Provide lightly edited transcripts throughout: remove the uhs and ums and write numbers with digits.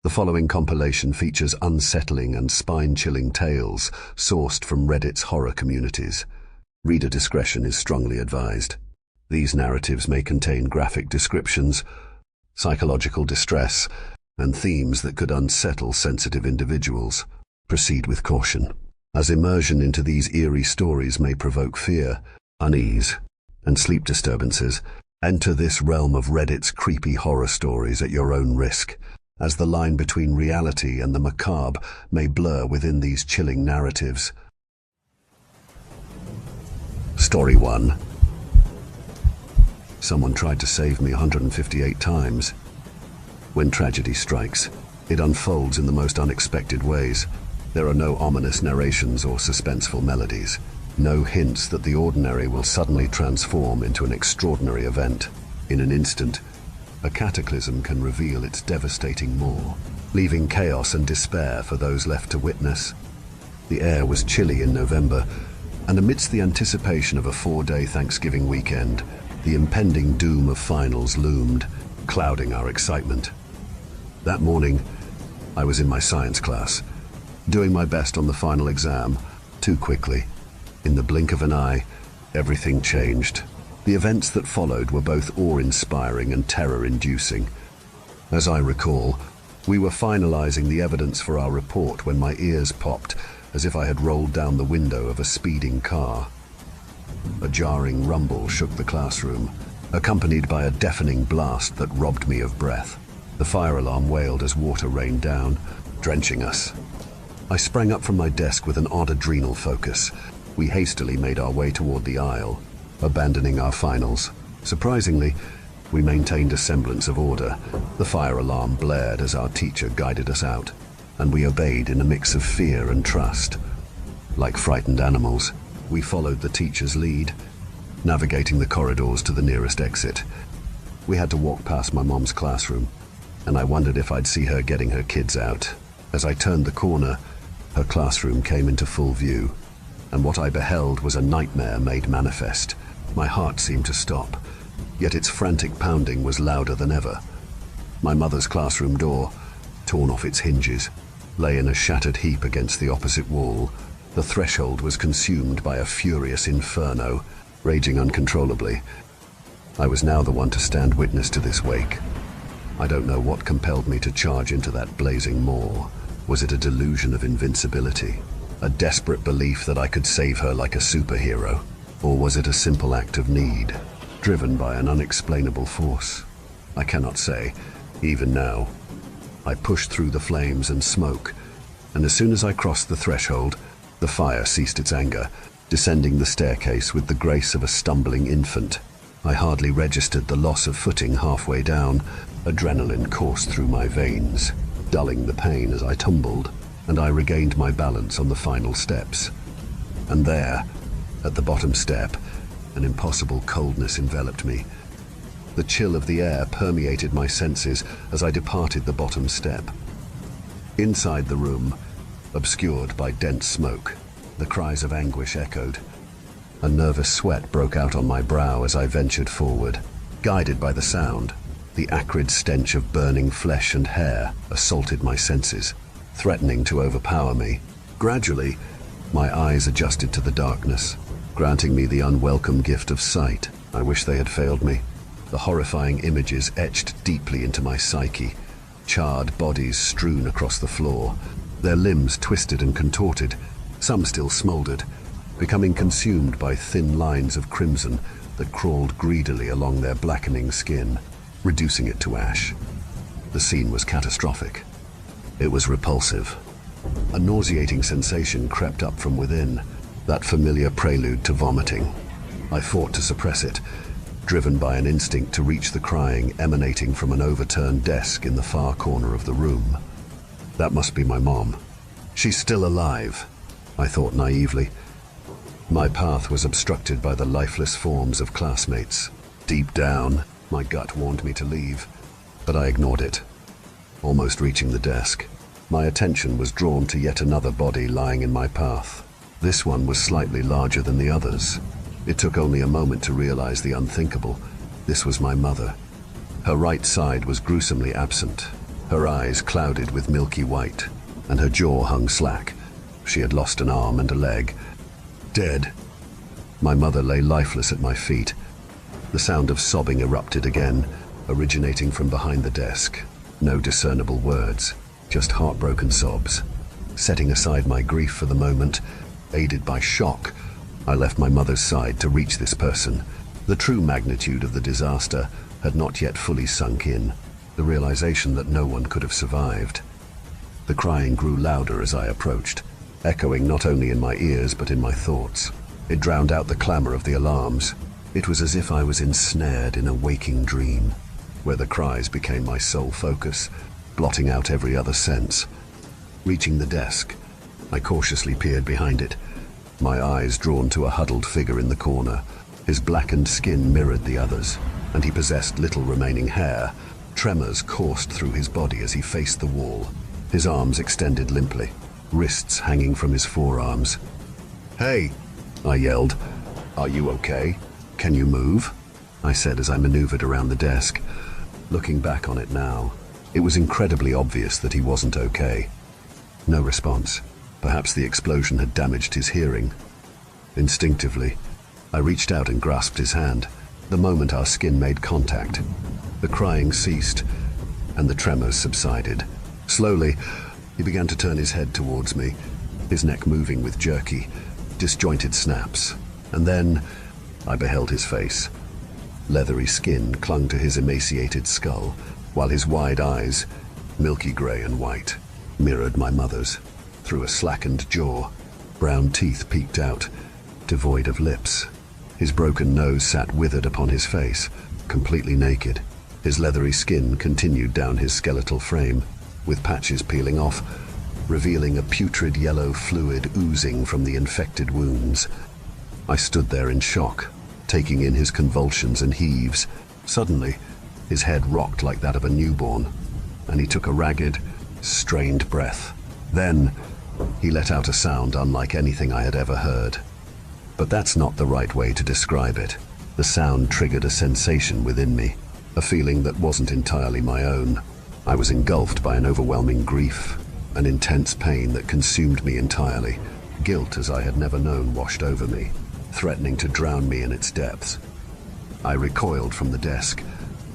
The following compilation features unsettling and spine-chilling tales sourced from Reddit's horror communities. Reader discretion is strongly advised. These narratives may contain graphic descriptions, psychological distress, and themes that could unsettle sensitive individuals. Proceed with caution, as immersion into these eerie stories may provoke fear, unease, and sleep disturbances. Enter this realm of Reddit's creepy horror stories at your own risk, as the line between reality and the macabre may blur within these chilling narratives. Story 1. Someone tried to save me 158 times. When tragedy strikes, it unfolds in the most unexpected ways. There are no ominous narrations or suspenseful melodies. No hints that the ordinary will suddenly transform into an extraordinary event. In an instant, a cataclysm can reveal its devastating maw, leaving chaos and despair for those left to witness. The air was chilly in November, and amidst the anticipation of a 4-day Thanksgiving weekend, the impending doom of finals loomed, clouding our excitement. That morning, I was in my science class, doing my best on the final exam. Too quickly, in the blink of an eye, everything changed. The events that followed were both awe-inspiring and terror-inducing. As I recall, we were finalizing the evidence for our report when my ears popped as if I had rolled down the window of a speeding car. A jarring rumble shook the classroom, accompanied by a deafening blast that robbed me of breath. The fire alarm wailed as water rained down, drenching us. I sprang up from my desk with an odd adrenal focus. We hastily made our way toward the aisle, abandoning our finals. Surprisingly, we maintained a semblance of order. The fire alarm blared as our teacher guided us out, and we obeyed in a mix of fear and trust. Like frightened animals, we followed the teacher's lead, navigating the corridors to the nearest exit. We had to walk past my mom's classroom, and I wondered if I'd see her getting her kids out. As I turned the corner, her classroom came into full view, and what I beheld was a nightmare made manifest. My heart seemed to stop, yet its frantic pounding was louder than ever. My mother's classroom door, torn off its hinges, lay in a shattered heap against the opposite wall. The threshold was consumed by a furious inferno, raging uncontrollably. I was now the one to stand witness to this wake. I don't know what compelled me to charge into that blazing maw. Was it a delusion of invincibility? A desperate belief that I could save her like a superhero? Or was it a simple act of need, driven by an unexplainable force? I cannot say, even now. I pushed through the flames and smoke, and as soon as I crossed the threshold, the fire ceased its anger, descending the staircase with the grace of a stumbling infant. I hardly registered the loss of footing halfway down. Adrenaline coursed through my veins, dulling the pain as I tumbled, and I regained my balance on the final steps. And there, at the bottom step, an impossible coldness enveloped me. The chill of the air permeated my senses as I departed the bottom step. Inside the room, obscured by dense smoke, the cries of anguish echoed. A nervous sweat broke out on my brow as I ventured forward. Guided by the sound, the acrid stench of burning flesh and hair assaulted my senses, threatening to overpower me. Gradually, my eyes adjusted to the darkness, granting me the unwelcome gift of sight. I wish they had failed me. The horrifying images etched deeply into my psyche. Charred bodies strewn across the floor, their limbs twisted and contorted, some still smoldered, becoming consumed by thin lines of crimson that crawled greedily along their blackening skin, reducing it to ash. The scene was catastrophic. It was repulsive. A nauseating sensation crept up from within, that familiar prelude to vomiting. I fought to suppress it, driven by an instinct to reach the crying emanating from an overturned desk in the far corner of the room. That must be my mom. She's still alive, I thought naively. My path was obstructed by the lifeless forms of classmates. Deep down, my gut warned me to leave, but I ignored it. Almost reaching the desk, my attention was drawn to yet another body lying in my path. This one was slightly larger than the others. It took only a moment to realize the unthinkable. This was my mother. Her right side was gruesomely absent, Her eyes clouded with milky white, and her jaw hung slack. She had lost an arm and a leg. Dead. My mother lay lifeless at my feet. The sound of sobbing erupted again, originating from behind the desk. No discernible words, just heartbroken sobs. Setting aside my grief for the moment, aided by shock, I left my mother's side to reach this person. The true magnitude of the disaster had not yet fully sunk in, the realization that no one could have survived. The crying grew louder as I approached, echoing not only in my ears but in my thoughts. It drowned out the clamor of the alarms. It was as if I was ensnared in a waking dream, where the cries became my sole focus, blotting out every other sense. Reaching the desk, I cautiously peered behind it, my eyes drawn to a huddled figure in the corner. His blackened skin mirrored the others, and he possessed little remaining hair. Tremors coursed through his body as he faced the wall, his arms extended limply, wrists hanging from his forearms. "Hey!" I yelled. "Are you okay? Can you move?" I said as I maneuvered around the desk. Looking back on it now, it was incredibly obvious that he wasn't okay. No response. Perhaps the explosion had damaged his hearing. Instinctively, I reached out and grasped his hand. The moment our skin made contact, the crying ceased and the tremors subsided. Slowly, he began to turn his head towards me, his neck moving with jerky, disjointed snaps. And then I beheld his face. Leathery skin clung to his emaciated skull, while his wide eyes, milky gray and white, mirrored my mother's. Through a slackened jaw, brown teeth peeked out, devoid of lips. His broken nose sat withered upon his face, completely naked. His leathery skin continued down his skeletal frame, with patches peeling off, revealing a putrid yellow fluid oozing from the infected wounds. I stood there in shock, taking in his convulsions and heaves. Suddenly, his head rocked like that of a newborn, and he took a ragged, strained breath. Then, he let out a sound unlike anything I had ever heard. But that's not the right way to describe it. The sound triggered a sensation within me, a feeling that wasn't entirely my own. I was engulfed by an overwhelming grief, an intense pain that consumed me entirely. Guilt as I had never known washed over me, threatening to drown me in its depths. I recoiled from the desk,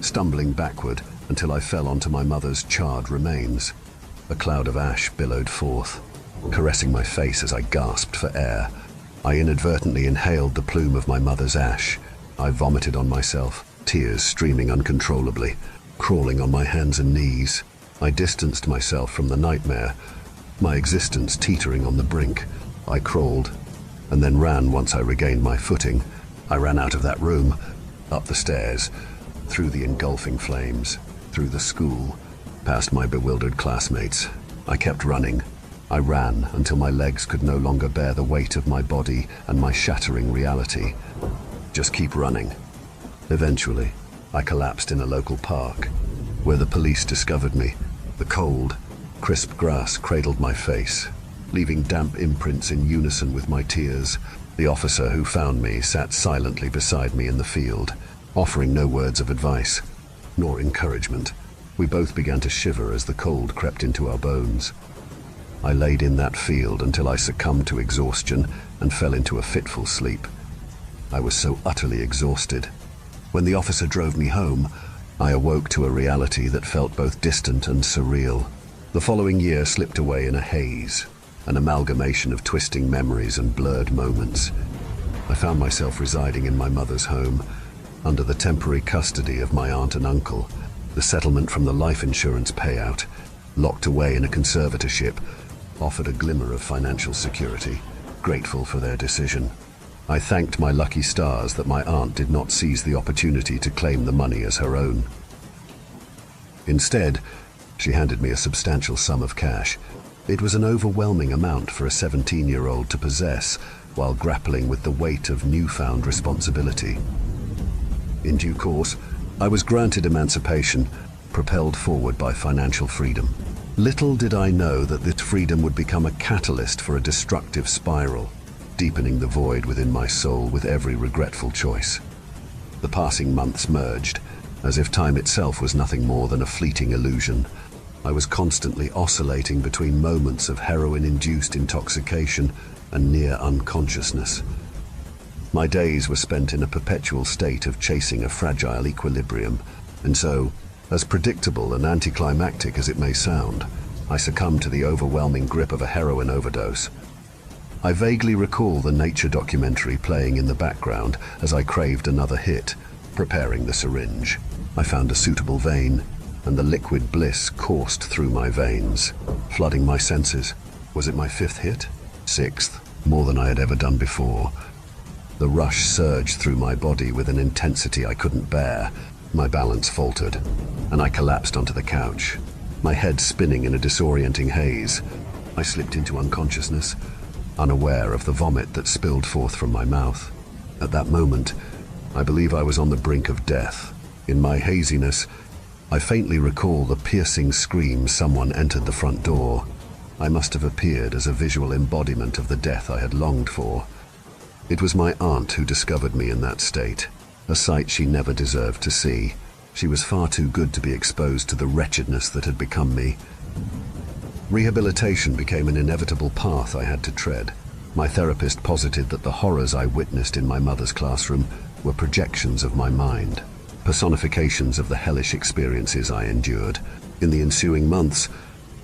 stumbling backward until I fell onto my mother's charred remains. A cloud of ash billowed forth, caressing my face as I gasped for air. I inadvertently inhaled the plume of my mother's ash. I vomited on myself, tears streaming uncontrollably. Crawling on my hands and knees, I distanced myself from the nightmare, my existence teetering on the brink. I crawled, and then ran once I regained my footing. I ran out of that room, up the stairs, through the engulfing flames, through the school, past my bewildered classmates. I kept running. I ran until my legs could no longer bear the weight of my body and my shattering reality. Just keep running. Eventually, I collapsed in a local park, where the police discovered me. The cold, crisp grass cradled my face, leaving damp imprints in unison with my tears. The officer who found me sat silently beside me in the field, offering no words of advice, nor encouragement. We both began to shiver as the cold crept into our bones. I laid in that field until I succumbed to exhaustion and fell into a fitful sleep. I was so utterly exhausted. When the officer drove me home, I awoke to a reality that felt both distant and surreal. The following year slipped away in a haze, an amalgamation of twisting memories and blurred moments. I found myself residing in my mother's home, under the temporary custody of my aunt and uncle. The settlement from the life insurance payout, locked away in a conservatorship, offered a glimmer of financial security. Grateful for their decision, I thanked my lucky stars that my aunt did not seize the opportunity to claim the money as her own. Instead, she handed me a substantial sum of cash. It was an overwhelming amount for a 17-year-old to possess while grappling with the weight of newfound responsibility. In due course, I was granted emancipation, propelled forward by financial freedom. Little did I know that this freedom would become a catalyst for a destructive spiral, deepening the void within my soul with every regretful choice. The passing months merged, as if time itself was nothing more than a fleeting illusion. I was constantly oscillating between moments of heroin-induced intoxication and near unconsciousness. My days were spent in a perpetual state of chasing a fragile equilibrium, and so, as predictable and anticlimactic as it may sound, I succumbed to the overwhelming grip of a heroin overdose. I vaguely recall the nature documentary playing in the background as I craved another hit, preparing the syringe. I found a suitable vein, and the liquid bliss coursed through my veins, flooding my senses. Was it my fifth hit? Sixth, more than I had ever done before. The rush surged through my body with an intensity I couldn't bear. My balance faltered, and I collapsed onto the couch, my head spinning in a disorienting haze. I slipped into unconsciousness, unaware of the vomit that spilled forth from my mouth. At that moment, I believe I was on the brink of death. In my haziness, I faintly recall the piercing scream someone entered the front door. I must have appeared as a visual embodiment of the death I had longed for. It was my aunt who discovered me in that state, a sight she never deserved to see. She was far too good to be exposed to the wretchedness that had become me. Rehabilitation became an inevitable path I had to tread. My therapist posited that the horrors I witnessed in my mother's classroom were projections of my mind, personifications of the hellish experiences I endured. In the ensuing months,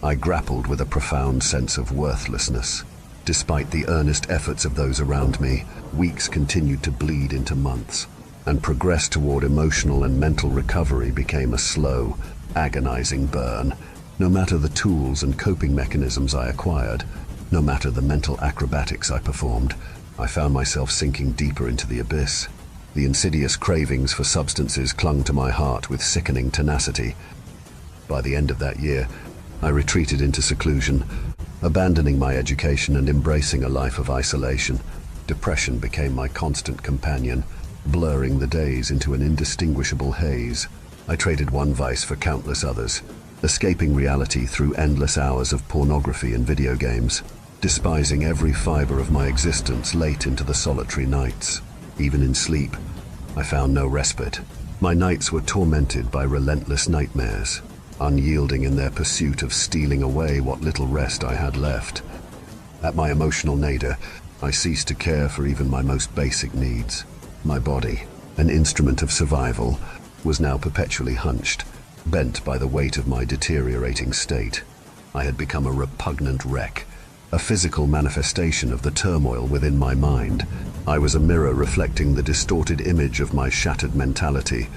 I grappled with a profound sense of worthlessness. Despite the earnest efforts of those around me, weeks continued to bleed into months, and progress toward emotional and mental recovery became a slow, agonizing burn. No matter the tools and coping mechanisms I acquired, no matter the mental acrobatics I performed, I found myself sinking deeper into the abyss. The insidious cravings for substances clung to my heart with sickening tenacity. By the end of that year, I retreated into seclusion, abandoning my education and embracing a life of isolation. Depression became my constant companion, blurring the days into an indistinguishable haze. I traded one vice for countless others, escaping reality through endless hours of pornography and video games, despising every fiber of my existence late into the solitary nights. Even in sleep, I found no respite. My nights were tormented by relentless nightmares, unyielding in their pursuit of stealing away what little rest I had left. At my emotional nadir, I ceased to care for even my most basic needs. My body, an instrument of survival, was now perpetually hunched, bent by the weight of my deteriorating state. I had become a repugnant wreck, a physical manifestation of the turmoil within my mind. I was a mirror reflecting the distorted image of my shattered mentality.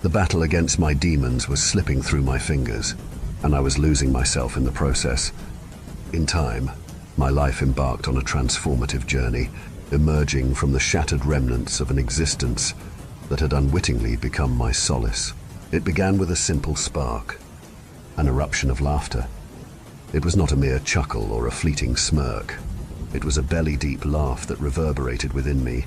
The battle against my demons was slipping through my fingers, and I was losing myself in the process. In time, my life embarked on a transformative journey, emerging from the shattered remnants of an existence that had unwittingly become my solace. It began with a simple spark, an eruption of laughter. It was not a mere chuckle or a fleeting smirk. It was a belly-deep laugh that reverberated within me.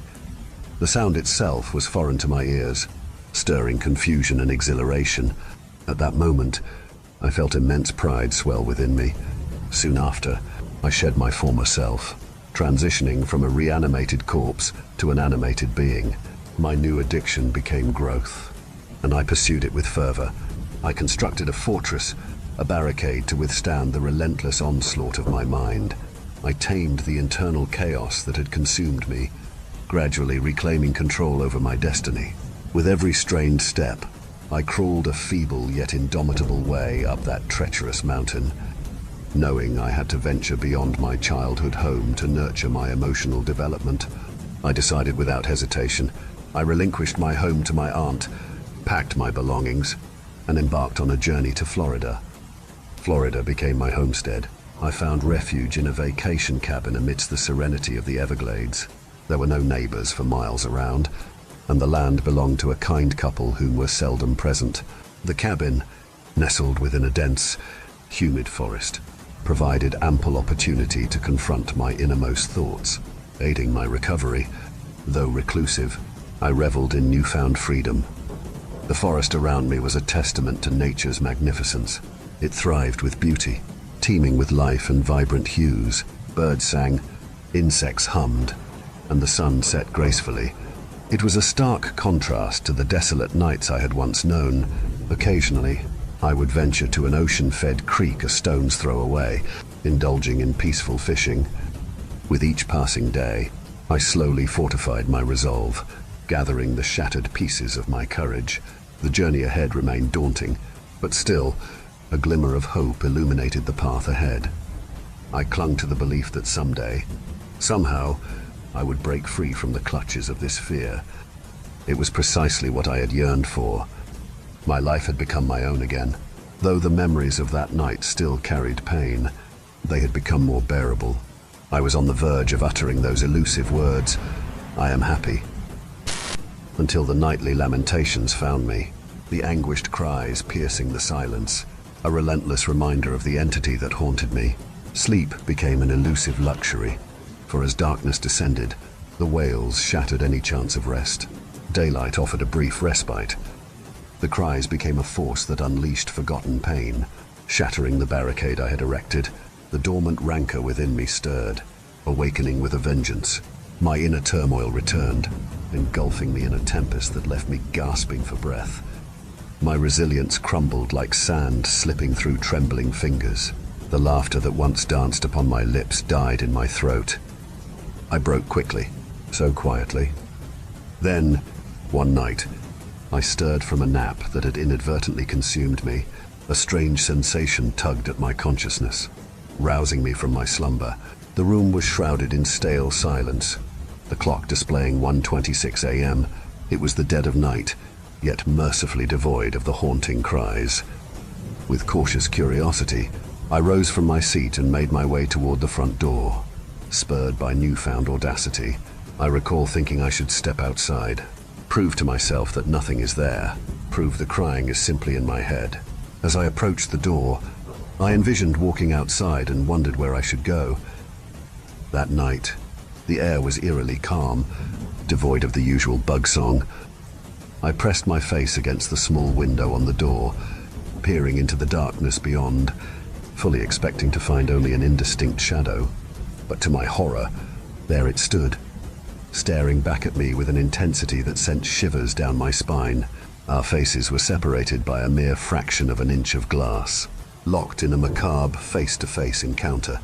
The sound itself was foreign to my ears, stirring confusion and exhilaration. At that moment, I felt immense pride swell within me. Soon after, I shed my former self, transitioning from a reanimated corpse to an animated being. My new addiction became growth, and I pursued it with fervor. I constructed a fortress, a barricade to withstand the relentless onslaught of my mind. I tamed the internal chaos that had consumed me, gradually reclaiming control over my destiny. With every strained step, I crawled a feeble yet indomitable way up that treacherous mountain, knowing I had to venture beyond my childhood home to nurture my emotional development. I decided without hesitation. I relinquished my home to my aunt, packed my belongings, and embarked on a journey to Florida. Florida became my homestead. I found refuge in a vacation cabin amidst the serenity of the Everglades. There were no neighbors for miles around, and the land belonged to a kind couple whom were seldom present. The cabin, nestled within a dense, humid forest, provided ample opportunity to confront my innermost thoughts. Aiding my recovery, though reclusive, I reveled in newfound freedom. The forest around me was a testament to nature's magnificence. It thrived with beauty, teeming with life and vibrant hues. Birds sang, insects hummed, and the sun set gracefully. It was a stark contrast to the desolate nights I had once known. Occasionally, I would venture to an ocean-fed creek a stone's throw away, indulging in peaceful fishing. With each passing day, I slowly fortified my resolve, gathering the shattered pieces of my courage. The journey ahead remained daunting, but still, a glimmer of hope illuminated the path ahead. I clung to the belief that someday, somehow, I would break free from the clutches of this fear. It was precisely what I had yearned for. My life had become my own again. Though the memories of that night still carried pain, they had become more bearable. I was on the verge of uttering those elusive words, "I am happy," until the nightly lamentations found me, the anguished cries piercing the silence, a relentless reminder of the entity that haunted me. Sleep became an elusive luxury, for as darkness descended, the wails shattered any chance of rest. Daylight offered a brief respite. The cries became a force that unleashed forgotten pain, shattering the barricade I had erected. The dormant rancor within me stirred, awakening with a vengeance. My inner turmoil returned, engulfing me in a tempest that left me gasping for breath. My resilience crumbled like sand slipping through trembling fingers. The laughter that once danced upon my lips died in my throat. I broke quickly, so quietly. Then, one night, I stirred from a nap that had inadvertently consumed me. A strange sensation tugged at my consciousness, rousing me from my slumber. The room was shrouded in stale silence, the clock displaying 1:26 a.m. It was the dead of night, yet mercifully devoid of the haunting cries. With cautious curiosity, I rose from my seat and made my way toward the front door. Spurred by newfound audacity, I recall thinking I should step outside, prove to myself that nothing is there, prove the crying is simply in my head. As I approached the door, I envisioned walking outside and wondered where I should go. That night, the air was eerily calm, devoid of the usual bug song. I pressed my face against the small window on the door, peering into the darkness beyond, fully expecting to find only an indistinct shadow. But to my horror, there it stood, staring back at me with an intensity that sent shivers down my spine. Our faces were separated by a mere fraction of an inch of glass, locked in a macabre face-to-face encounter.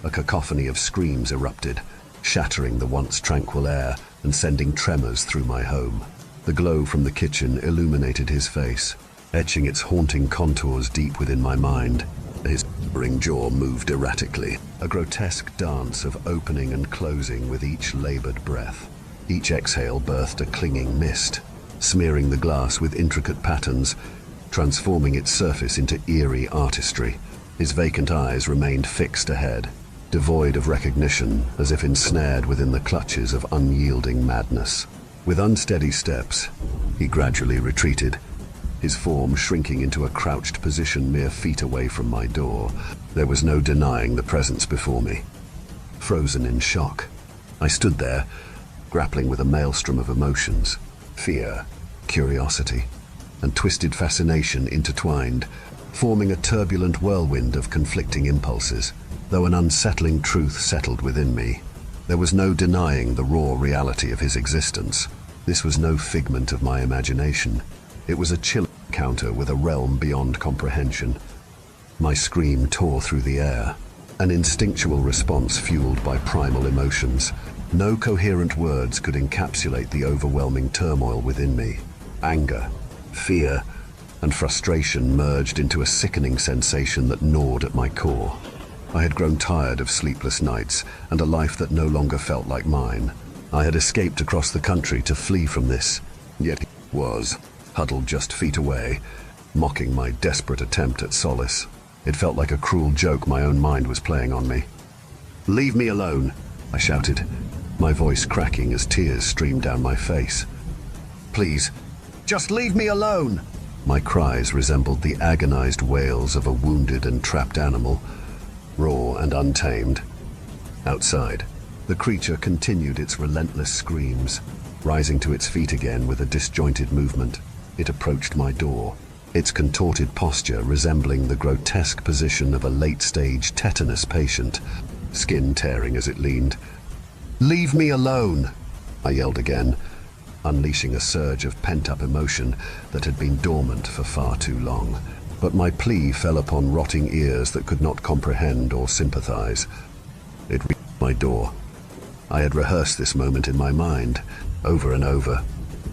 A cacophony of screams erupted, shattering the once tranquil air and sending tremors through my home. The glow from the kitchen illuminated his face, etching its haunting contours deep within my mind. His quivering jaw moved erratically, a grotesque dance of opening and closing with each labored breath. Each exhale birthed a clinging mist, smearing the glass with intricate patterns, transforming its surface into eerie artistry. His vacant eyes remained fixed ahead, devoid of recognition, as if ensnared within the clutches of unyielding madness. With unsteady steps, he gradually retreated, his form shrinking into a crouched position mere feet away from my door. There was no denying the presence before me. Frozen in shock, I stood there, grappling with a maelstrom of emotions. Fear, curiosity, and twisted fascination intertwined, forming a turbulent whirlwind of conflicting impulses. Though an unsettling truth settled within me, there was no denying the raw reality of his existence. This was no figment of my imagination. It was a chilling encounter with a realm beyond comprehension. My scream tore through the air, an instinctual response fueled by primal emotions. No coherent words could encapsulate the overwhelming turmoil within me. Anger, fear, and frustration merged into a sickening sensation that gnawed at my core. I had grown tired of sleepless nights and a life that no longer felt like mine. I had escaped across the country to flee from this, yet he was, huddled just feet away, mocking my desperate attempt at solace. It felt like a cruel joke my own mind was playing on me. "Leave me alone," I shouted, my voice cracking as tears streamed down my face. "Please, just leave me alone!" My cries resembled the agonized wails of a wounded and trapped animal, raw and untamed. Outside, the creature continued its relentless screams, rising to its feet again with a disjointed movement. It approached my door, its contorted posture resembling the grotesque position of a late-stage tetanus patient, skin tearing as it leaned. "Leave me alone!" I yelled again, unleashing a surge of pent-up emotion that had been dormant for far too long. But my plea fell upon rotting ears that could not comprehend or sympathize. It reached my door. I had rehearsed this moment in my mind, over and over.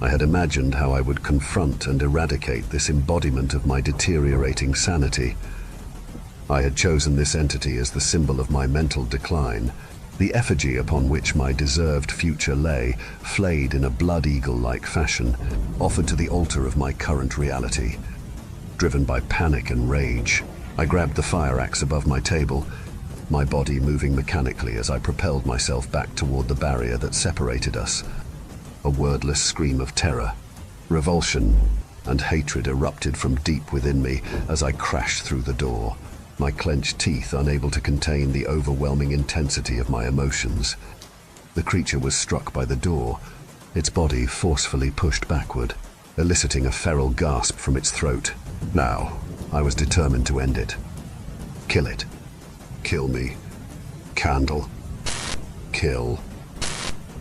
I had imagined how I would confront and eradicate this embodiment of my deteriorating sanity. I had chosen this entity as the symbol of my mental decline, the effigy upon which my deserved future lay, flayed in a blood eagle-like fashion, offered to the altar of my current reality. Driven by panic and rage, I grabbed the fire axe above my table, my body moving mechanically as I propelled myself back toward the barrier that separated us. A wordless scream of terror, revulsion, and hatred erupted from deep within me as I crashed through the door, my clenched teeth unable to contain the overwhelming intensity of my emotions. The creature was struck by the door, its body forcefully pushed backward, eliciting a feral gasp from its throat. Now, I was determined to end it. Kill it. Kill me. Candle. Kill.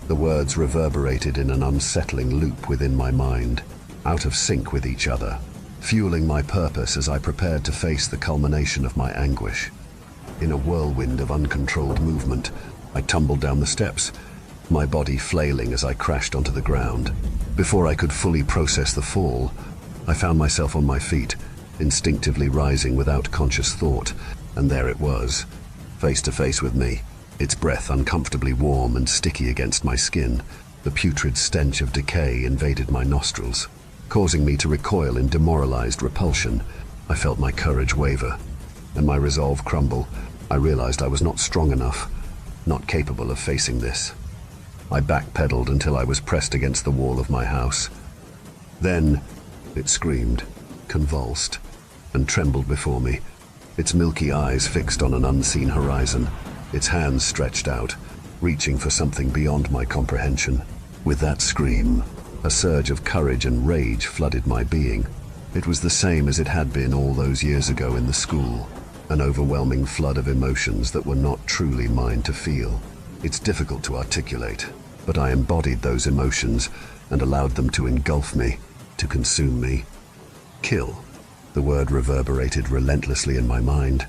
The words reverberated in an unsettling loop within my mind, out of sync with each other, fueling my purpose as I prepared to face the culmination of my anguish. In a whirlwind of uncontrolled movement, I tumbled down the steps, my body flailing as I crashed onto the ground. Before I could fully process the fall, I found myself on my feet, instinctively rising without conscious thought, and there it was, face to face with me, its breath uncomfortably warm and sticky against my skin. The putrid stench of decay invaded my nostrils, causing me to recoil in demoralized repulsion. I felt my courage waver, and my resolve crumble. I realized I was not strong enough, not capable of facing this. I backpedaled until I was pressed against the wall of my house. Then it screamed, convulsed, and trembled before me, its milky eyes fixed on an unseen horizon, its hands stretched out, reaching for something beyond my comprehension. With that scream, a surge of courage and rage flooded my being. It was the same as it had been all those years ago in the school, an overwhelming flood of emotions that were not truly mine to feel. It's difficult to articulate, but I embodied those emotions and allowed them to engulf me, to consume me. Kill. The word reverberated relentlessly in my mind.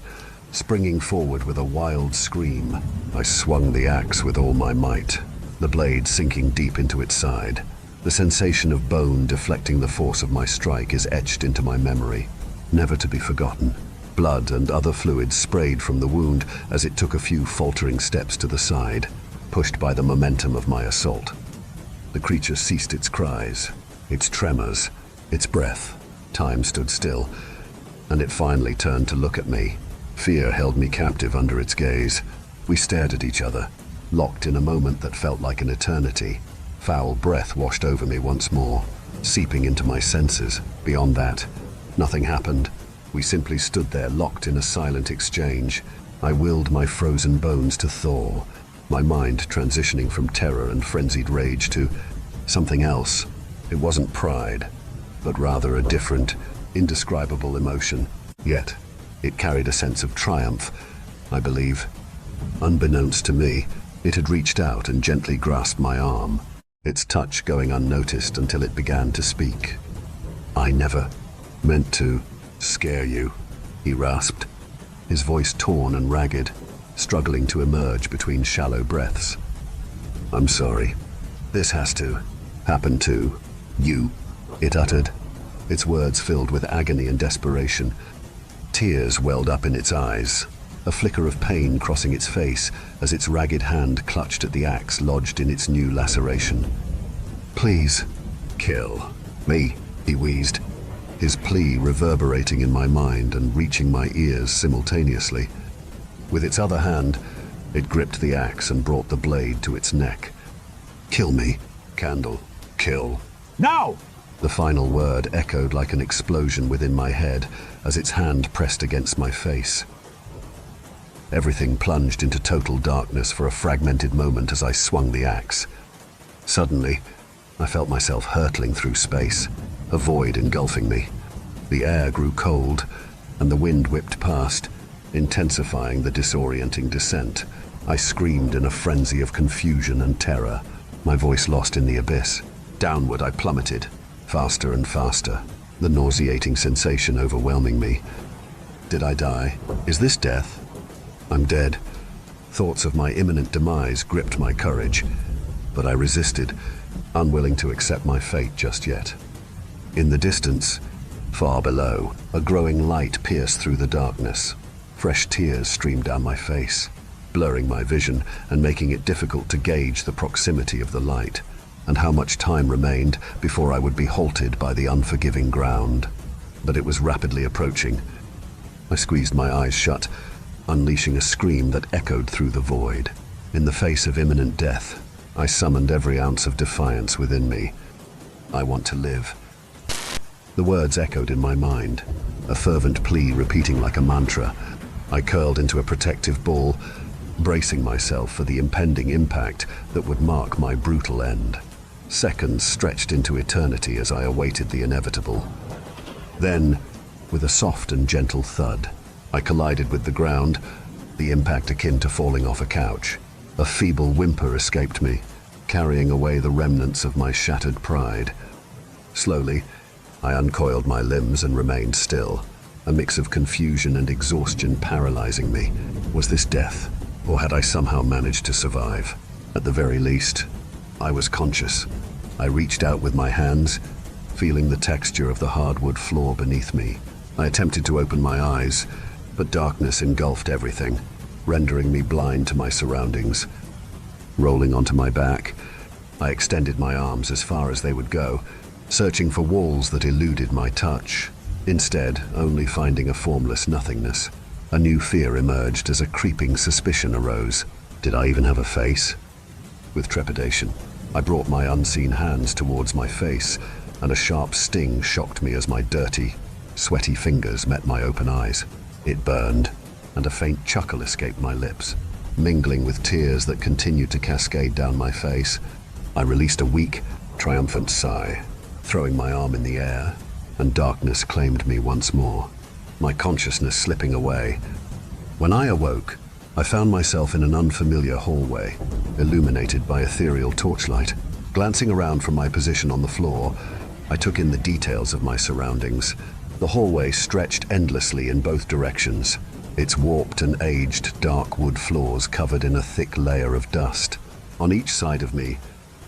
Springing forward with a wild scream, I swung the axe with all my might, the blade sinking deep into its side. The sensation of bone deflecting the force of my strike is etched into my memory, never to be forgotten. Blood and other fluids sprayed from the wound as it took a few faltering steps to the side, pushed by the momentum of my assault. The creature ceased its cries, its tremors, its breath. Time stood still, and it finally turned to look at me. Fear held me captive under its gaze. We stared at each other, locked in a moment that felt like an eternity. Foul breath washed over me once more, seeping into my senses. Beyond that, nothing happened. We simply stood there, locked in a silent exchange. I willed my frozen bones to thaw, my mind transitioning from terror and frenzied rage to something else. It wasn't pride, but rather a different, indescribable emotion. Yet, it carried a sense of triumph, I believe. Unbeknownst to me, it had reached out and gently grasped my arm, its touch going unnoticed until it began to speak. "I never meant to scare you," he rasped, his voice torn and ragged, struggling to emerge between shallow breaths. "I'm sorry. This has to happen to you," it uttered, its words filled with agony and desperation. Tears welled up in its eyes, a flicker of pain crossing its face as its ragged hand clutched at the axe lodged in its new laceration. "Please, kill me," he wheezed, his plea reverberating in my mind and reaching my ears simultaneously. With its other hand, it gripped the axe and brought the blade to its neck. "Kill me, Candle. Kill." Now! The final word echoed like an explosion within my head as its hand pressed against my face. Everything plunged into total darkness for a fragmented moment as I swung the axe. Suddenly, I felt myself hurtling through space, a void engulfing me. The air grew cold, and the wind whipped past, intensifying the disorienting descent. I screamed in a frenzy of confusion and terror, my voice lost in the abyss. Downward I plummeted, faster and faster, the nauseating sensation overwhelming me. Did I die? Is this death? I'm dead. Thoughts of my imminent demise gripped my courage, but I resisted, unwilling to accept my fate just yet. In the distance, far below, a growing light pierced through the darkness. Fresh tears streamed down my face, blurring my vision and making it difficult to gauge the proximity of the light, and how much time remained before I would be halted by the unforgiving ground. But it was rapidly approaching. I squeezed my eyes shut, unleashing a scream that echoed through the void. In the face of imminent death, I summoned every ounce of defiance within me. I want to live. The words echoed in my mind, a fervent plea repeating like a mantra. I curled into a protective ball, bracing myself for the impending impact that would mark my brutal end. Seconds stretched into eternity as I awaited the inevitable. Then, with a soft and gentle thud, I collided with the ground, the impact akin to falling off a couch. A feeble whimper escaped me, carrying away the remnants of my shattered pride. Slowly, I uncoiled my limbs and remained still, a mix of confusion and exhaustion paralyzing me. Was this death, or had I somehow managed to survive? At the very least, I was conscious. I reached out with my hands, feeling the texture of the hardwood floor beneath me. I attempted to open my eyes, but darkness engulfed everything, rendering me blind to my surroundings. Rolling onto my back, I extended my arms as far as they would go, searching for walls that eluded my touch. Instead, only finding a formless nothingness. A new fear emerged as a creeping suspicion arose. Did I even have a face? With trepidation, I brought my unseen hands towards my face, and a sharp sting shocked me as my dirty, sweaty fingers met my open eyes. It burned, and a faint chuckle escaped my lips. Mingling with tears that continued to cascade down my face, I released a weak, triumphant sigh, throwing my arm in the air, and darkness claimed me once more, my consciousness slipping away. When I awoke, I found myself in an unfamiliar hallway, illuminated by ethereal torchlight. Glancing around from my position on the floor, I took in the details of my surroundings. The hallway stretched endlessly in both directions, its warped and aged dark wood floors covered in a thick layer of dust. On each side of me,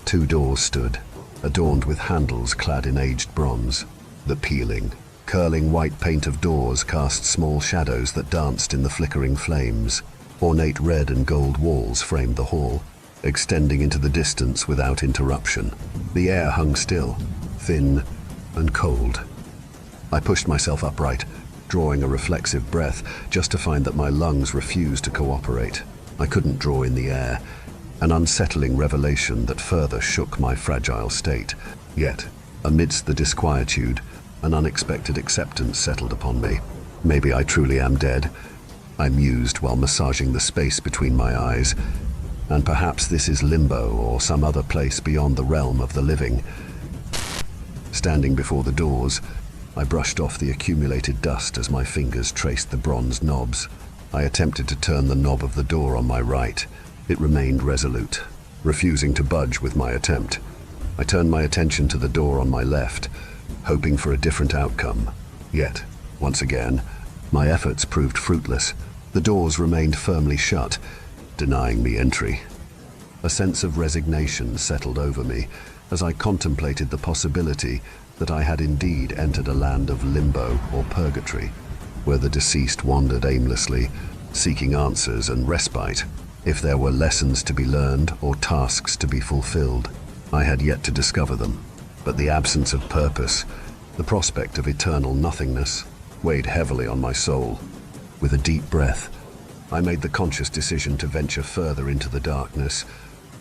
2 doors stood, adorned with handles clad in aged bronze. The peeling, curling white paint of doors cast small shadows that danced in the flickering flames. Ornate red and gold walls framed the hall, extending into the distance without interruption. The air hung still, thin and cold. I pushed myself upright, drawing a reflexive breath, just to find that my lungs refused to cooperate. I couldn't draw in the air, an unsettling revelation that further shook my fragile state. Yet, amidst the disquietude, an unexpected acceptance settled upon me. Maybe I truly am dead, I mused while massaging the space between my eyes, and perhaps this is limbo or some other place beyond the realm of the living. Standing before the doors, I brushed off the accumulated dust as my fingers traced the bronze knobs. I attempted to turn the knob of the door on my right. It remained resolute, refusing to budge with my attempt. I turned my attention to the door on my left, hoping for a different outcome. Yet, once again, my efforts proved fruitless. The doors remained firmly shut, denying me entry. A sense of resignation settled over me as I contemplated the possibility that I had indeed entered a land of limbo or purgatory, where the deceased wandered aimlessly, seeking answers and respite. If there were lessons to be learned or tasks to be fulfilled, I had yet to discover them. But the absence of purpose, the prospect of eternal nothingness, weighed heavily on my soul. With a deep breath, I made the conscious decision to venture further into the darkness,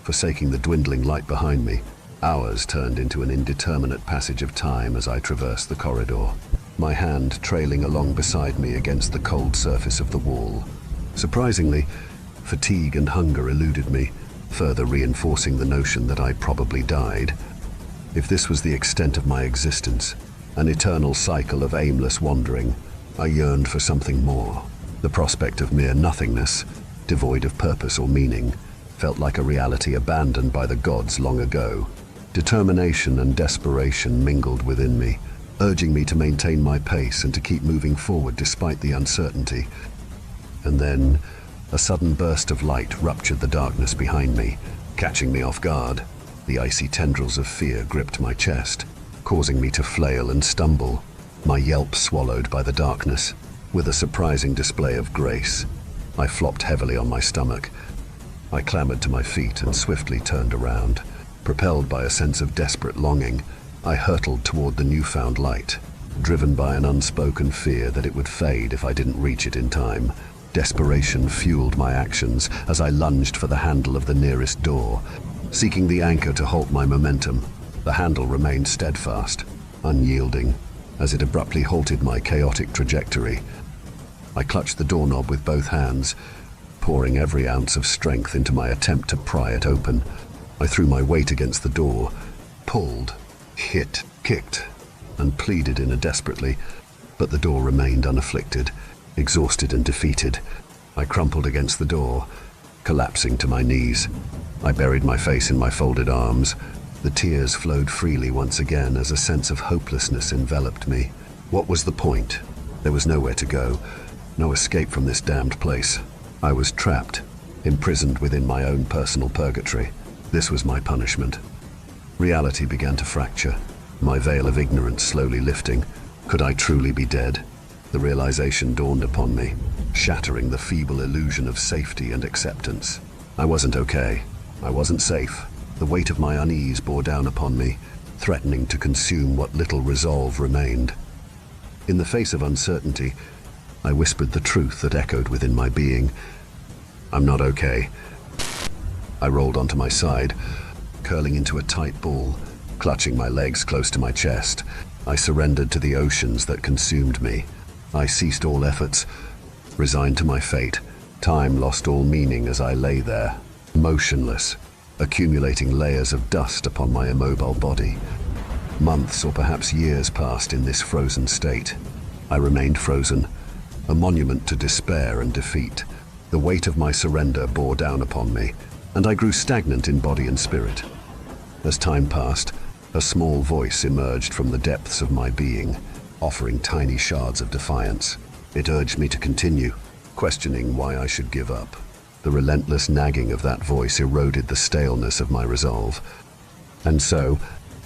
forsaking the dwindling light behind me. Hours turned into an indeterminate passage of time as I traversed the corridor, my hand trailing along beside me against the cold surface of the wall. Surprisingly, fatigue and hunger eluded me, further reinforcing the notion that I probably died. If this was the extent of my existence, an eternal cycle of aimless wandering, I yearned for something more. The prospect of mere nothingness, devoid of purpose or meaning, felt like a reality abandoned by the gods long ago. Determination and desperation mingled within me, urging me to maintain my pace and to keep moving forward despite the uncertainty. And then, a sudden burst of light ruptured the darkness behind me, catching me off guard. The icy tendrils of fear gripped my chest, causing me to flail and stumble, my yelp swallowed by the darkness. With a surprising display of grace, I flopped heavily on my stomach. I clambered to my feet and swiftly turned around. Propelled by a sense of desperate longing, I hurtled toward the newfound light, driven by an unspoken fear that it would fade if I didn't reach it in time. Desperation fueled my actions as I lunged for the handle of the nearest door, seeking the anchor to halt my momentum. The handle remained steadfast, unyielding, as it abruptly halted my chaotic trajectory. I clutched the doorknob with both hands, pouring every ounce of strength into my attempt to pry it open. I threw my weight against the door, pulled, hit, kicked, and pleaded desperately, but the door remained unafflicted. Exhausted and defeated, I crumpled against the door, collapsing to my knees. I buried my face in my folded arms. The tears flowed freely once again as a sense of hopelessness enveloped me. What was the point? There was nowhere to go, no escape from this damned place. I was trapped, imprisoned within my own personal purgatory. This was my punishment. Reality began to fracture, my veil of ignorance slowly lifting. Could I truly be dead? The realization dawned upon me, shattering the feeble illusion of safety and acceptance. I wasn't okay. I wasn't safe. The weight of my unease bore down upon me, threatening to consume what little resolve remained. In the face of uncertainty, I whispered the truth that echoed within my being. I'm not okay. I rolled onto my side, curling into a tight ball, clutching my legs close to my chest. I surrendered to the oceans that consumed me. I ceased all efforts, resigned to my fate. Time lost all meaning as I lay there, motionless, accumulating layers of dust upon my immobile body. Months or perhaps years passed in this frozen state. I remained frozen, a monument to despair and defeat. The weight of my surrender bore down upon me, and I grew stagnant in body and spirit. As time passed, a small voice emerged from the depths of my being, offering tiny shards of defiance. It urged me to continue, questioning why I should give up. The relentless nagging of that voice eroded the staleness of my resolve. And so,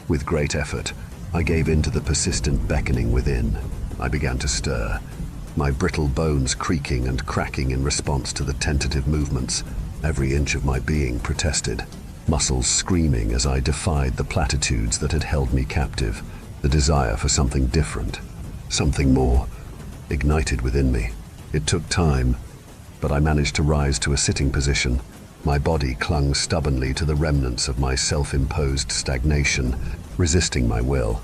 with great effort, I gave in to the persistent beckoning within. I began to stir, my brittle bones creaking and cracking in response to the tentative movements. Every inch of my being protested, muscles screaming as I defied the platitudes that had held me captive. The desire for something different, something more, ignited within me. It took time, but I managed to rise to a sitting position. My body clung stubbornly to the remnants of my self-imposed stagnation, resisting my will.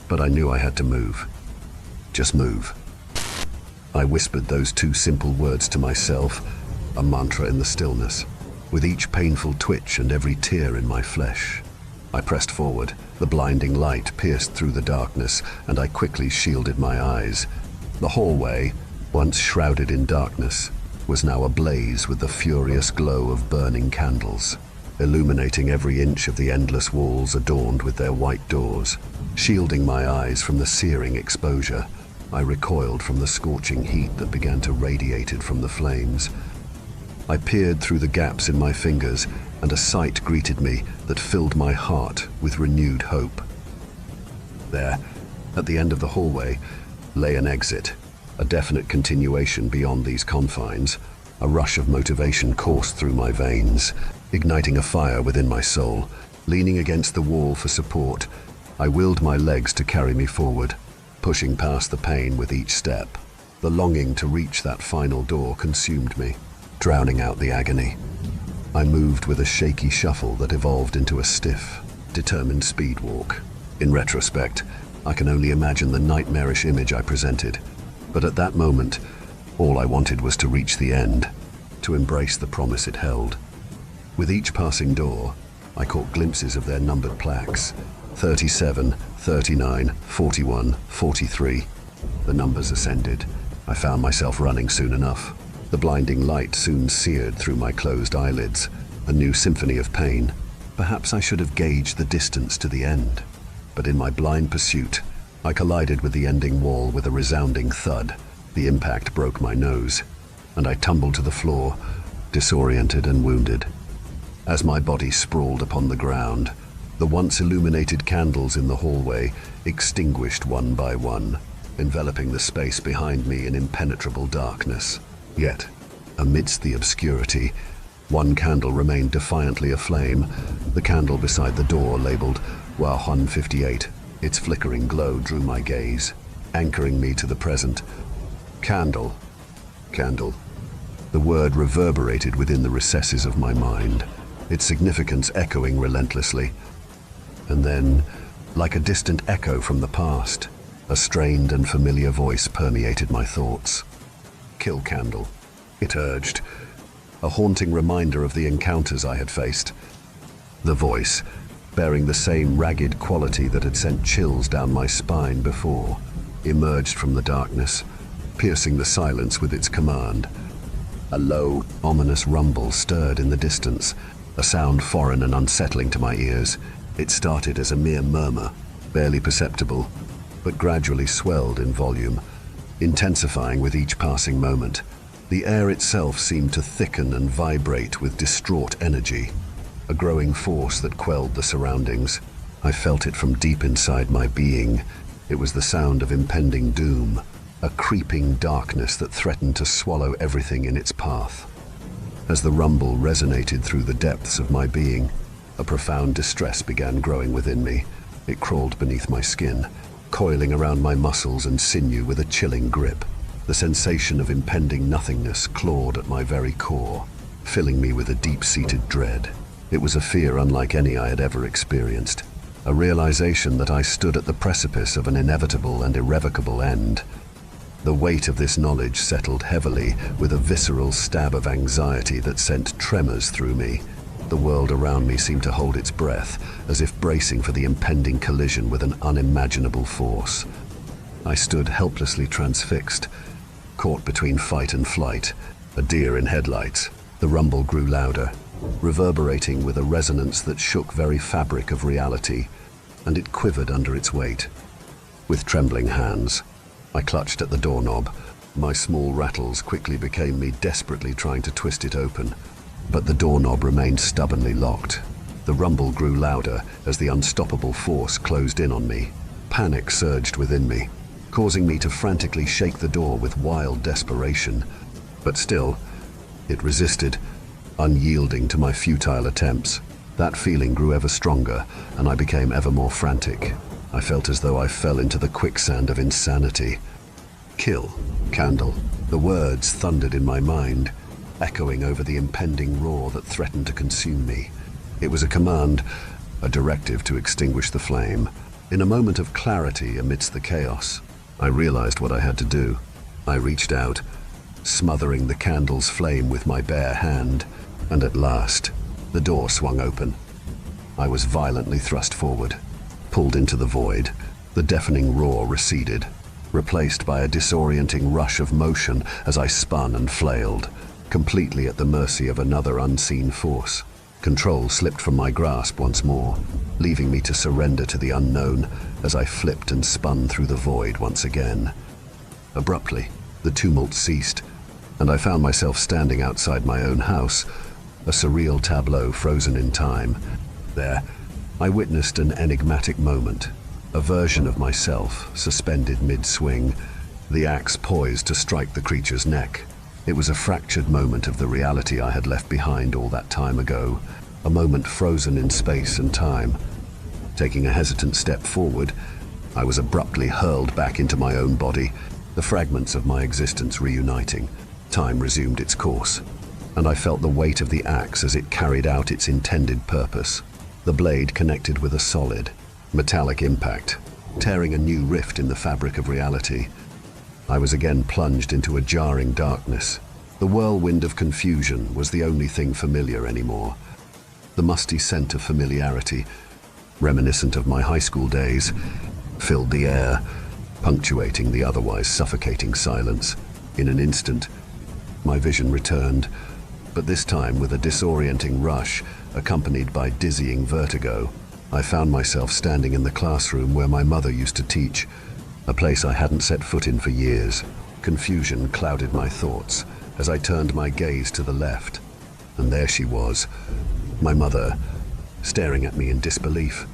But I knew I had to move. Just move. I whispered those two simple words to myself, a mantra in the stillness, with each painful twitch and every tear in my flesh. I pressed forward. The blinding light pierced through the darkness, and I quickly shielded my eyes. The hallway, once shrouded in darkness, was now ablaze with the furious glow of burning candles, illuminating every inch of the endless walls adorned with their white doors. Shielding my eyes from the searing exposure, I recoiled from the scorching heat that began to radiate from the flames. I peered through the gaps in my fingers, and a sight greeted me that filled my heart with renewed hope. There, at the end of the hallway, lay an exit, a definite continuation beyond these confines. A rush of motivation coursed through my veins, igniting a fire within my soul. Leaning against the wall for support, I willed my legs to carry me forward, pushing past the pain with each step. The longing to reach that final door consumed me, drowning out the agony. I moved with a shaky shuffle that evolved into a stiff, determined speed walk. In retrospect, I can only imagine the nightmarish image I presented, but at that moment, all I wanted was to reach the end, to embrace the promise it held. With each passing door, I caught glimpses of their numbered plaques: 37, 39, 41, 43. The numbers ascended. I found myself running soon enough. The blinding light soon seared through my closed eyelids, a new symphony of pain. Perhaps I should have gauged the distance to the end, but in my blind pursuit, I collided with the ending wall with a resounding thud. The impact broke my nose, and I tumbled to the floor, disoriented and wounded. As my body sprawled upon the ground, the once illuminated candles in the hallway extinguished one by one, enveloping the space behind me in impenetrable darkness. Yet, amidst the obscurity, one candle remained defiantly aflame, the candle beside the door labeled Wahan 58. Its flickering glow drew my gaze, anchoring me to the present. Candle. Candle. The word reverberated within the recesses of my mind, its significance echoing relentlessly. And then, like a distant echo from the past, a strained and familiar voice permeated my thoughts. Kill Candle, it urged, a haunting reminder of the encounters I had faced. The voice, bearing the same ragged quality that had sent chills down my spine before, emerged from the darkness, piercing the silence with its command. A low, ominous rumble stirred in the distance, a sound foreign and unsettling to my ears. It started as a mere murmur, barely perceptible, but gradually swelled in volume, intensifying with each passing moment. The air itself seemed to thicken and vibrate with distraught energy, a growing force that quelled the surroundings. I felt it from deep inside my being. It was the sound of impending doom, a creeping darkness that threatened to swallow everything in its path. As the rumble resonated through the depths of my being, a profound distress began growing within me. It crawled beneath my skin, coiling around my muscles and sinew with a chilling grip. The sensation of impending nothingness clawed at my very core, filling me with a deep-seated dread. It was a fear unlike any I had ever experienced, a realization that I stood at the precipice of an inevitable and irrevocable end. The weight of this knowledge settled heavily with a visceral stab of anxiety that sent tremors through me. The world around me seemed to hold its breath, as if bracing for the impending collision with an unimaginable force. I stood helplessly transfixed, caught between fight and flight, a deer in headlights. The rumble grew louder, reverberating with a resonance that shook very fabric of reality, and it quivered under its weight. With trembling hands, I clutched at the doorknob. My small rattles quickly became me desperately trying to twist it open, but the doorknob remained stubbornly locked. The rumble grew louder as the unstoppable force closed in on me. Panic surged within me, causing me to frantically shake the door with wild desperation. But still, it resisted, unyielding to my futile attempts. That feeling grew ever stronger, and I became ever more frantic. I felt as though I fell into the quicksand of insanity. Kill Candle. The words thundered in my mind, echoing over the impending roar that threatened to consume me. It was a command, a directive to extinguish the flame. In a moment of clarity amidst the chaos, I realized what I had to do. I reached out, smothering the candle's flame with my bare hand, and at last, the door swung open. I was violently thrust forward, pulled into the void. The deafening roar receded, replaced by a disorienting rush of motion as I spun and flailed, completely at the mercy of another unseen force. Control slipped from my grasp once more, leaving me to surrender to the unknown as I flipped and spun through the void once again. Abruptly, the tumult ceased, and I found myself standing outside my own house, a surreal tableau frozen in time. There, I witnessed an enigmatic moment, a version of myself suspended mid-swing, the axe poised to strike the creature's neck. It was a fractured moment of the reality I had left behind all that time ago, a moment frozen in space and time. Taking a hesitant step forward, I was abruptly hurled back into my own body, the fragments of my existence reuniting. Time resumed its course, and I felt the weight of the axe as it carried out its intended purpose. The blade connected with a solid, metallic impact, tearing a new rift in the fabric of reality. I was again plunged into a jarring darkness. The whirlwind of confusion was the only thing familiar anymore. The musty scent of familiarity, reminiscent of my high school days, filled the air, punctuating the otherwise suffocating silence. In an instant, my vision returned, but this time with a disorienting rush, accompanied by dizzying vertigo. I found myself standing in the classroom where my mother used to teach, a place I hadn't set foot in for years. Confusion clouded my thoughts as I turned my gaze to the left, and there she was, my mother, staring at me in disbelief.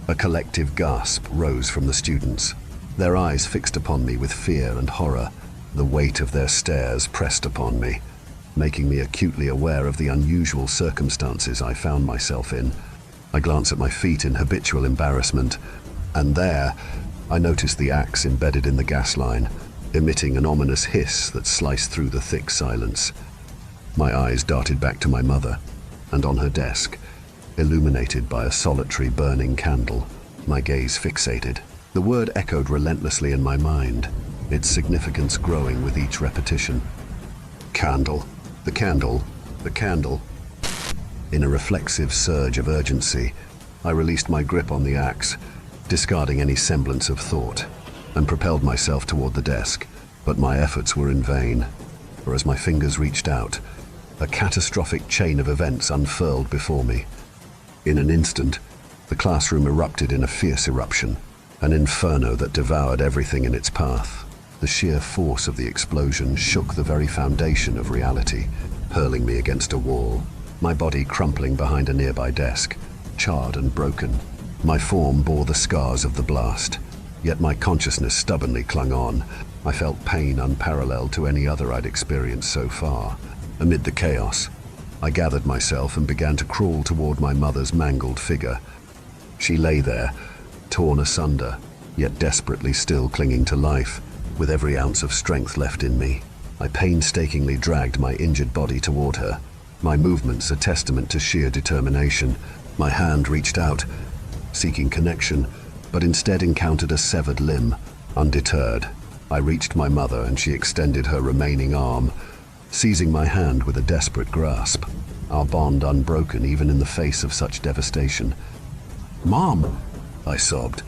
A collective gasp rose from the students, their eyes fixed upon me with fear and horror. The weight of their stares pressed upon me, making me acutely aware of the unusual circumstances I found myself in. I glanced at my feet in habitual embarrassment, and there, I noticed the axe embedded in the gas line, emitting an ominous hiss that sliced through the thick silence. My eyes darted back to my mother, and on her desk, illuminated by a solitary burning candle, my gaze fixated. The word echoed relentlessly in my mind, its significance growing with each repetition. Candle. The candle. The candle. In a reflexive surge of urgency, I released my grip on the axe, discarding any semblance of thought, and propelled myself toward the desk. But my efforts were in vain, for as my fingers reached out, a catastrophic chain of events unfurled before me. In an instant, the classroom erupted in a fierce eruption, an inferno that devoured everything in its path. The sheer force of the explosion shook the very foundation of reality, hurling me against a wall, my body crumpling behind a nearby desk, charred and broken. My form bore the scars of the blast, yet my consciousness stubbornly clung on. I felt pain unparalleled to any other I'd experienced so far. Amid the chaos, I gathered myself and began to crawl toward my mother's mangled figure. She lay there, torn asunder, yet desperately still clinging to life. With every ounce of strength left in me, I painstakingly dragged my injured body toward her, my movements a testament to sheer determination. My hand reached out, seeking connection, but instead encountered a severed limb. Undeterred, I reached my mother and she extended her remaining arm, seizing my hand with a desperate grasp, our bond unbroken even in the face of such devastation. "Mom!" I sobbed,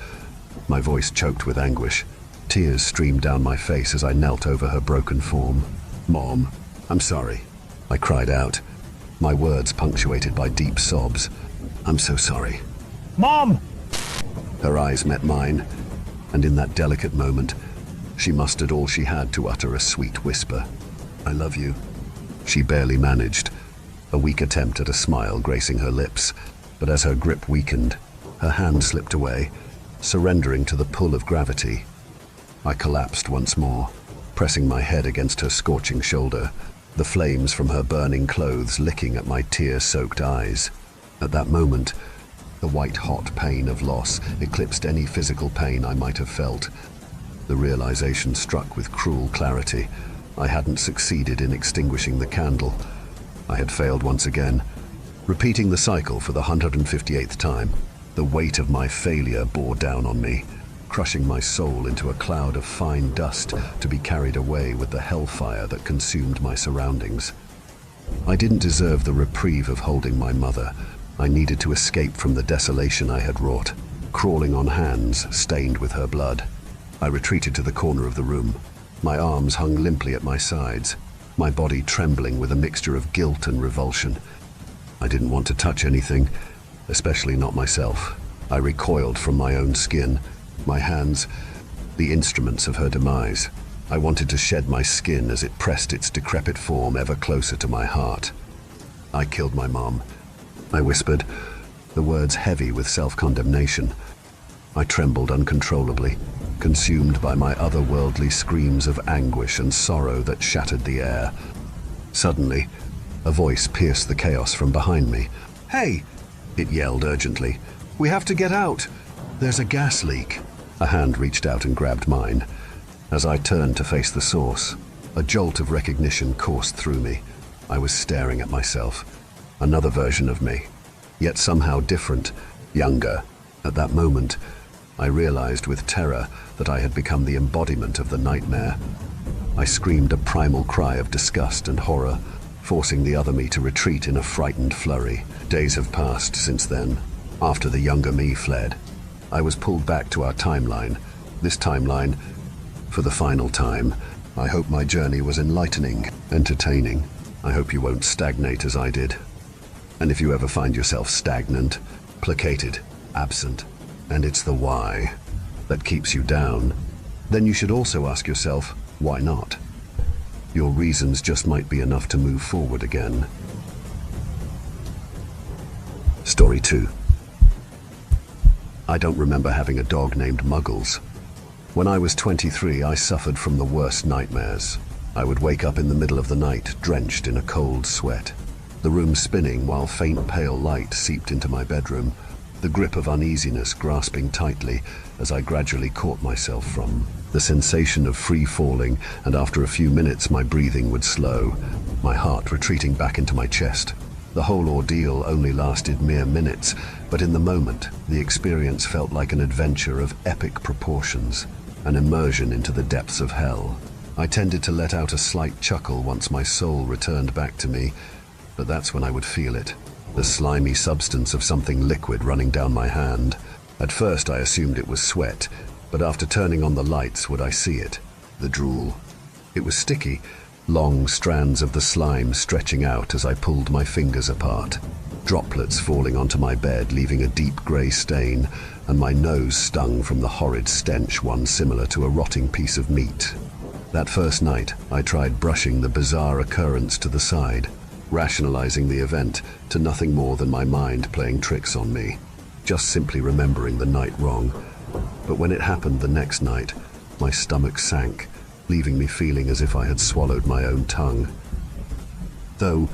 my voice choked with anguish. Tears streamed down my face as I knelt over her broken form. "Mom, I'm sorry," I cried out, my words punctuated by deep sobs. "I'm so sorry." "Mom!" Her eyes met mine, and in that delicate moment, she mustered all she had to utter a sweet whisper. "I love you," she barely managed, a weak attempt at a smile gracing her lips, but as her grip weakened, her hand slipped away, surrendering to the pull of gravity. I collapsed once more, pressing my head against her scorching shoulder, the flames from her burning clothes licking at my tear-soaked eyes. At that moment, the white-hot pain of loss eclipsed any physical pain I might have felt. The realization struck with cruel clarity. I hadn't succeeded in extinguishing the candle. I had failed once again, repeating the cycle for the 158th time. The weight of my failure bore down on me, crushing my soul into a cloud of fine dust to be carried away with the hellfire that consumed my surroundings. I didn't deserve the reprieve of holding my mother. I needed to escape from the desolation I had wrought, crawling on hands stained with her blood. I retreated to the corner of the room, my arms hung limply at my sides, my body trembling with a mixture of guilt and revulsion. I didn't want to touch anything, especially not myself. I recoiled from my own skin, my hands, the instruments of her demise. I wanted to shed my skin as it pressed its decrepit form ever closer to my heart. "I killed my mom," I whispered, the words heavy with self-condemnation. I trembled uncontrollably, consumed by my otherworldly screams of anguish and sorrow that shattered the air. Suddenly, a voice pierced the chaos from behind me. "Hey!" it yelled urgently. "We have to get out! There's a gas leak." A hand reached out and grabbed mine. As I turned to face the source, a jolt of recognition coursed through me. I was staring at myself, another version of me, yet somehow different, younger. At that moment, I realized with terror that I had become the embodiment of the nightmare. I screamed a primal cry of disgust and horror, forcing the other me to retreat in a frightened flurry. Days have passed since then. After the younger me fled, I was pulled back to our timeline. This timeline, for the final time. I hope my journey was enlightening, entertaining. I hope you won't stagnate as I did. And if you ever find yourself stagnant, placated, absent, and it's the why that keeps you down, then you should also ask yourself, why not? Your reasons just might be enough to move forward again. Story 2. I don't remember having a dog named Muggles. When I was 23, I suffered from the worst nightmares. I would wake up in the middle of the night, drenched in a cold sweat. The room spinning while faint pale light seeped into my bedroom, the grip of uneasiness grasping tightly as I gradually caught myself from the sensation of free falling, and after a few minutes my breathing would slow, my heart retreating back into my chest. The whole ordeal only lasted mere minutes, but in the moment, the experience felt like an adventure of epic proportions, an immersion into the depths of hell. I tended to let out a slight chuckle once my soul returned back to me, but that's when I would feel it, the slimy substance of something liquid running down my hand. At first I assumed it was sweat, but after turning on the lights would I see it, the drool. It was sticky, long strands of the slime stretching out as I pulled my fingers apart, droplets falling onto my bed leaving a deep grey stain, and my nose stung from the horrid stench, one similar to a rotting piece of meat. That first night I tried brushing the bizarre occurrence to the side, rationalizing the event to nothing more than my mind playing tricks on me, just simply remembering the night wrong. But when it happened the next night, my stomach sank, leaving me feeling as if I had swallowed my own tongue. Though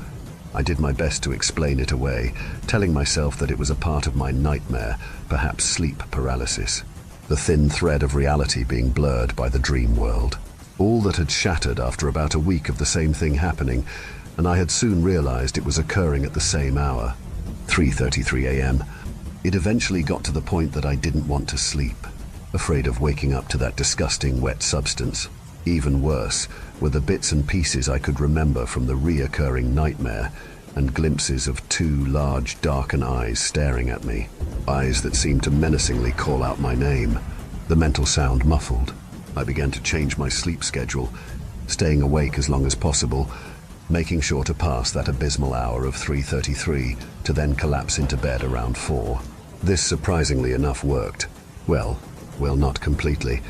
I did my best to explain it away, telling myself that it was a part of my nightmare, perhaps sleep paralysis, the thin thread of reality being blurred by the dream world. All that had shattered after about a week of the same thing happening, and I had soon realized it was occurring at the same hour, 3:33 a.m. It eventually got to the point that I didn't want to sleep, afraid of waking up to that disgusting wet substance. Even worse were the bits and pieces I could remember from the reoccurring nightmare, and glimpses of two large darkened eyes staring at me, eyes that seemed to menacingly call out my name. The mental sound muffled. I began to change my sleep schedule, staying awake as long as possible, making sure to pass that abysmal hour of 3:33 to then collapse into bed around 4. This surprisingly enough worked. Well, not completely.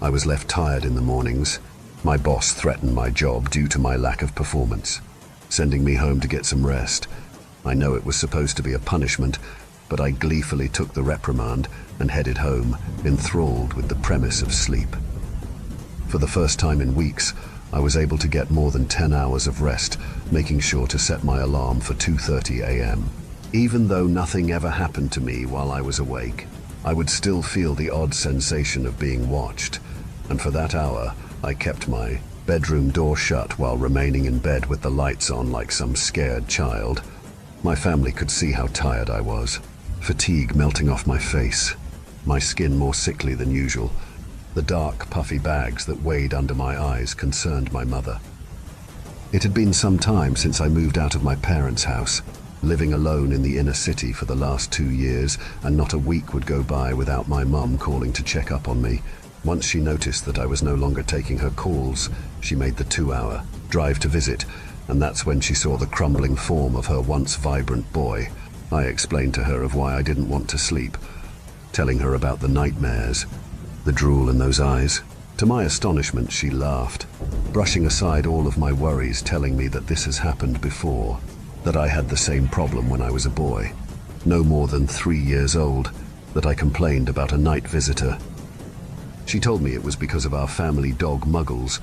I was left tired in the mornings. My boss threatened my job due to my lack of performance, sending me home to get some rest. I know it was supposed to be a punishment, but I gleefully took the reprimand and headed home, enthralled with the premise of sleep. For the first time in weeks, I was able to get more than 10 hours of rest, making sure to set my alarm for 2:30 a.m. Even though nothing ever happened to me while I was awake, I would still feel the odd sensation of being watched, and for that hour, I kept my bedroom door shut while remaining in bed with the lights on like some scared child. My family could see how tired I was, fatigue melting off my face, my skin more sickly than usual. The dark, puffy bags that weighed under my eyes concerned my mother. It had been some time since I moved out of my parents' house, living alone in the inner city for the last 2 years, and not a week would go by without my mum calling to check up on me. Once she noticed that I was no longer taking her calls, she made the 2-hour drive to visit, and that's when she saw the crumbling form of her once vibrant boy. I explained to her of why I didn't want to sleep, telling her about the nightmares, the drool in those eyes. To my astonishment, she laughed, brushing aside all of my worries, telling me that this has happened before, that I had the same problem when I was a boy, no more than 3 years old, that I complained about a night visitor. She told me it was because of our family dog Muggles,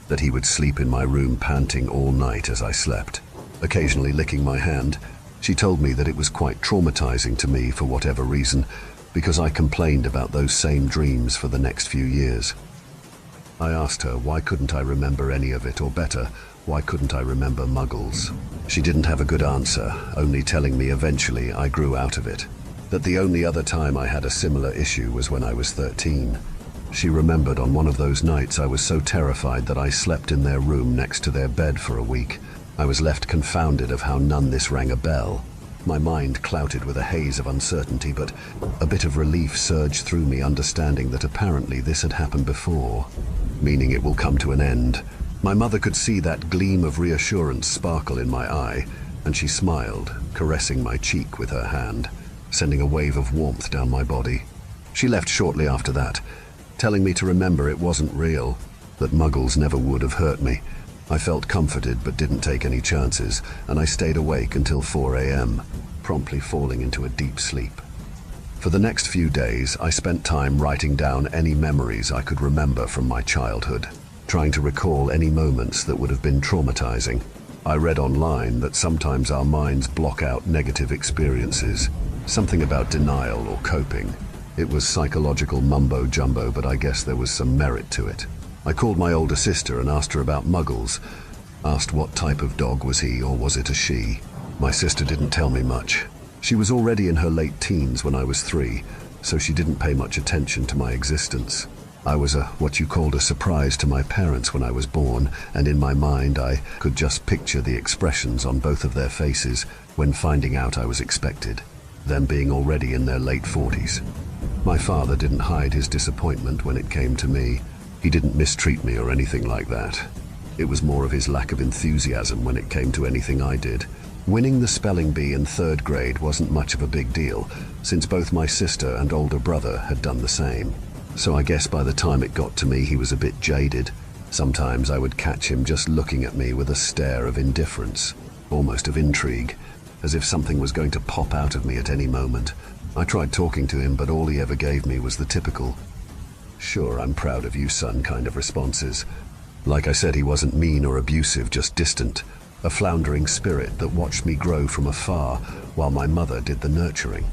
that he would sleep in my room panting all night as I slept, occasionally licking my hand. She told me that it was quite traumatizing to me for whatever reason, because I complained about those same dreams for the next few years. I asked her why couldn't I remember any of it, or better, why couldn't I remember Muggles? She didn't have a good answer, only telling me eventually I grew out of it, that the only other time I had a similar issue was when I was 13. She remembered on one of those nights I was so terrified that I slept in their room next to their bed for a week. I was left confounded of how none this rang a bell. My mind clouded with a haze of uncertainty, but a bit of relief surged through me, understanding that apparently this had happened before, meaning it will come to an end. My mother could see that gleam of reassurance sparkle in my eye, and she smiled, caressing my cheek with her hand, sending a wave of warmth down my body. She left shortly after that, telling me to remember it wasn't real, that Muggles never would have hurt me. I felt comforted but didn't take any chances, and I stayed awake until 4 a.m., promptly falling into a deep sleep. For the next few days, I spent time writing down any memories I could remember from my childhood, trying to recall any moments that would have been traumatizing. I read online that sometimes our minds block out negative experiences, something about denial or coping. It was psychological mumbo-jumbo, but I guess there was some merit to it. I called my older sister and asked her about Muggles, asked what type of dog was he, or was it a she. My sister didn't tell me much. She was already in her late teens when I was 3, so she didn't pay much attention to my existence. I was what you called a surprise to my parents when I was born, and in my mind I could just picture the expressions on both of their faces when finding out I was expected, them being already in their late 40s. My father didn't hide his disappointment when it came to me. He didn't mistreat me or anything like that. It was more of his lack of enthusiasm when it came to anything I did. Winning the spelling bee in 3rd grade wasn't much of a big deal, since both my sister and older brother had done the same. So I guess by the time it got to me, he was a bit jaded. Sometimes I would catch him just looking at me with a stare of indifference, almost of intrigue, as if something was going to pop out of me at any moment. I tried talking to him, but all he ever gave me was the typical, "Sure, I'm proud of you, son," kind of responses. Like I said, he wasn't mean or abusive, just distant, a floundering spirit that watched me grow from afar while my mother did the nurturing.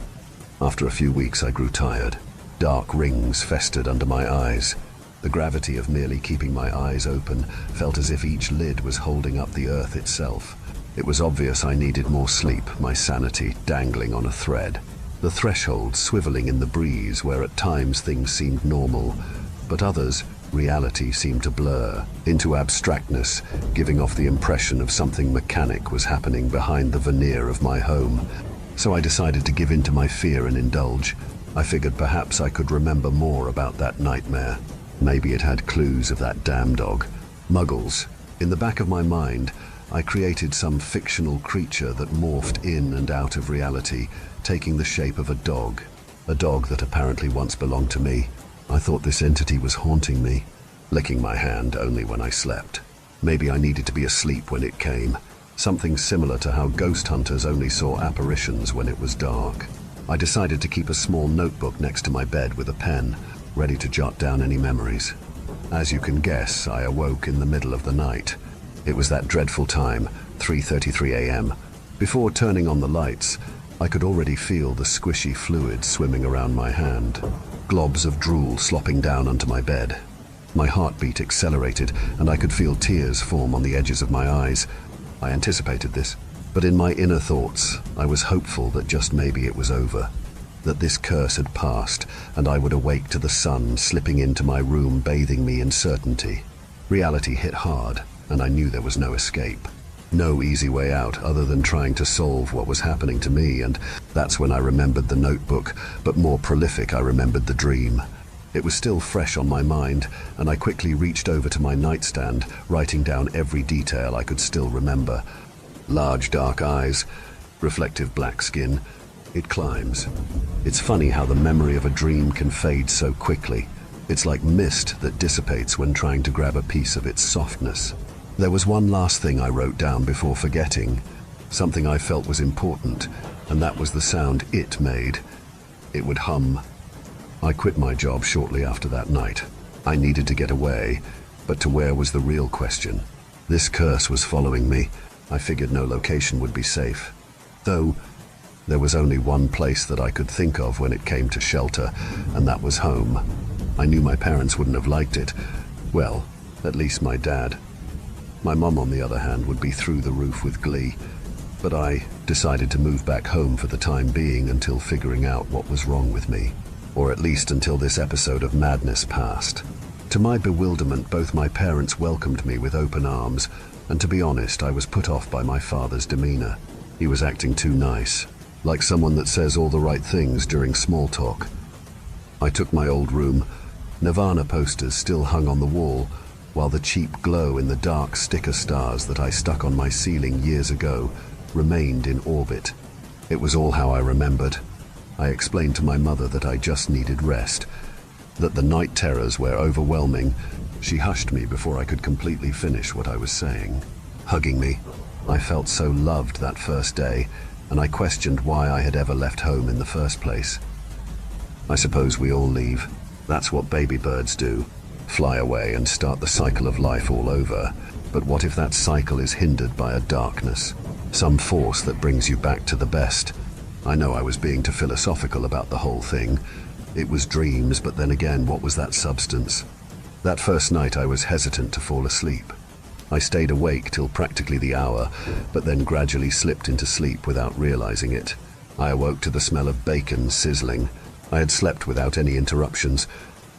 After a few weeks, I grew tired. Dark rings festered under my eyes. The gravity of merely keeping my eyes open felt as if each lid was holding up the earth itself. It was obvious I needed more sleep, my sanity dangling on a thread. The threshold swiveling in the breeze, where at times things seemed normal, but others, reality seemed to blur into abstractness, giving off the impression of something mechanic was happening behind the veneer of my home. So I decided to give in to my fear and indulge. I figured perhaps I could remember more about that nightmare. Maybe it had clues of that damn dog. Muggles. In the back of my mind, I created some fictional creature that morphed in and out of reality, taking the shape of a dog that apparently once belonged to me. I thought this entity was haunting me, licking my hand only when I slept. Maybe I needed to be asleep when it came, something similar to how ghost hunters only saw apparitions when it was dark. I decided to keep a small notebook next to my bed with a pen, ready to jot down any memories. As you can guess, I awoke in the middle of the night. It was that dreadful time, 3:33 a.m. Before turning on the lights, I could already feel the squishy fluid swimming around my hand, globs of drool slopping down onto my bed. My heartbeat accelerated, and I could feel tears form on the edges of my eyes. I anticipated this, but in my inner thoughts, I was hopeful that just maybe it was over, that this curse had passed, and I would awake to the sun slipping into my room, bathing me in certainty. Reality hit hard, and I knew there was no escape. No easy way out other than trying to solve what was happening to me, and that's when I remembered the notebook, but more prolific, I remembered the dream. It was still fresh on my mind, and I quickly reached over to my nightstand, writing down every detail I could still remember. Large dark eyes, reflective black skin. It climbs. It's funny how the memory of a dream can fade so quickly. It's like mist that dissipates when trying to grab a piece of its softness. There was one last thing I wrote down before forgetting, something I felt was important, and that was the sound it made. It would hum. I quit my job shortly after that night. I needed to get away, but to where was the real question. This curse was following me. I figured no location would be safe. Though, there was only one place that I could think of when it came to shelter, and that was home. I knew my parents wouldn't have liked it. Well, at least my dad. My mom, on the other hand, would be through the roof with glee. But I decided to move back home for the time being until figuring out what was wrong with me. Or at least until this episode of madness passed. To my bewilderment, both my parents welcomed me with open arms, and to be honest, I was put off by my father's demeanor. He was acting too nice, like someone that says all the right things during small talk. I took my old room. Nirvana posters still hung on the wall, while the cheap glow in the dark sticker stars that I stuck on my ceiling years ago remained in orbit. It was all how I remembered. I explained to my mother that I just needed rest. that the night terrors were overwhelming. She hushed me before I could completely finish what I was saying, hugging me. I felt so loved that first day, and I questioned why I had ever left home in the first place. I suppose we all leave. That's what baby birds do. Fly away and start the cycle of life all over. But what if that cycle is hindered by a darkness? Some force that brings you back to the best? I know I was being too philosophical about the whole thing. It was dreams, but then again, what was that substance? That first night I was hesitant to fall asleep. I stayed awake till practically the hour, but then gradually slipped into sleep without realizing it. I awoke to the smell of bacon sizzling. I had slept without any interruptions.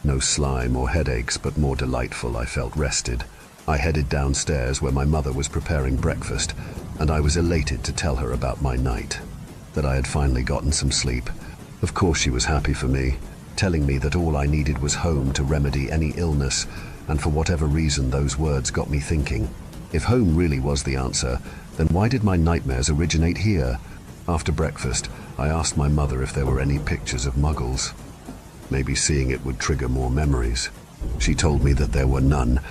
No slime or headaches, but more delightful. I felt rested. I headed downstairs where my mother was preparing breakfast, and I was elated to tell her about my night, that I had finally gotten some sleep. Of course she was happy for me, telling me that all I needed was home to remedy any illness, and for whatever reason those words got me thinking. If home really was the answer, then why did my nightmares originate here? After breakfast, I asked my mother if there were any pictures of Muggles. Maybe seeing it would trigger more memories. She told me that there were none,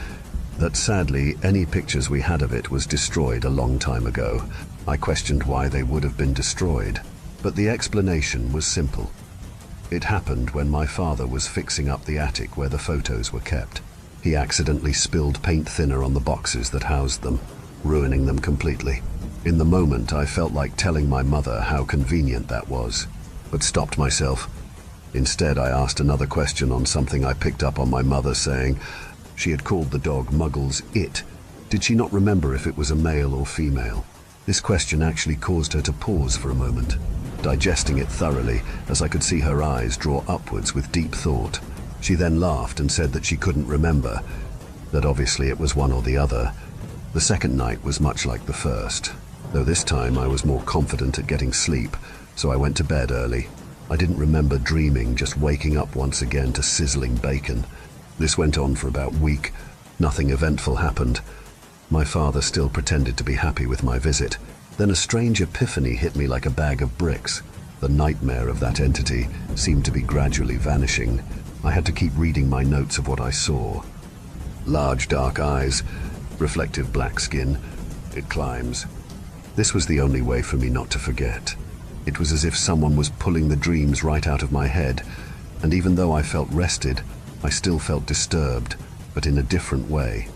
that sadly any pictures we had of it was destroyed a long time ago. I questioned why they would have been destroyed, but the explanation was simple. It happened when my father was fixing up the attic where the photos were kept. He accidentally spilled paint thinner on the boxes that housed them, ruining them completely. In the moment, I felt like telling my mother how convenient that was, but stopped myself. Instead, I asked another question on something I picked up on my mother saying. She had called the dog Muggles it. Did she not remember if it was a male or female? This question actually caused her to pause for a moment, digesting it thoroughly, as I could see her eyes draw upwards with deep thought. She then laughed and said that she couldn't remember, that obviously it was one or the other. The second night was much like the first, though this time I was more confident at getting sleep, so I went to bed early. I didn't remember dreaming, just waking up once again to sizzling bacon. This went on for about a week. Nothing eventful happened. My father still pretended to be happy with my visit. Then a strange epiphany hit me like a bag of bricks. The nightmare of that entity seemed to be gradually vanishing. I had to keep reading my notes of what I saw. Large dark eyes, reflective black skin. It climbs. This was the only way for me not to forget. It was as if someone was pulling the dreams right out of my head, and even though I felt rested, I still felt disturbed, but in a different way.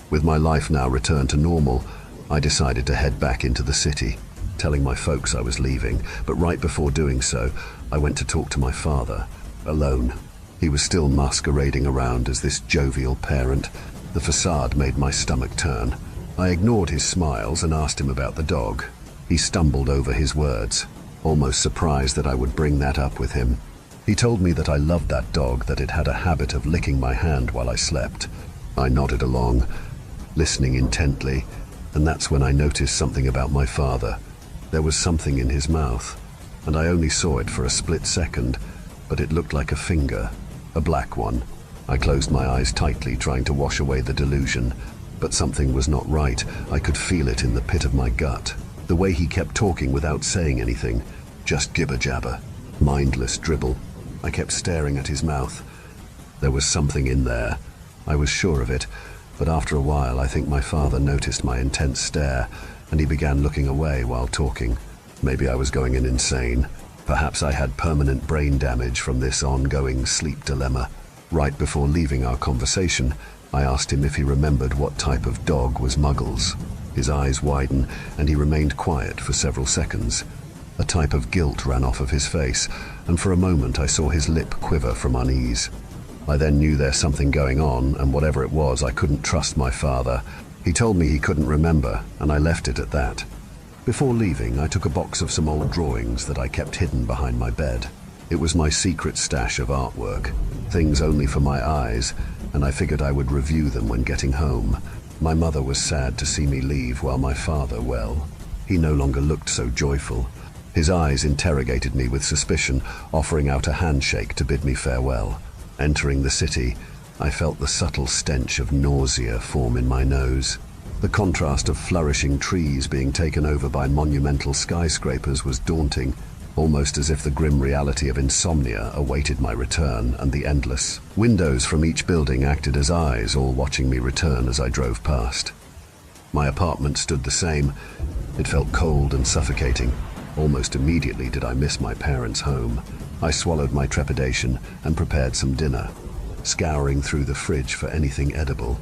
With my life now returned to normal, I decided to head back into the city, telling my folks I was leaving, but right before doing so, I went to talk to my father, alone. He was still masquerading around as this jovial parent. The facade made my stomach turn. I ignored his smiles and asked him about the dog. He stumbled over his words, almost surprised that I would bring that up with him. He told me that I loved that dog, that it had a habit of licking my hand while I slept. I nodded along, listening intently, and that's when I noticed something about my father. There was something in his mouth, and I only saw it for a split second, but it looked like a finger, a black one. I closed my eyes tightly, trying to wash away the delusion, but something was not right. I could feel it in the pit of my gut. The way he kept talking without saying anything, just gibber-jabber, mindless dribble. I kept staring at his mouth. There was something in there. I was sure of it, but after a while I think my father noticed my intense stare, and he began looking away while talking. Maybe I was going insane. Perhaps I had permanent brain damage from this ongoing sleep dilemma. Right before leaving our conversation, I asked him if he remembered what type of dog was Muggles. His eyes widened, and he remained quiet for several seconds. A type of guilt ran off of his face, and for a moment I saw his lip quiver from unease. I then knew there's something going on, and whatever it was, I couldn't trust my father. He told me he couldn't remember, and I left it at that. Before leaving, I took a box of some old drawings that I kept hidden behind my bed. It was my secret stash of artwork, things only for my eyes, and I figured I would review them when getting home. My mother was sad to see me leave, while my father, well, he no longer looked so joyful. His eyes interrogated me with suspicion, offering out a handshake to bid me farewell. Entering the city, I felt the subtle stench of nausea form in my nose. The contrast of flourishing trees being taken over by monumental skyscrapers was daunting. almost as if the grim reality of insomnia awaited my return, and the endless windows from each building acted as eyes, all watching me return as I drove past. My apartment stood the same. It felt cold and suffocating. Almost immediately did I miss my parents' home. I swallowed my trepidation and prepared some dinner, scouring through the fridge for anything edible.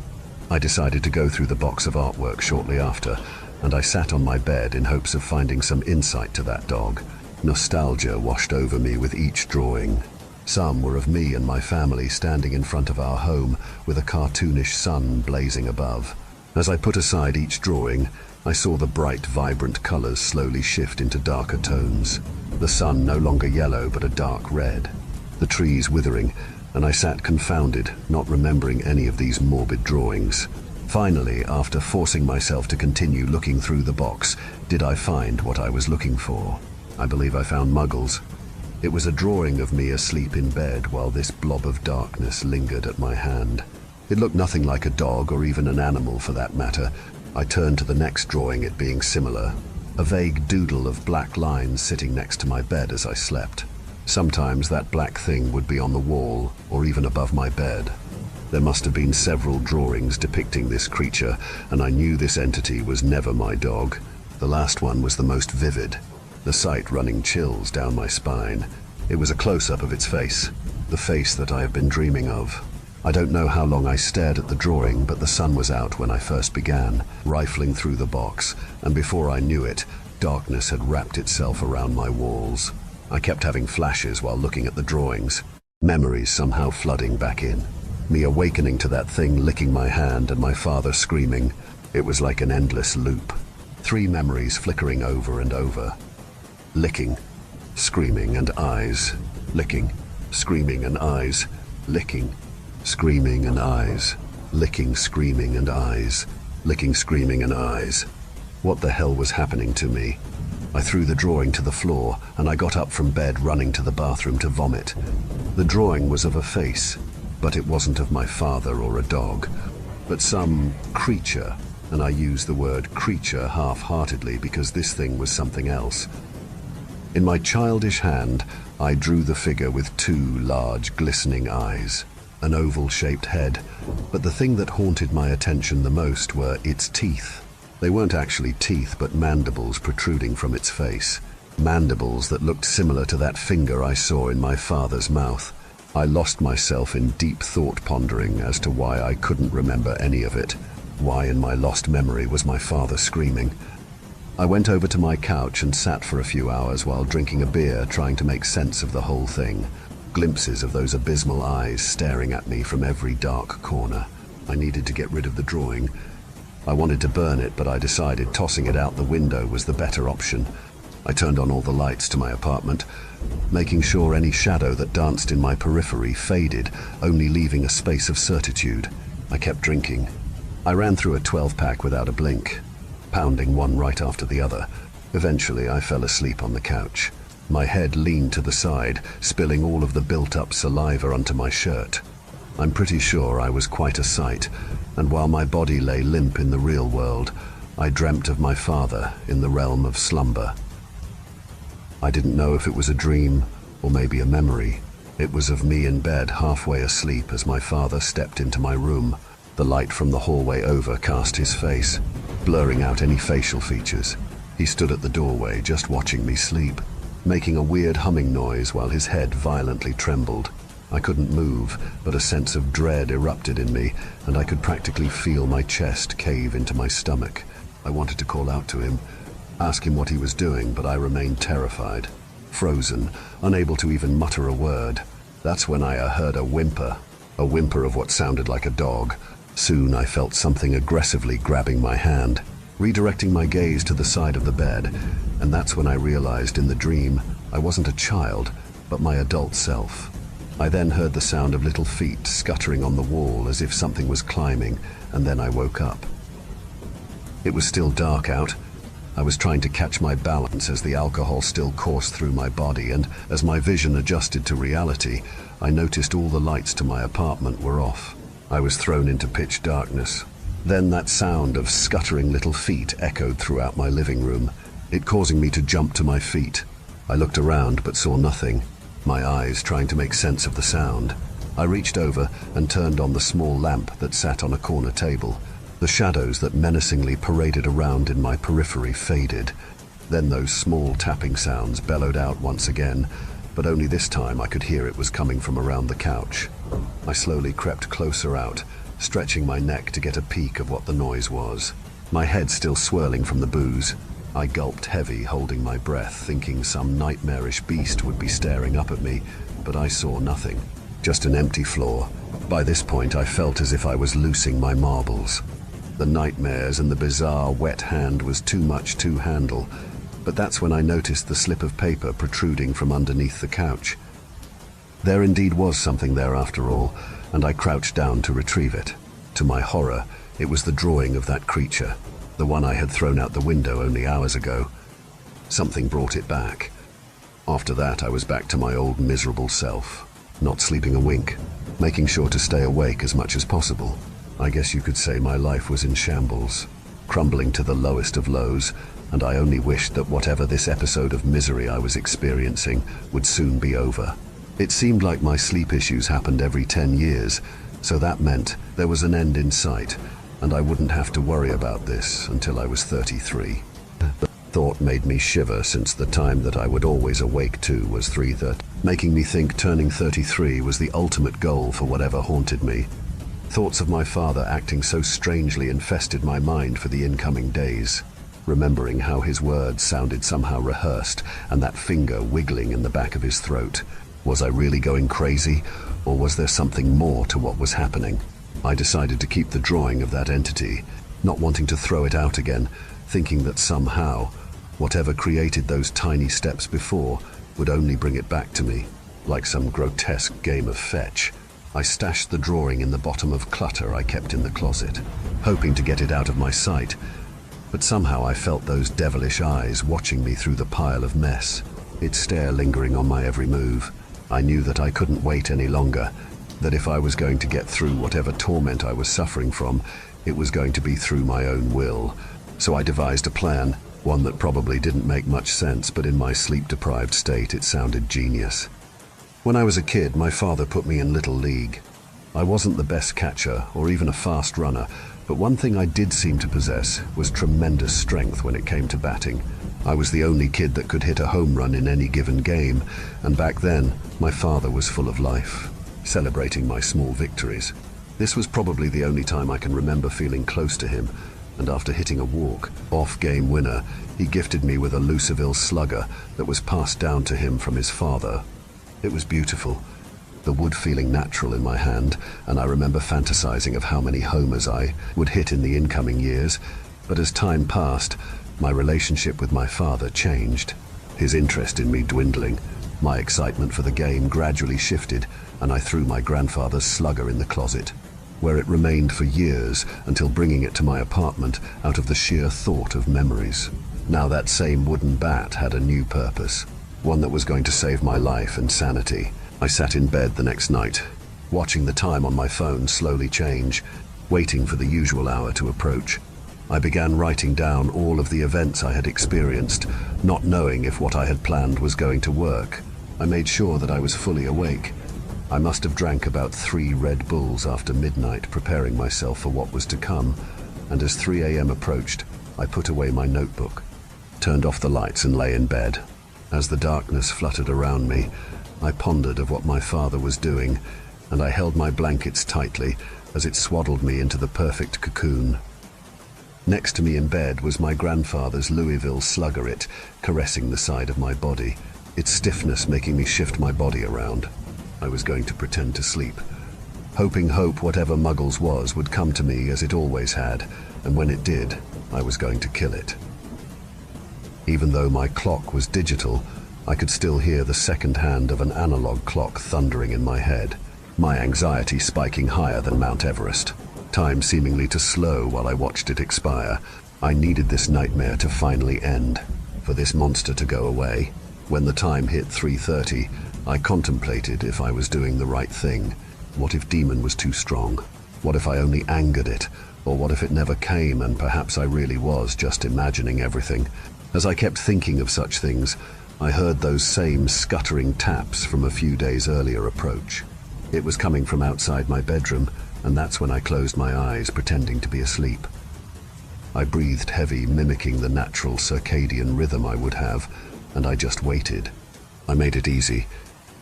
I decided to go through the box of artwork shortly after, and I sat on my bed in hopes of finding some insight to that dog. Nostalgia washed over me with each drawing. Some were of me and my family standing in front of our home with a cartoonish sun blazing above. As I put aside each drawing, I saw the bright, vibrant colors slowly shift into darker tones. The sun no longer yellow, but a dark red. The trees withering, and I sat confounded, not remembering any of these morbid drawings. Finally, after forcing myself to continue looking through the box, did I find what I was looking for. I believe I found Muggles. It was a drawing of me asleep in bed while this blob of darkness lingered at my hand. It looked nothing like a dog or even an animal for that matter. I turned to the next drawing, it being similar. A vague doodle of black lines sitting next to my bed as I slept. Sometimes that black thing would be on the wall or even above my bed. There must have been several drawings depicting this creature, and I knew this entity was never my dog. The last one was the most vivid, the sight running chills down my spine. It was a close-up of its face, the face that I have been dreaming of. I don't know how long I stared at the drawing, but the sun was out when I first began, rifling through the box, and before I knew it, darkness had wrapped itself around my walls. I kept having flashes while looking at the drawings, memories somehow flooding back in. Me awakening to that thing licking my hand and my father screaming. It was like an endless loop. 3 memories flickering over and over. Licking, screaming, and eyes. Licking, screaming, and eyes. Licking, screaming, and eyes. Licking, screaming, and eyes. Licking, screaming, and eyes. What the hell was happening to me? I threw the drawing to the floor, and I got up from bed running to the bathroom to vomit. The drawing was of a face, but it wasn't of my father or a dog, but some creature, and I use the word creature half-heartedly because this thing was something else. In my childish hand, I drew the figure with 2 large, glistening eyes, an oval-shaped head, but the thing that haunted my attention the most were its teeth. They weren't actually teeth, but mandibles protruding from its face. Mandibles that looked similar to that finger I saw in my father's mouth. I lost myself in deep thought pondering as to why I couldn't remember any of it. Why in my lost memory was my father screaming? I went over to my couch and sat for a few hours while drinking a beer, trying to make sense of the whole thing. Glimpses of those abysmal eyes staring at me from every dark corner. I needed to get rid of the drawing. I wanted to burn it, but I decided tossing it out the window was the better option. I turned on all the lights to my apartment, making sure any shadow that danced in my periphery faded, only leaving a space of certitude. I kept drinking. I ran through a 12-pack without a blink, pounding one right after the other. Eventually, I fell asleep on the couch. My head leaned to the side, spilling all of the built-up saliva onto my shirt. I'm pretty sure I was quite a sight, and while my body lay limp in the real world, I dreamt of my father in the realm of slumber. I didn't know if it was a dream or maybe a memory. It was of me in bed, halfway asleep, as my father stepped into my room. The light from the hallway over cast his face, blurring out any facial features. He stood at the doorway, just watching me sleep, making a weird humming noise while his head violently trembled. I couldn't move, but a sense of dread erupted in me, and I could practically feel my chest cave into my stomach. I wanted to call out to him, ask him what he was doing, but I remained terrified, frozen, unable to even mutter a word. That's when I heard a whimper of what sounded like a dog. Soon I felt something aggressively grabbing my hand, redirecting my gaze to the side of the bed, and that's when I realized in the dream I wasn't a child, but my adult self. I then heard the sound of little feet scuttering on the wall as if something was climbing, and then I woke up. It was still dark out. I was trying to catch my balance as the alcohol still coursed through my body, and as my vision adjusted to reality, I noticed all the lights to my apartment were off. I was thrown into pitch darkness. Then that sound of scuttering little feet echoed throughout my living room, it causing me to jump to my feet. I looked around but saw nothing, my eyes trying to make sense of the sound. I reached over and turned on the small lamp that sat on a corner table. The shadows that menacingly paraded around in my periphery faded. Then those small tapping sounds bellowed out once again, but only this time I could hear it was coming from around the couch. I slowly crept closer out, stretching my neck to get a peek of what the noise was. My head still swirling from the booze, I gulped heavy, holding my breath, thinking some nightmarish beast would be staring up at me, but I saw nothing. Just an empty floor. By this point I felt as if I was loosing my marbles. The nightmares and the bizarre wet hand was too much to handle, but that's when I noticed the slip of paper protruding from underneath the couch. There indeed was something there after all, and I crouched down to retrieve it. To my horror, it was the drawing of that creature, the one I had thrown out the window only hours ago. Something brought it back. After that, I was back to my old miserable self, not sleeping a wink, making sure to stay awake as much as possible. I guess you could say my life was in shambles, crumbling to the lowest of lows, and I only wished that whatever this episode of misery I was experiencing would soon be over. It seemed like my sleep issues happened every 10 years, so that meant there was an end in sight, and I wouldn't have to worry about this until I was 33. The thought made me shiver, since the time that I would always awake to was 3:30, making me think turning 33 was the ultimate goal for whatever haunted me. Thoughts of my father acting so strangely infested my mind for the incoming days. Remembering how his words sounded somehow rehearsed, and that finger wiggling in the back of his throat. Was I really going crazy, or was there something more to what was happening? I decided to keep the drawing of that entity, not wanting to throw it out again, thinking that somehow, whatever created those tiny steps before would only bring it back to me, like some grotesque game of fetch. I stashed the drawing in the bottom of clutter I kept in the closet, hoping to get it out of my sight, but somehow I felt those devilish eyes watching me through the pile of mess, its stare lingering on my every move. I knew that I couldn't wait any longer, that if I was going to get through whatever torment I was suffering from, it was going to be through my own will. So I devised a plan, one that probably didn't make much sense, but in my sleep-deprived state it sounded genius. When I was a kid, my father put me in Little League. I wasn't the best catcher or even a fast runner, but one thing I did seem to possess was tremendous strength when it came to batting. I was the only kid that could hit a home run in any given game, and back then, my father was full of life, celebrating my small victories. This was probably the only time I can remember feeling close to him, and after hitting a walk-off game winner, he gifted me with a Luciville slugger that was passed down to him from his father. It was beautiful, the wood feeling natural in my hand, and I remember fantasizing of how many homers I would hit in the incoming years. But as time passed, my relationship with my father changed, his interest in me dwindling. My excitement for the game gradually shifted, and I threw my grandfather's slugger in the closet, where it remained for years until bringing it to my apartment out of the sheer thought of memories. Now that same wooden bat had a new purpose, one that was going to save my life and sanity. I sat in bed the next night, watching the time on my phone slowly change, waiting for the usual hour to approach. I began writing down all of the events I had experienced, not knowing if what I had planned was going to work. I made sure that I was fully awake. I must have drank about 3 Red Bulls after midnight, preparing myself for what was to come, and as 3 a.m. approached, I put away my notebook, turned off the lights and lay in bed. As the darkness fluttered around me, I pondered of what my father was doing, and I held my blankets tightly as it swaddled me into the perfect cocoon. Next to me in bed was my grandfather's Louisville slugger, caressing the side of my body, its stiffness making me shift my body around. I was going to pretend to sleep, hoping whatever Muggles was would come to me as it always had, and when it did, I was going to kill it. Even though my clock was digital, I could still hear the second hand of an analog clock thundering in my head, my anxiety spiking higher than Mount Everest. Time seemingly to slow while I watched it expire. I needed this nightmare to finally end, for this monster to go away. When the time hit 3:30, I contemplated if I was doing the right thing. What if Demon was too strong? What if I only angered it? Or what if it never came and perhaps I really was just imagining everything? As I kept thinking of such things, I heard those same scuttering taps from a few days earlier approach. It was coming from outside my bedroom, and that's when I closed my eyes, pretending to be asleep. I breathed heavy, mimicking the natural circadian rhythm I would have, and I just waited. I made it easy.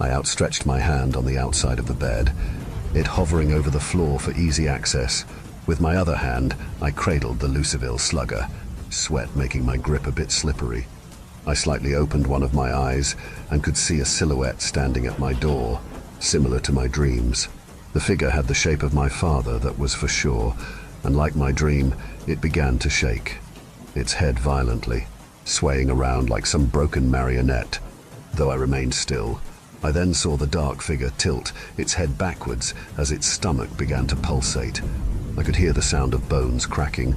I outstretched my hand on the outside of the bed, it hovering over the floor for easy access. With my other hand, I cradled the Luciville slugger, sweat making my grip a bit slippery. I slightly opened one of my eyes and could see a silhouette standing at my door, similar to my dreams. The figure had the shape of my father, that was for sure, and like my dream, it began to shake, its head violently, swaying around like some broken marionette, though I remained still. I then saw the dark figure tilt, its head backwards as its stomach began to pulsate. I could hear the sound of bones cracking,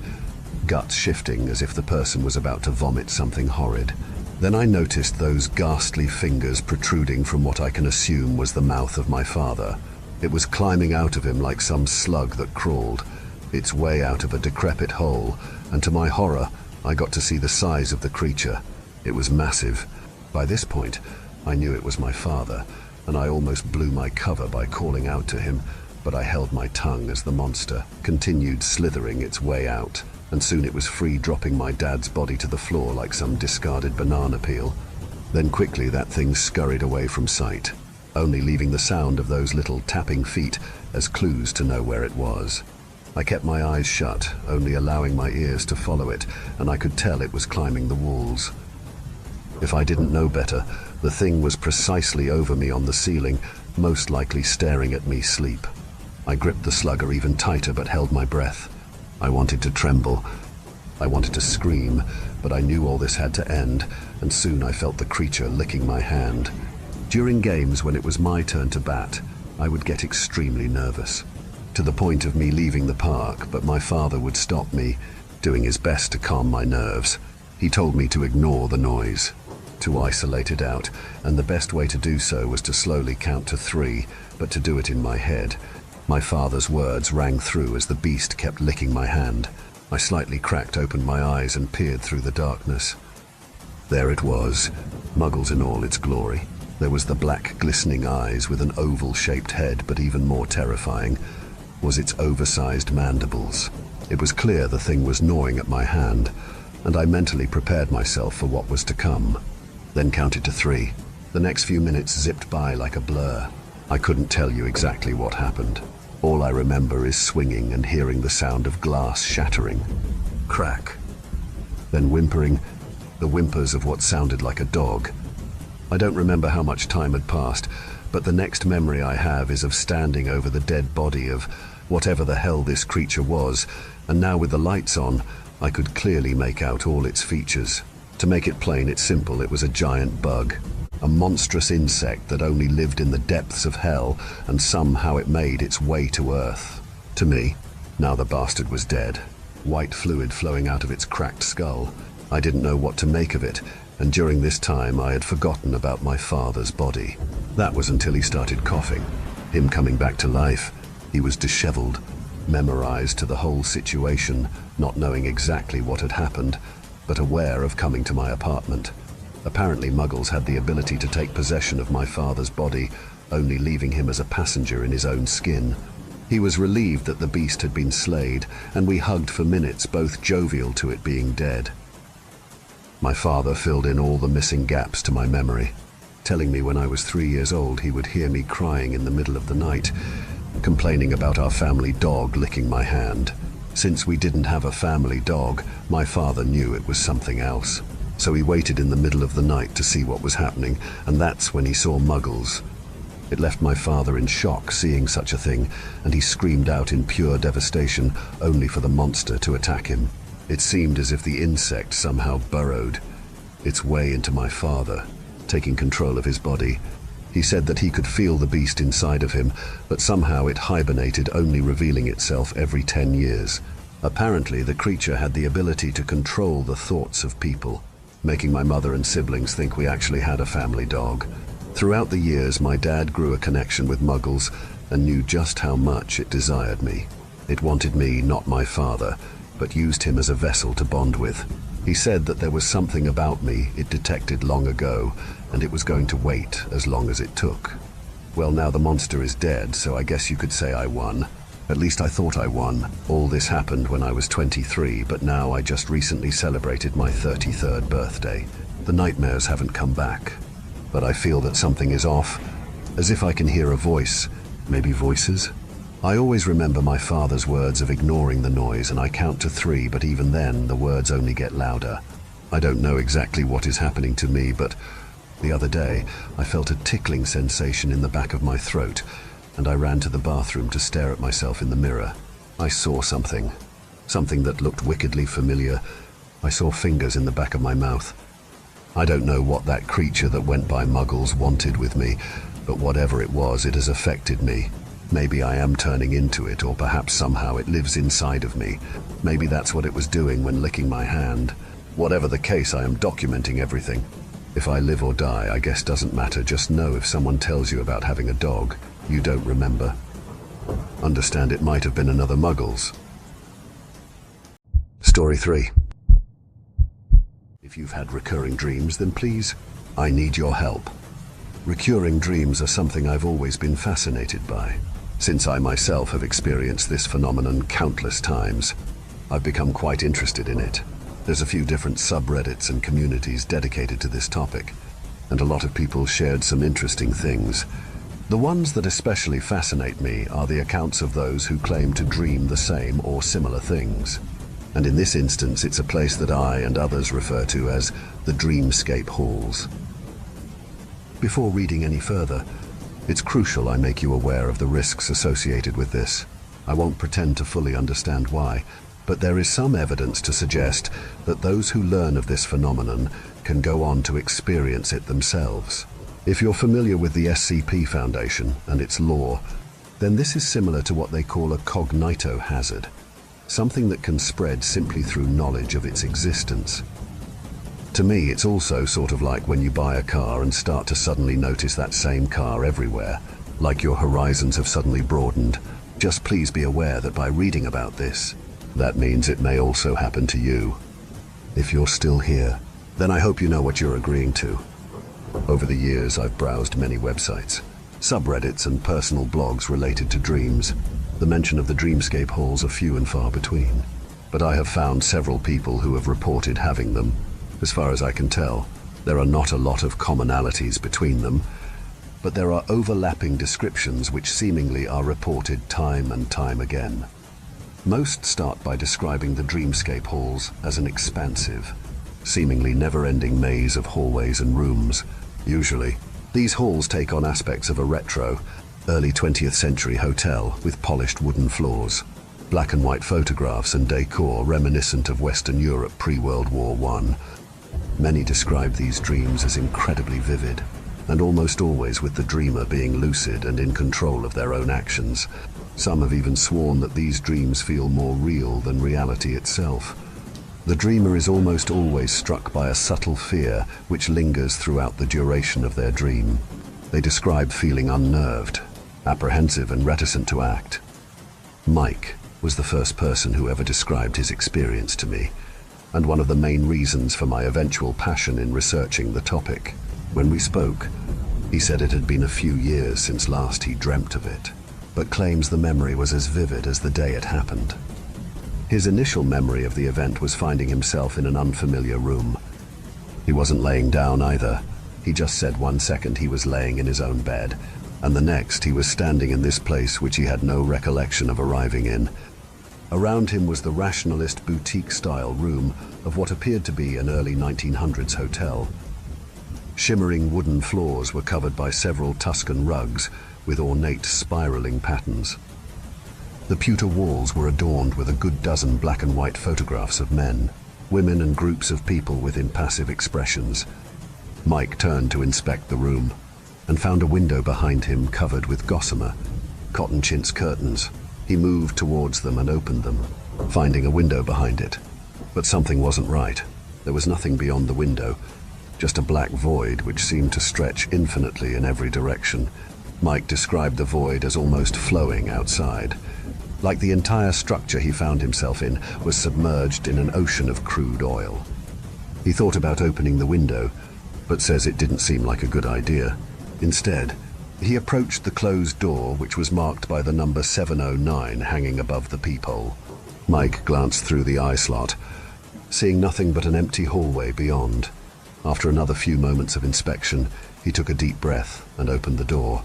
guts shifting as if the person was about to vomit something horrid. Then I noticed those ghastly fingers protruding from what I can assume was the mouth of my father. It was climbing out of him like some slug that crawled, its way out of a decrepit hole, and to my horror, I got to see the size of the creature. It was massive. By this point, I knew it was my father, and I almost blew my cover by calling out to him, but I held my tongue as the monster continued slithering its way out, and soon it was free, dropping my dad's body to the floor like some discarded banana peel. Then quickly that thing scurried away from sight, only leaving the sound of those little tapping feet as clues to know where it was. I kept my eyes shut, only allowing my ears to follow it, and I could tell it was climbing the walls. If I didn't know better, the thing was precisely over me on the ceiling, most likely staring at me sleep. I gripped the slugger even tighter but held my breath. I wanted to tremble. I wanted to scream, but I knew all this had to end, and soon I felt the creature licking my hand. During games when it was my turn to bat, I would get extremely nervous, to the point of me leaving the park, but my father would stop me, doing his best to calm my nerves. He told me to ignore the noise, to isolate it out, and the best way to do so was to slowly count to 3, but to do it in my head. My father's words rang through as the beast kept licking my hand. I slightly cracked open my eyes and peered through the darkness. There it was, Muggles in all its glory. There was the black, glistening eyes with an oval-shaped head, but even more terrifying was its oversized mandibles. It was clear the thing was gnawing at my hand, and I mentally prepared myself for what was to come. Then counted to 3. The next few minutes zipped by like a blur. I couldn't tell you exactly what happened. All I remember is swinging and hearing the sound of glass shattering. Crack. Then whimpering, the whimpers of what sounded like a dog. I don't remember how much time had passed, but the next memory I have is of standing over the dead body of whatever the hell this creature was, and now with the lights on, I could clearly make out all its features. To make it plain, it's simple, it was a giant bug. A monstrous insect that only lived in the depths of hell, and somehow it made its way to Earth. To me, now the bastard was dead, white fluid flowing out of its cracked skull. I didn't know what to make of it, and during this time I had forgotten about my father's body. That was until he started coughing, him coming back to life. He was disheveled, memorized to the whole situation, not knowing exactly what had happened, but aware of coming to my apartment. Apparently Muggles had the ability to take possession of my father's body, only leaving him as a passenger in his own skin. He was relieved that the beast had been slayed, and we hugged for minutes, both jovial to it being dead. My father filled in all the missing gaps to my memory, telling me when I was 3 years old he would hear me crying in the middle of the night, complaining about our family dog licking my hand. Since we didn't have a family dog, my father knew it was something else. So he waited in the middle of the night to see what was happening, and that's when he saw Muggles. It left my father in shock seeing such a thing, and he screamed out in pure devastation, only for the monster to attack him. It seemed as if the insect somehow burrowed its way into my father, taking control of his body. He said that he could feel the beast inside of him, but somehow it hibernated, only revealing itself every 10 years. Apparently, the creature had the ability to control the thoughts of people, making my mother and siblings think we actually had a family dog. Throughout the years, my dad grew a connection with Muggles and knew just how much it desired me. It wanted me, not my father, but used him as a vessel to bond with. He said that there was something about me it detected long ago, and it was going to wait as long as it took. Well, now the monster is dead, so I guess you could say I won. At least I thought I won. All this happened when I was 23, but now I just recently celebrated my 33rd birthday. The nightmares haven't come back, but I feel that something is off, as if I can hear a voice, maybe voices. I always remember my father's words of ignoring the noise, and I count to 3, but even then, the words only get louder. I don't know exactly what is happening to me, but the other day, I felt a tickling sensation in the back of my throat, and I ran to the bathroom to stare at myself in the mirror. I saw something that looked wickedly familiar. I saw fingers in the back of my mouth. I don't know what that creature that went by Muggles wanted with me, but whatever it was, it has affected me. Maybe I am turning into it, or perhaps somehow it lives inside of me. Maybe that's what it was doing when licking my hand. Whatever the case, I am documenting everything. If I live or die, I guess doesn't matter. Just know if someone tells you about having a dog, you don't remember. Understand it might have been another Muggles. Story 3. If you've had recurring dreams, then please, I need your help. Recurring dreams are something I've always been fascinated by. Since I myself have experienced this phenomenon countless times, I've become quite interested in it. There's a few different subreddits and communities dedicated to this topic, and a lot of people shared some interesting things. The ones that especially fascinate me are the accounts of those who claim to dream the same or similar things. And in this instance, it's a place that I and others refer to as the Dreamscape halls. Before reading any further, it's crucial I make you aware of the risks associated with this. I won't pretend to fully understand why, but there is some evidence to suggest that those who learn of this phenomenon can go on to experience it themselves. If you're familiar with the SCP Foundation and its lore, then this is similar to what they call a cognitohazard, something that can spread simply through knowledge of its existence. To me, it's also sort of like when you buy a car and start to suddenly notice that same car everywhere, like your horizons have suddenly broadened. Just please be aware that by reading about this, that means it may also happen to you. If you're still here, then I hope you know what you're agreeing to. Over the years, I've browsed many websites, subreddits and personal blogs related to dreams. The mention of the Dreamscape halls are few and far between, but I have found several people who have reported having them. As far as I can tell, there are not a lot of commonalities between them, but there are overlapping descriptions which seemingly are reported time and time again. Most start by describing the Dreamscape halls as an expansive, seemingly never-ending maze of hallways and rooms. Usually, these halls take on aspects of a retro, early 20th century hotel with polished wooden floors, black and white photographs and decor reminiscent of Western Europe pre-World War I. Many describe these dreams as incredibly vivid, and almost always with the dreamer being lucid and in control of their own actions. Some have even sworn that these dreams feel more real than reality itself. The dreamer is almost always struck by a subtle fear which lingers throughout the duration of their dream. They describe feeling unnerved, apprehensive and reticent to act. Mike was the first person who ever described his experience to me, and one of the main reasons for my eventual passion in researching the topic. When we spoke, he said it had been a few years since last he dreamt of it, but claims the memory was as vivid as the day it happened. His initial memory of the event was finding himself in an unfamiliar room. He wasn't laying down either. He just said 1 second he was laying in his own bed, and the next he was standing in this place which he had no recollection of arriving in. Around him was the rationalist boutique-style room of what appeared to be an early 1900s hotel. Shimmering wooden floors were covered by several Tuscan rugs with ornate spiraling patterns. The pewter walls were adorned with a good dozen black and white photographs of men, women and groups of people with impassive expressions. Mike turned to inspect the room and found a window behind him covered with gossamer, cotton chintz curtains. He moved towards them and opened them, finding a window behind it. But something wasn't right. There was nothing beyond the window, just a black void which seemed to stretch infinitely in every direction. Mike described the void as almost flowing outside, like the entire structure he found himself in was submerged in an ocean of crude oil. He thought about opening the window, but says it didn't seem like a good idea. Instead, he approached the closed door, which was marked by the number 709 hanging above the peephole. Mike glanced through the eye slot, seeing nothing but an empty hallway beyond. After another few moments of inspection, he took a deep breath and opened the door.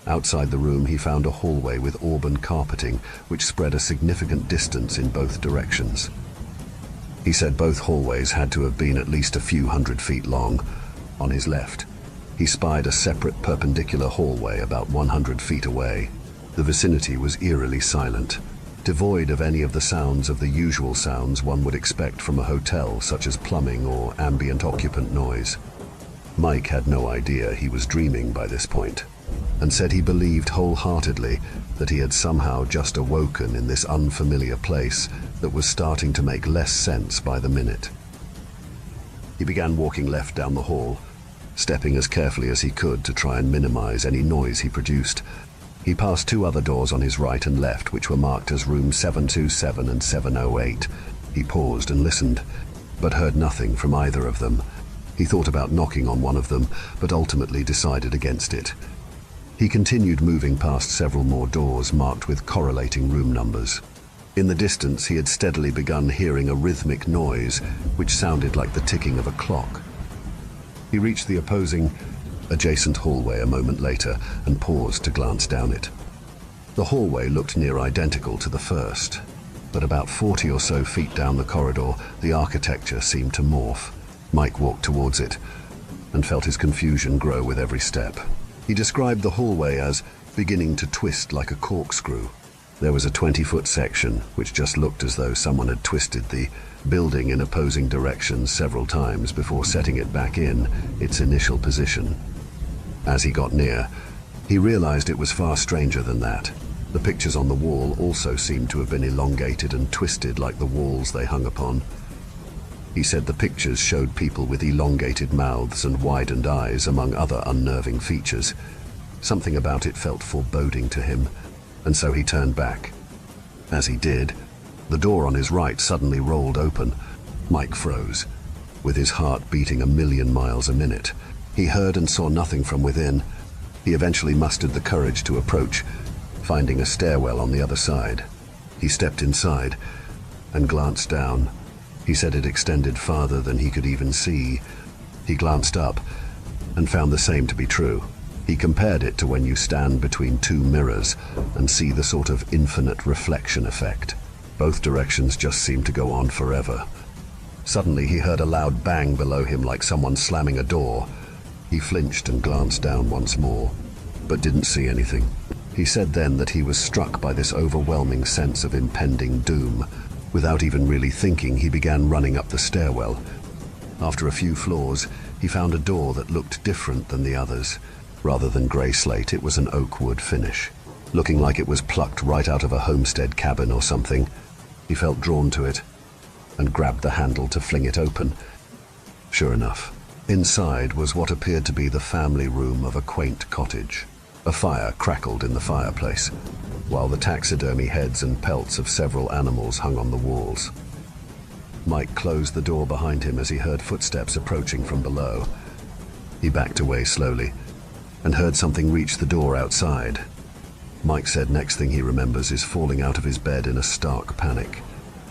Outside the room, he found a hallway with auburn carpeting, which spread a significant distance in both directions. He said both hallways had to have been at least a few 100 feet long. On his left, he spied a separate perpendicular hallway about 100 feet away. The vicinity was eerily silent, devoid of any of the sounds of the usual sounds one would expect from a hotel, such as plumbing or ambient occupant noise. Mike had no idea he was dreaming by this point, and said he believed wholeheartedly that he had somehow just awoken in this unfamiliar place that was starting to make less sense by the minute. He began walking left down the hall, stepping as carefully as he could to try and minimize any noise he produced. He passed two other doors on his right and left, which were marked as room 727 and 708. He paused and listened, but heard nothing from either of them. He thought about knocking on one of them, but ultimately decided against it. He continued moving past several more doors marked with correlating room numbers. In the distance, he had steadily begun hearing a rhythmic noise, which sounded like the ticking of a clock. He reached the opposing, adjacent hallway a moment later and paused to glance down it. The hallway looked near identical to the first, but about 40 or so feet down the corridor, the architecture seemed to morph. Mike walked towards it and felt his confusion grow with every step. He described the hallway as beginning to twist like a corkscrew. There was a 20-foot section, which just looked as though someone had twisted the building in opposing directions several times before setting it back in its initial position. As he got near, he realized it was far stranger than that. The pictures on the wall also seemed to have been elongated and twisted like the walls they hung upon. He said the pictures showed people with elongated mouths and widened eyes, among other unnerving features. Something about it felt foreboding to him, and so he turned back. As he did, the door on his right suddenly rolled open. Mike froze, with his heart beating 1,000,000 miles a minute. He heard and saw nothing from within. He eventually mustered the courage to approach, finding a stairwell on the other side. He stepped inside and glanced down. He said it extended farther than he could even see. He glanced up and found the same to be true. He compared it to when you stand between two mirrors and see the sort of infinite reflection effect. Both directions just seemed to go on forever. Suddenly he heard a loud bang below him, like someone slamming a door. He flinched and glanced down once more, but didn't see anything. He said then that he was struck by this overwhelming sense of impending doom. Without even really thinking, he began running up the stairwell. After a few floors, he found a door that looked different than the others. Rather than grey slate, it was an oak wood finish, looking like it was plucked right out of a homestead cabin or something. He felt drawn to it and grabbed the handle to fling it open. Sure enough, inside was what appeared to be the family room of a quaint cottage. A fire crackled in the fireplace, while the taxidermy heads and pelts of several animals hung on the walls. Mike closed the door behind him as he heard footsteps approaching from below. He backed away slowly and heard something reach the door outside. Mike said next thing he remembers is falling out of his bed in a stark panic.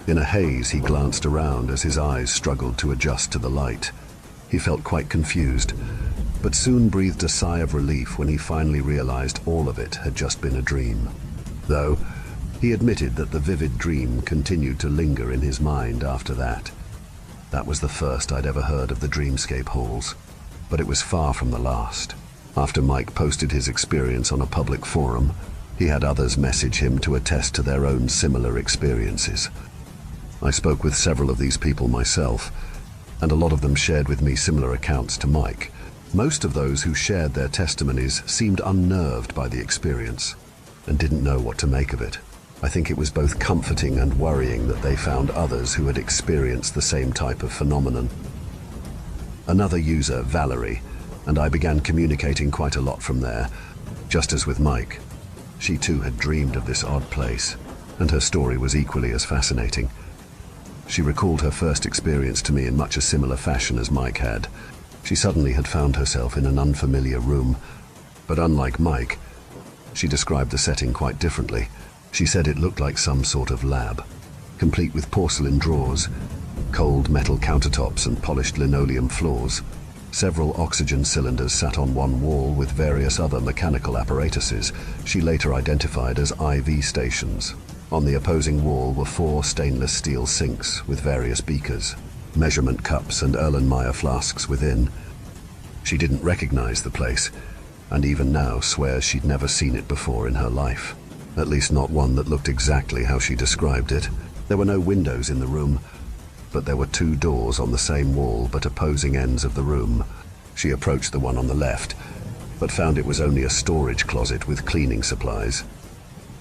In a haze, he glanced around as his eyes struggled to adjust to the light. He felt quite confused, but soon breathed a sigh of relief when he finally realized all of it had just been a dream. Though, he admitted that the vivid dream continued to linger in his mind after that. That was the first I'd ever heard of the Dreamscape halls, but it was far from the last. After Mike posted his experience on a public forum, he had others message him to attest to their own similar experiences. I spoke with several of these people myself, and a lot of them shared with me similar accounts to Mike. Most of those who shared their testimonies seemed unnerved by the experience and didn't know what to make of it. I think it was both comforting and worrying that they found others who had experienced the same type of phenomenon. Another user, Valerie, and I began communicating quite a lot from there, just as with Mike. She too had dreamed of this odd place, and her story was equally as fascinating. She recalled her first experience to me in much a similar fashion as Mike had. She suddenly had found herself in an unfamiliar room, but unlike Mike, she described the setting quite differently. She said it looked like some sort of lab, complete with porcelain drawers, cold metal countertops and polished linoleum floors. Several oxygen cylinders sat on one wall with various other mechanical apparatuses she later identified as IV stations. On the opposing wall were 4 stainless steel sinks with various beakers, measurement cups and Erlenmeyer flasks within. She didn't recognize the place, and even now swears she'd never seen it before in her life. At least not one that looked exactly how she described it. There were no windows in the room, but there were 2 doors on the same wall but opposing ends of the room. She approached the one on the left, but found it was only a storage closet with cleaning supplies.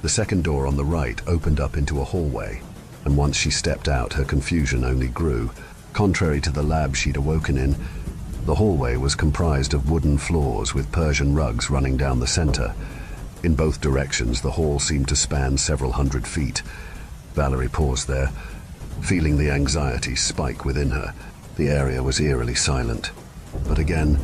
The second door on the right opened up into a hallway, and once she stepped out, her confusion only grew. Contrary to the lab she'd awoken in, the hallway was comprised of wooden floors with Persian rugs running down the center. In both directions, the hall seemed to span several hundred feet. Valerie paused there, feeling the anxiety spike within her. The area was eerily silent. But again,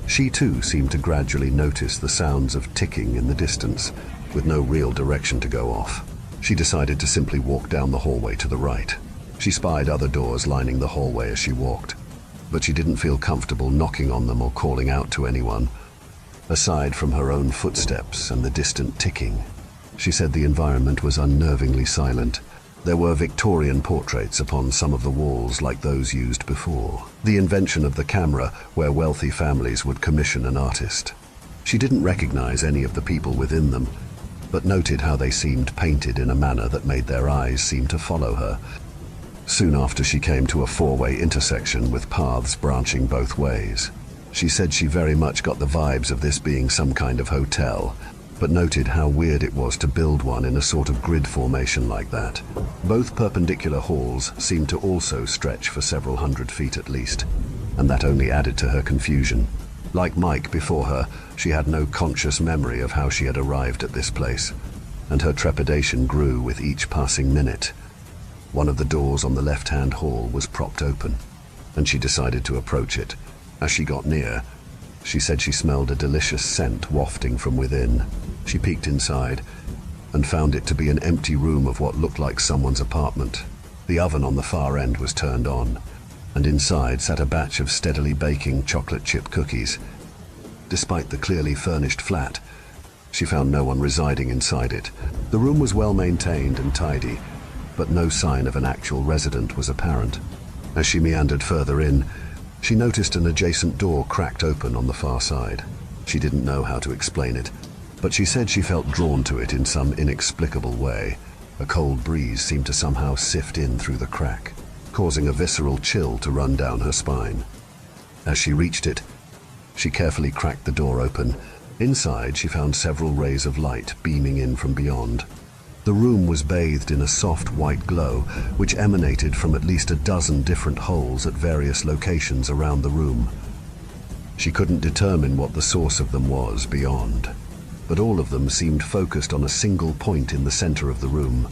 she too seemed to gradually notice the sounds of ticking in the distance, with no real direction to go off. She decided to simply walk down the hallway to the right. She spied other doors lining the hallway as she walked, but she didn't feel comfortable knocking on them or calling out to anyone. Aside from her own footsteps and the distant ticking, she said the environment was unnervingly silent. There were Victorian portraits upon some of the walls like those used before, the invention of the camera where wealthy families would commission an artist. She didn't recognize any of the people within them, but noted how they seemed painted in a manner that made their eyes seem to follow her. Soon after, she came to a 4-way intersection with paths branching both ways. She said she very much got the vibes of this being some kind of hotel, but noted how weird it was to build one in a sort of grid formation like that. Both perpendicular halls seemed to also stretch for several hundred feet at least, and that only added to her confusion. Like Mike before her, she had no conscious memory of how she had arrived at this place, and her trepidation grew with each passing minute. One of the doors on the left-hand hall was propped open, and she decided to approach it. As she got near, she said she smelled a delicious scent wafting from within. She peeked inside and found it to be an empty room of what looked like someone's apartment. The oven on the far end was turned on, and inside sat a batch of steadily baking chocolate chip cookies. Despite the clearly furnished flat, she found no one residing inside it. The room was well maintained and tidy, but no sign of an actual resident was apparent. As she meandered further in, she noticed an adjacent door cracked open on the far side. She didn't know how to explain it, but she said she felt drawn to it in some inexplicable way. A cold breeze seemed to somehow sift in through the crack, causing a visceral chill to run down her spine. As she reached it, she carefully cracked the door open. Inside, she found several rays of light beaming in from beyond. The room was bathed in a soft white glow, which emanated from at least a dozen different holes at various locations around the room. She couldn't determine what the source of them was beyond, but all of them seemed focused on a single point in the center of the room.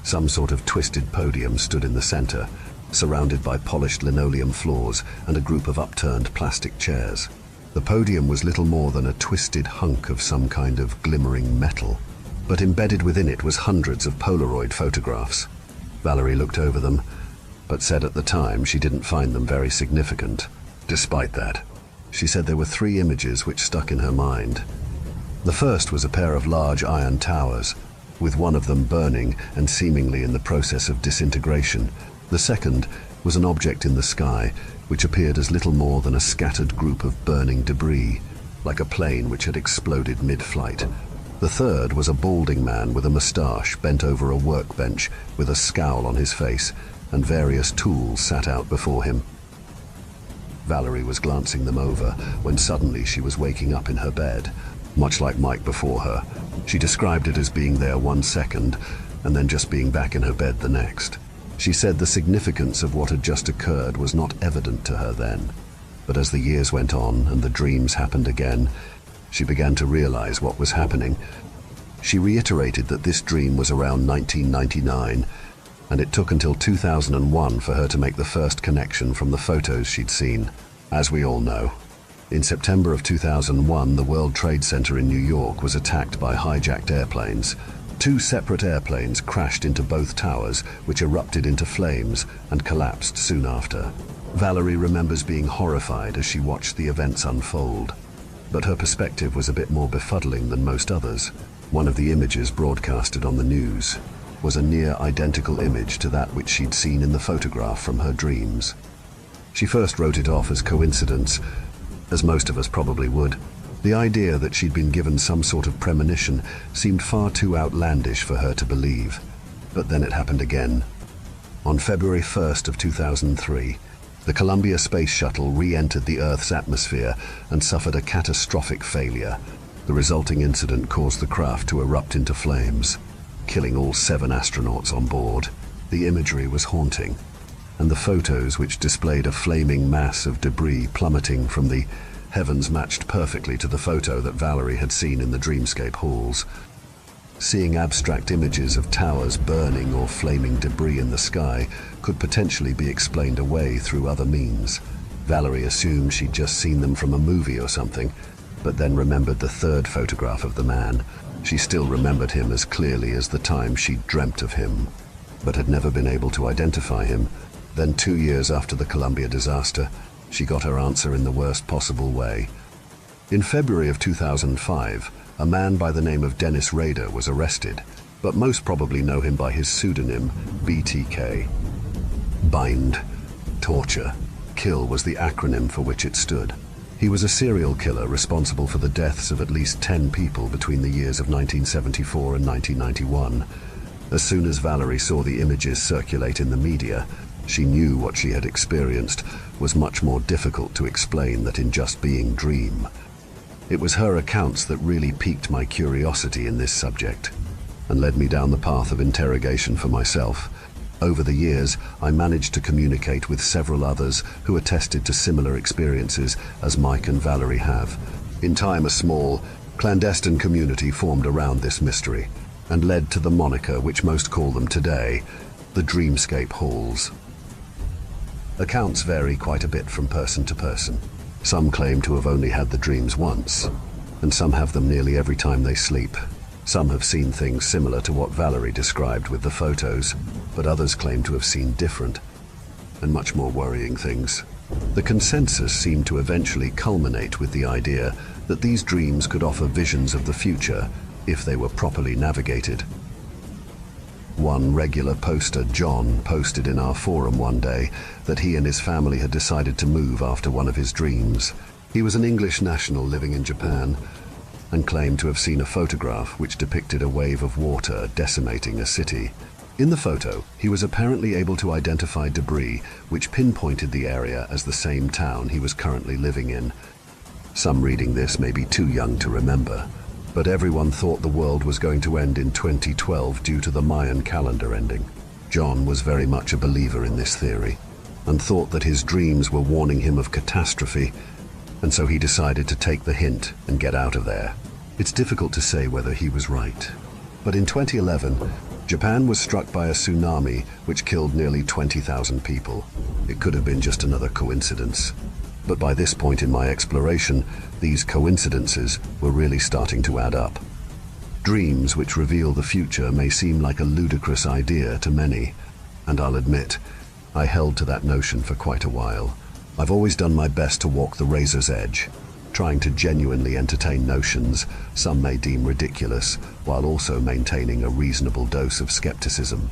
Some sort of twisted podium stood in the center, surrounded by polished linoleum floors and a group of upturned plastic chairs. The podium was little more than a twisted hunk of some kind of glimmering metal, but embedded within it was hundreds of Polaroid photographs. Valerie looked over them, but said at the time she didn't find them very significant. Despite that, she said there were 3 images which stuck in her mind. The first was a pair of large iron towers, with one of them burning and seemingly in the process of disintegration. The second was an object in the sky, which appeared as little more than a scattered group of burning debris, like a plane which had exploded mid-flight. The third was a balding man with a moustache bent over a workbench with a scowl on his face, and various tools sat out before him. Valerie was glancing them over when suddenly she was waking up in her bed, much like Mike before her. She described it as being there 1 second and then just being back in her bed the next. She said the significance of what had just occurred was not evident to her then, but as the years went on and the dreams happened again, she began to realize what was happening. She reiterated that this dream was around 1999, and it took until 2001 for her to make the first connection from the photos she'd seen. As we all know, in September of 2001, the World Trade Center in New York was attacked by hijacked airplanes. 2 separate airplanes crashed into both towers, which erupted into flames and collapsed soon after. Valerie remembers being horrified as she watched the events unfold, but her perspective was a bit more befuddling than most others. One of the images broadcasted on the news was a near identical image to that which she'd seen in the photograph from her dreams. She first wrote it off as coincidence, as most of us probably would. The idea that she'd been given some sort of premonition seemed far too outlandish for her to believe. But then it happened again. On February 1st of 2003, the Columbia space shuttle re-entered the Earth's atmosphere and suffered a catastrophic failure. The resulting incident caused the craft to erupt into flames, killing all 7 astronauts on board. The imagery was haunting, and the photos, which displayed a flaming mass of debris plummeting from the heavens, matched perfectly to the photo that Valerie had seen in the Dreamscape halls. Seeing abstract images of towers burning or flaming debris in the sky could potentially be explained away through other means. Valerie assumed she'd just seen them from a movie or something, but then remembered the 3rd photograph of the man. She still remembered him as clearly as the time she'd dreamt of him, but had never been able to identify him. Then 2 years after the Columbia disaster, she got her answer in the worst possible way. In February of 2005, a man by the name of Dennis Rader was arrested, but most probably know him by his pseudonym, BTK. Bind, torture, kill was the acronym for which it stood. He was a serial killer responsible for the deaths of at least 10 people between the years of 1974 and 1991. As soon as Valerie saw the images circulate in the media, she knew what she had experienced was much more difficult to explain than in just being dream. It was her accounts that really piqued my curiosity in this subject and led me down the path of interrogation for myself. Over the years, I managed to communicate with several others who attested to similar experiences as Mike and Valerie have. In time, a small, clandestine community formed around this mystery and led to the moniker which most call them today, the Dreamscape halls. Accounts vary quite a bit from person to person. Some claim to have only had the dreams once, and some have them nearly every time they sleep. Some have seen things similar to what Valerie described with the photos, but others claim to have seen different and much more worrying things. The consensus seemed to eventually culminate with the idea that these dreams could offer visions of the future if they were properly navigated. One regular poster, John, posted in our forum one day that he and his family had decided to move after one of his dreams. He was an English national living in Japan and claimed to have seen a photograph which depicted a wave of water decimating a city. In the photo, he was apparently able to identify debris which pinpointed the area as the same town he was currently living in. Some reading this may be too young to remember, but everyone thought the world was going to end in 2012 due to the Mayan calendar ending. John was very much a believer in this theory and thought that his dreams were warning him of catastrophe, and so he decided to take the hint and get out of there. It's difficult to say whether he was right, but in 2011, Japan was struck by a tsunami which killed nearly 20,000 people. It could have been just another coincidence. But by this point in my exploration, these coincidences were really starting to add up. Dreams which reveal the future may seem like a ludicrous idea to many, and I'll admit, I held to that notion for quite a while. I've always done my best to walk the razor's edge, trying to genuinely entertain notions some may deem ridiculous, while also maintaining a reasonable dose of skepticism.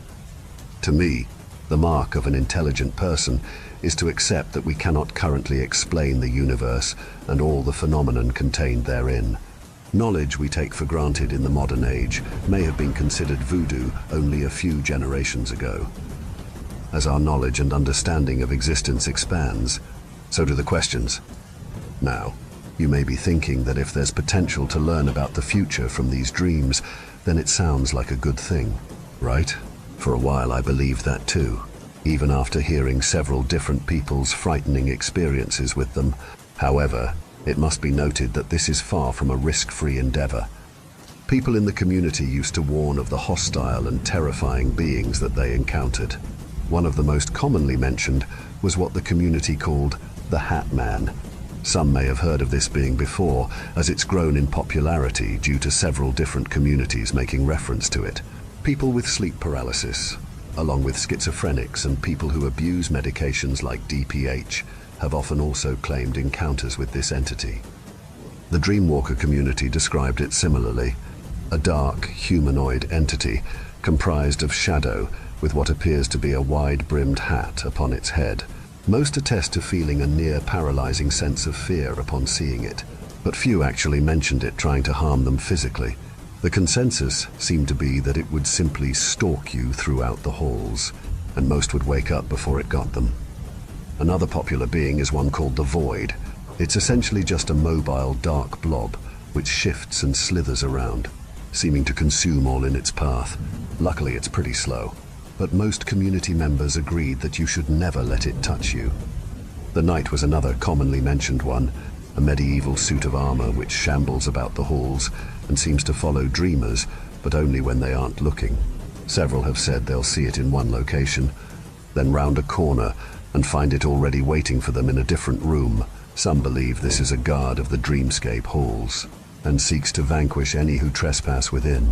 To me, the mark of an intelligent person is to accept that we cannot currently explain the universe and all the phenomenon contained therein. Knowledge we take for granted in the modern age may have been considered voodoo only a few generations ago. As our knowledge and understanding of existence expands, so do the questions. Now, you may be thinking that if there's potential to learn about the future from these dreams, then it sounds like a good thing, right? For a while I believed that too, even after hearing several different people's frightening experiences with them. However, it must be noted that this is far from a risk-free endeavor. People in the community used to warn of the hostile and terrifying beings that they encountered. One of the most commonly mentioned was what the community called the Hat Man. Some may have heard of this being before, as it's grown in popularity due to several different communities making reference to it. People with sleep paralysis, along with schizophrenics and people who abuse medications like DPH, have often also claimed encounters with this entity. The Dreamwalker community described it similarly, a dark, humanoid entity comprised of shadow with what appears to be a wide-brimmed hat upon its head. Most attest to feeling a near-paralyzing sense of fear upon seeing it, but few actually mentioned it trying to harm them physically. The consensus seemed to be that it would simply stalk you throughout the halls, and most would wake up before it got them. Another popular being is one called the Void. It's essentially just a mobile, dark blob which shifts and slithers around, seeming to consume all in its path. Luckily, it's pretty slow, but most community members agreed that you should never let it touch you. The Knight was another commonly mentioned one, a medieval suit of armor which shambles about the halls and seems to follow dreamers, but only when they aren't looking. Several have said they'll see it in one location, then round a corner and find it already waiting for them in a different room. Some believe this is a guard of the Dreamscape halls and seeks to vanquish any who trespass within.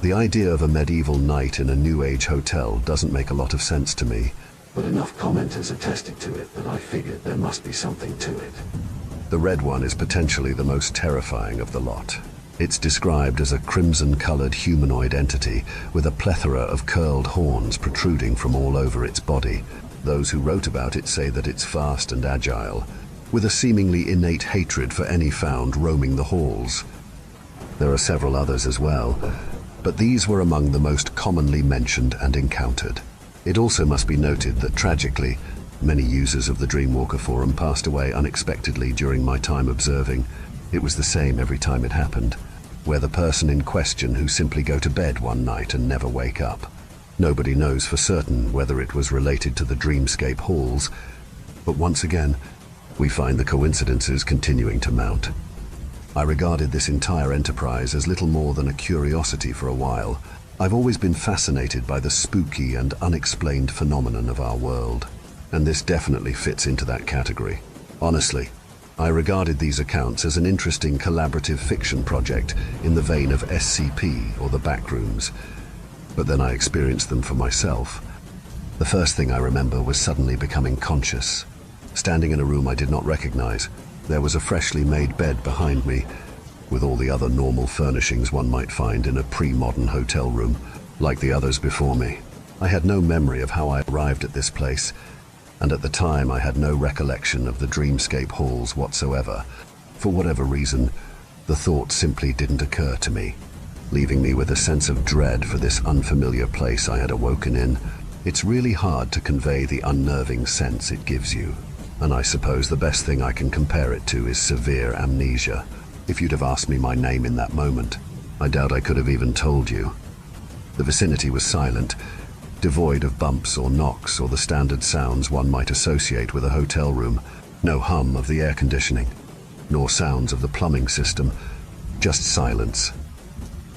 The idea of a medieval knight in a New Age hotel doesn't make a lot of sense to me, but enough commenters attested to it that I figured there must be something to it. The red one is potentially the most terrifying of the lot. It's described as a crimson-colored humanoid entity with a plethora of curled horns protruding from all over its body. Those who wrote about it say that it's fast and agile, with a seemingly innate hatred for any found roaming the halls. There are several others as well, but these were among the most commonly mentioned and encountered. It also must be noted that tragically, many users of the Dreamwalker forum passed away unexpectedly during my time observing. It was the same every time it happened, where the person in question who simply go to bed one night and never wake up. Nobody knows for certain whether it was related to the Dreamscape halls, but once again, we find the coincidences continuing to mount. I regarded this entire enterprise as little more than a curiosity for a while. I've always been fascinated by the spooky and unexplained phenomenon of our world, and this definitely fits into that category. Honestly, I regarded these accounts as an interesting collaborative fiction project in the vein of SCP or the Backrooms, but then I experienced them for myself. The first thing I remember was suddenly becoming conscious. Standing in a room I did not recognize, there was a freshly made bed behind me, with all the other normal furnishings one might find in a pre-modern hotel room, like the others before me. I had no memory of how I arrived at this place, and at the time I had no recollection of the Dreamscape halls whatsoever. For whatever reason, the thought simply didn't occur to me, leaving me with a sense of dread for this unfamiliar place I had awoken in. It's really hard to convey the unnerving sense it gives you, and I suppose the best thing I can compare it to is severe amnesia. If you'd have asked me my name in that moment, I doubt I could have even told you. The vicinity was silent, devoid of bumps or knocks or the standard sounds one might associate with a hotel room. No hum of the air conditioning, nor sounds of the plumbing system, just silence.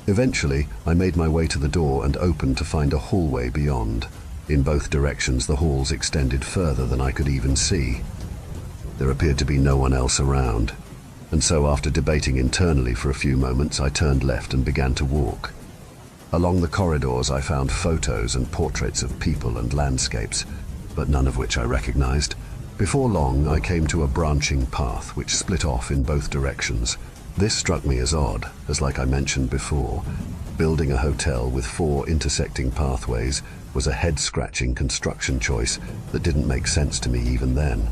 Eventually, I made my way to the door and opened to find a hallway beyond. In both directions, the halls extended further than I could even see. There appeared to be no one else around, and so after debating internally for a few moments, I turned left and began to walk. Along the corridors, I found photos and portraits of people and landscapes, but none of which I recognized. Before long, I came to a branching path which split off in both directions. This struck me as odd, as like I mentioned before, building a hotel with 4 intersecting pathways was a head-scratching construction choice that didn't make sense to me even then.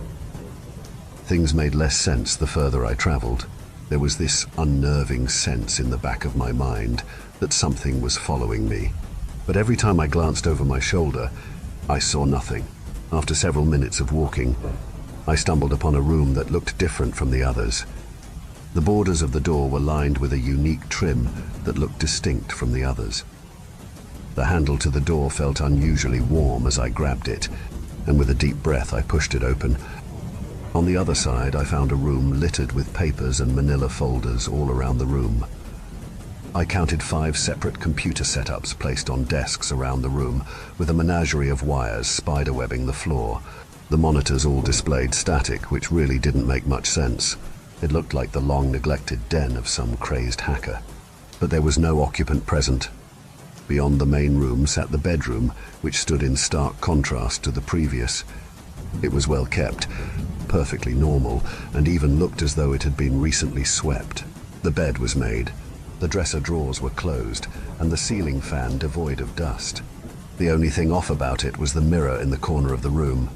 Things made less sense the further I traveled. There was this unnerving sense in the back of my mind that something was following me. But every time I glanced over my shoulder, I saw nothing. After several minutes of walking, I stumbled upon a room that looked different from the others. The borders of the door were lined with a unique trim that looked distinct from the others. The handle to the door felt unusually warm as I grabbed it, and with a deep breath I pushed it open. On the other side, I found a room littered with papers and manila folders all around the room. I counted 5 separate computer setups placed on desks around the room, with a menagerie of wires spiderwebbing the floor. The monitors all displayed static, which really didn't make much sense. It looked like the long-neglected den of some crazed hacker. But there was no occupant present. Beyond the main room sat the bedroom, which stood in stark contrast to the previous. It was well kept, perfectly normal, and even looked as though it had been recently swept. The bed was made. The dresser drawers were closed, and the ceiling fan devoid of dust. The only thing off about it was the mirror in the corner of the room.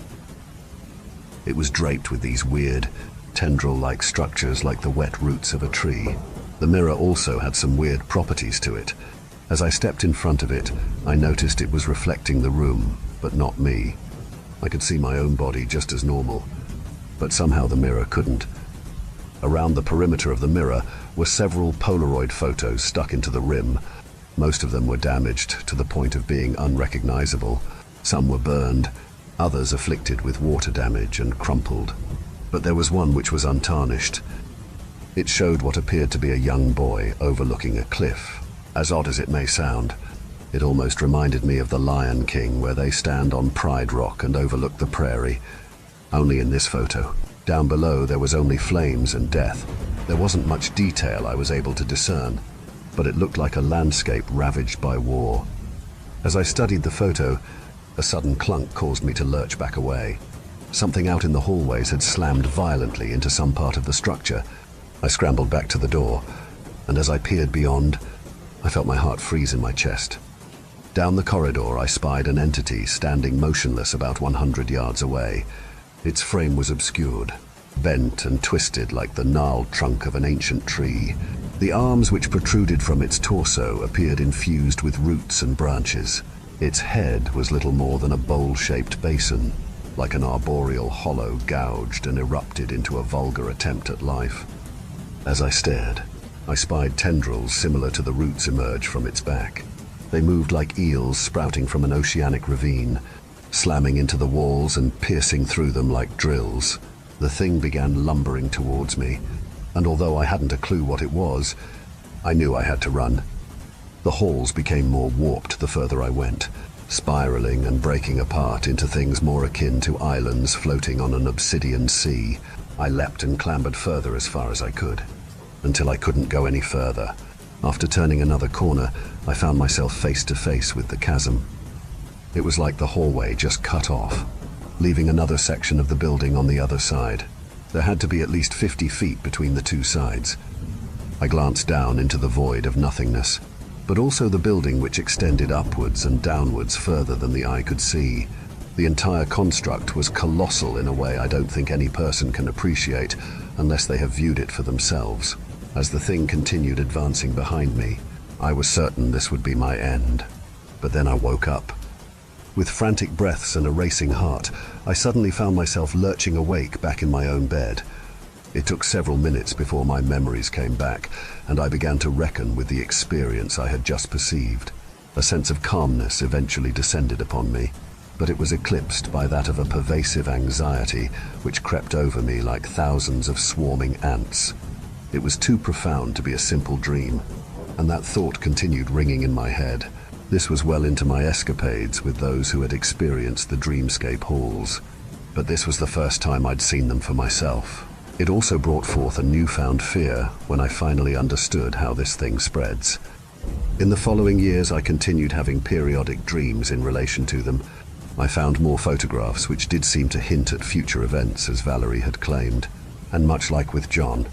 It was draped with these weird, tendril-like structures like the wet roots of a tree. The mirror also had some weird properties to it. As I stepped in front of it, I noticed it was reflecting the room, but not me. I could see my own body just as normal, but somehow the mirror couldn't. Around the perimeter of the mirror were several Polaroid photos stuck into the rim. Most of them were damaged to the point of being unrecognizable. Some were burned, others afflicted with water damage and crumpled. But there was one which was untarnished. It showed what appeared to be a young boy overlooking a cliff. As odd as it may sound, it almost reminded me of the Lion King, where they stand on Pride Rock and overlook the prairie. Only in this photo, down below there was only flames and death. There wasn't much detail I was able to discern, but it looked like a landscape ravaged by war. As I studied the photo, a sudden clunk caused me to lurch back away. Something out in the hallways had slammed violently into some part of the structure. I scrambled back to the door, and as I peered beyond, I felt my heart freeze in my chest. Down the corridor, I spied an entity standing motionless about 100 yards away. Its frame was obscured, bent and twisted like the gnarled trunk of an ancient tree. The arms which protruded from its torso appeared infused with roots and branches. Its head was little more than a bowl-shaped basin, like an arboreal hollow gouged and erupted into a vulgar attempt at life. As I stared, I spied tendrils similar to the roots emerge from its back. They moved like eels sprouting from an oceanic ravine, slamming into the walls and piercing through them like drills. The thing began lumbering towards me, and although I hadn't a clue what it was, I knew I had to run. The halls became more warped the further I went, spiraling and breaking apart into things more akin to islands floating on an obsidian sea. I leapt and clambered further as far as I could, until I couldn't go any further. After turning another corner, I found myself face to face with the chasm. It was like the hallway just cut off, leaving another section of the building on the other side. There had to be at least 50 feet between the two sides. I glanced down into the void of nothingness, but also the building which extended upwards and downwards further than the eye could see. The entire construct was colossal in a way I don't think any person can appreciate unless they have viewed it for themselves. As the thing continued advancing behind me, I was certain this would be my end. But then I woke up. With frantic breaths and a racing heart, I suddenly found myself lurching awake back in my own bed. It took several minutes before my memories came back, and I began to reckon with the experience I had just perceived. A sense of calmness eventually descended upon me, but it was eclipsed by that of a pervasive anxiety which crept over me like thousands of swarming ants. It was too profound to be a simple dream, and that thought continued ringing in my head. This was well into my escapades with those who had experienced the Dreamscape halls, but this was the first time I'd seen them for myself. It also brought forth a newfound fear when I finally understood how this thing spreads. In the following years, I continued having periodic dreams in relation to them. I found more photographs which did seem to hint at future events, as Valerie had claimed. And much like with John,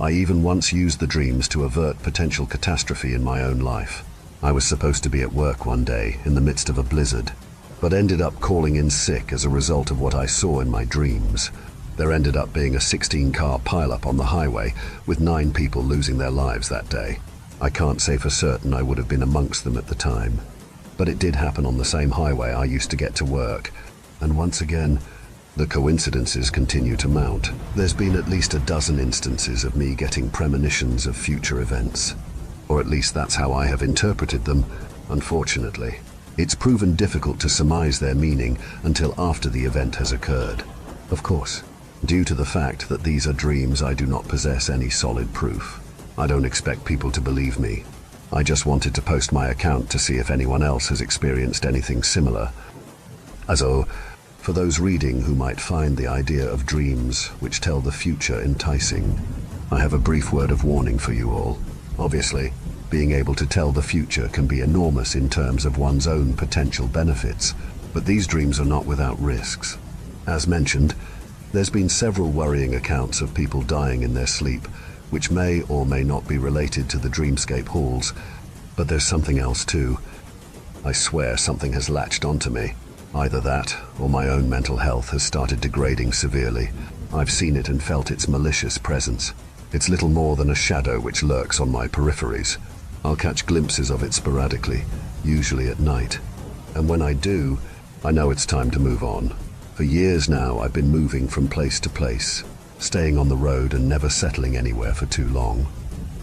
I even once used the dreams to avert potential catastrophe in my own life. I was supposed to be at work one day in the midst of a blizzard, but ended up calling in sick as a result of what I saw in my dreams. There ended up being a 16-car pileup on the highway, with 9 people losing their lives that day. I can't say for certain I would have been amongst them at the time, but it did happen on the same highway I used to get to work, and once again, the coincidences continue to mount. There's been at least a dozen instances of me getting premonitions of future events, or at least that's how I have interpreted them, unfortunately. It's proven difficult to surmise their meaning until after the event has occurred. Of course, due to the fact that these are dreams, I do not possess any solid proof. I don't expect people to believe me, I just wanted to post my account to see if anyone else has experienced anything similar. Also, for those reading who might find the idea of dreams which tell the future enticing, I have a brief word of warning for you all. Obviously, being able to tell the future can be enormous in terms of one's own potential benefits, but these dreams are not without risks. As mentioned, there's been several worrying accounts of people dying in their sleep, which may or may not be related to the Dreamscape halls, but there's something else too. I swear something has latched onto me. Either that, or my own mental health has started degrading severely. I've seen it and felt its malicious presence. It's little more than a shadow which lurks on my peripheries. I'll catch glimpses of it sporadically, usually at night. And when I do, I know it's time to move on. For years now, I've been moving from place to place, staying on the road and never settling anywhere for too long.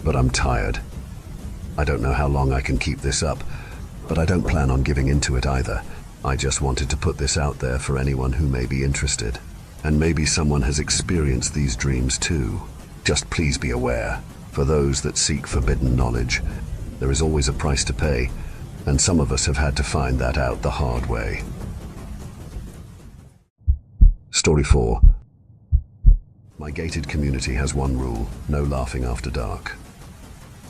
But I'm tired. I don't know how long I can keep this up, but I don't plan on giving into it either. I just wanted to put this out there for anyone who may be interested. And maybe someone has experienced these dreams too. Just please be aware, for those that seek forbidden knowledge, there is always a price to pay, and some of us have had to find that out the hard way. Story 4. My gated community has one rule: no laughing after dark.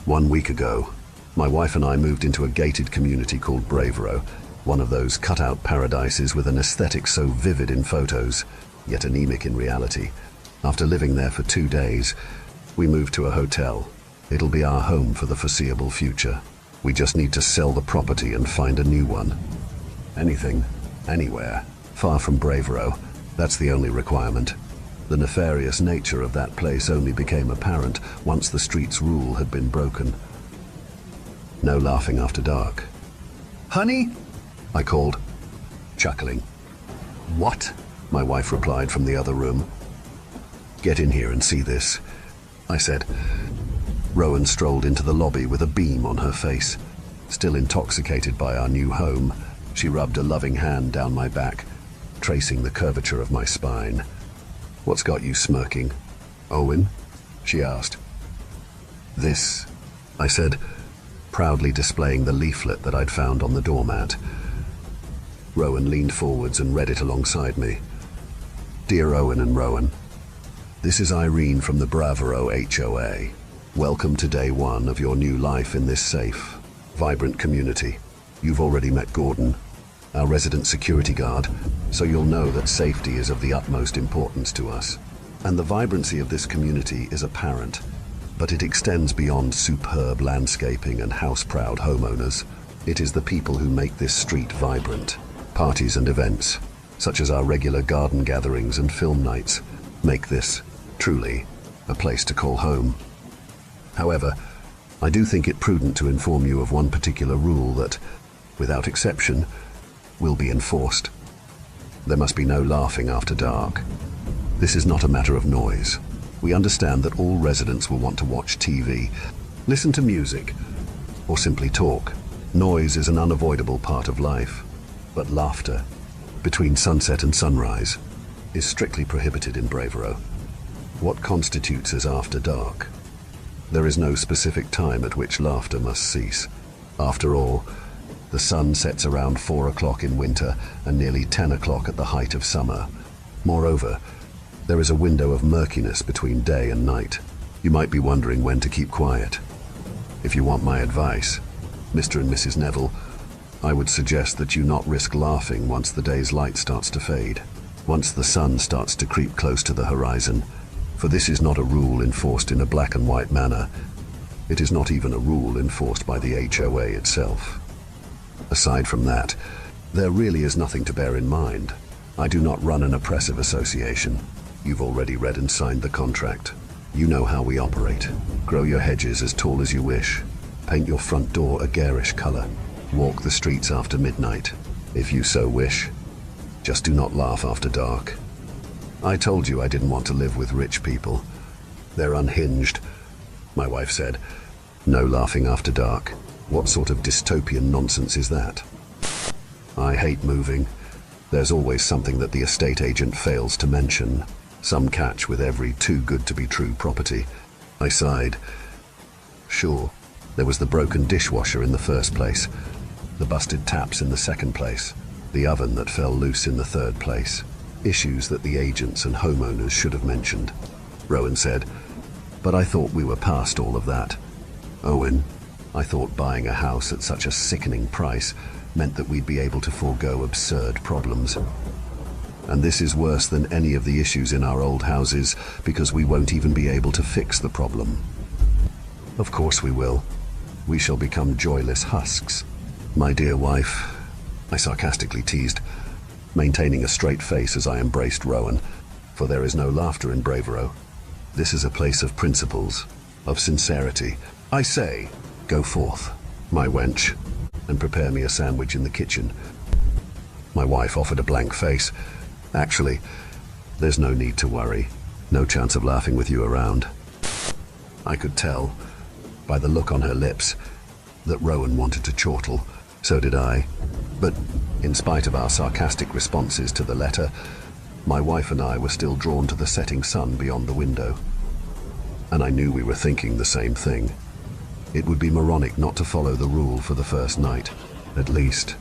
1 week ago, my wife and I moved into a gated community called Bravero, one of those cut-out paradises with an aesthetic so vivid in photos, yet anemic in reality. After living there for 2 days, we moved to a hotel. It'll be our home for the foreseeable future. We just need to sell the property and find a new one. Anything, anywhere, far from Bravero, that's the only requirement. The nefarious nature of that place only became apparent once the street's rule had been broken. No laughing after dark. "Honey?" I called, chuckling. "What?" my wife replied from the other room. "Get in here and see this," I said. Rowan strolled into the lobby with a beam on her face. Still intoxicated by our new home, she rubbed a loving hand down my back, tracing the curvature of my spine. "What's got you smirking, Owen?" she asked. "This," I said, proudly displaying the leaflet that I'd found on the doormat. Rowan leaned forwards and read it alongside me. "Dear Owen and Rowan, this is Irene from the Bravero HOA. Welcome to day 1 of your new life in this safe, vibrant community. You've already met Gordon, our resident security guard, so you'll know that safety is of the utmost importance to us. And the vibrancy of this community is apparent, but it extends beyond superb landscaping and house-proud homeowners. It is the people who make this street vibrant. Parties and events, such as our regular garden gatherings and film nights, make this, truly, a place to call home. However, I do think it prudent to inform you of one particular rule that, without exception, will be enforced. There must be no laughing after dark. This is not a matter of noise. We understand that all residents will want to watch TV, listen to music, or simply talk. Noise is an unavoidable part of life, but laughter, between sunset and sunrise, is strictly prohibited in Bravero. What constitutes as after dark? There is no specific time at which laughter must cease. After all, the sun sets around 4 o'clock in winter and nearly 10 o'clock at the height of summer. Moreover, there is a window of murkiness between day and night. You might be wondering when to keep quiet. If you want my advice, Mr. and Mrs. Neville, I would suggest that you not risk laughing once the day's light starts to fade, once the sun starts to creep close to the horizon, for this is not a rule enforced in a black and white manner. It is not even a rule enforced by the HOA itself. Aside from that, there really is nothing to bear in mind. I do not run an oppressive association. You've already read and signed the contract. You know how we operate. Grow your hedges as tall as you wish. Paint your front door a garish color. Walk the streets after midnight, if you so wish. Just do not laugh after dark. I told you I didn't want to live with rich people. They're unhinged, my wife said. No laughing after dark. What sort of dystopian nonsense is that? I hate moving. There's always something that the estate agent fails to mention. Some catch with every too-good-to-be-true property. I sighed. Sure, There was the broken dishwasher in the first place, the busted taps in the second place, the oven that fell loose in the third place. Issues that the agents and homeowners should have mentioned, Rowan said. But I thought we were past all of that. Owen, I thought buying a house at such a sickening price meant that we'd be able to forego absurd problems. And this is worse than any of the issues in our old houses because we won't even be able to fix the problem. Of course we will. We shall become joyless husks. My dear wife, I sarcastically teased, maintaining a straight face as I embraced Rowan, for there is no laughter in Bravero. This is a place of principles, of sincerity. I say, go forth, my wench, and prepare me a sandwich in the kitchen. My wife offered a blank face. Actually, there's no need to worry. No chance of laughing with you around. I could tell, by the look on her lips, that Rowan wanted to chortle. So did I. But in spite of our sarcastic responses to the letter, my wife and I were still drawn to the setting sun beyond the window. And I knew we were thinking the same thing. It would be moronic not to follow the rule for the first night, at least.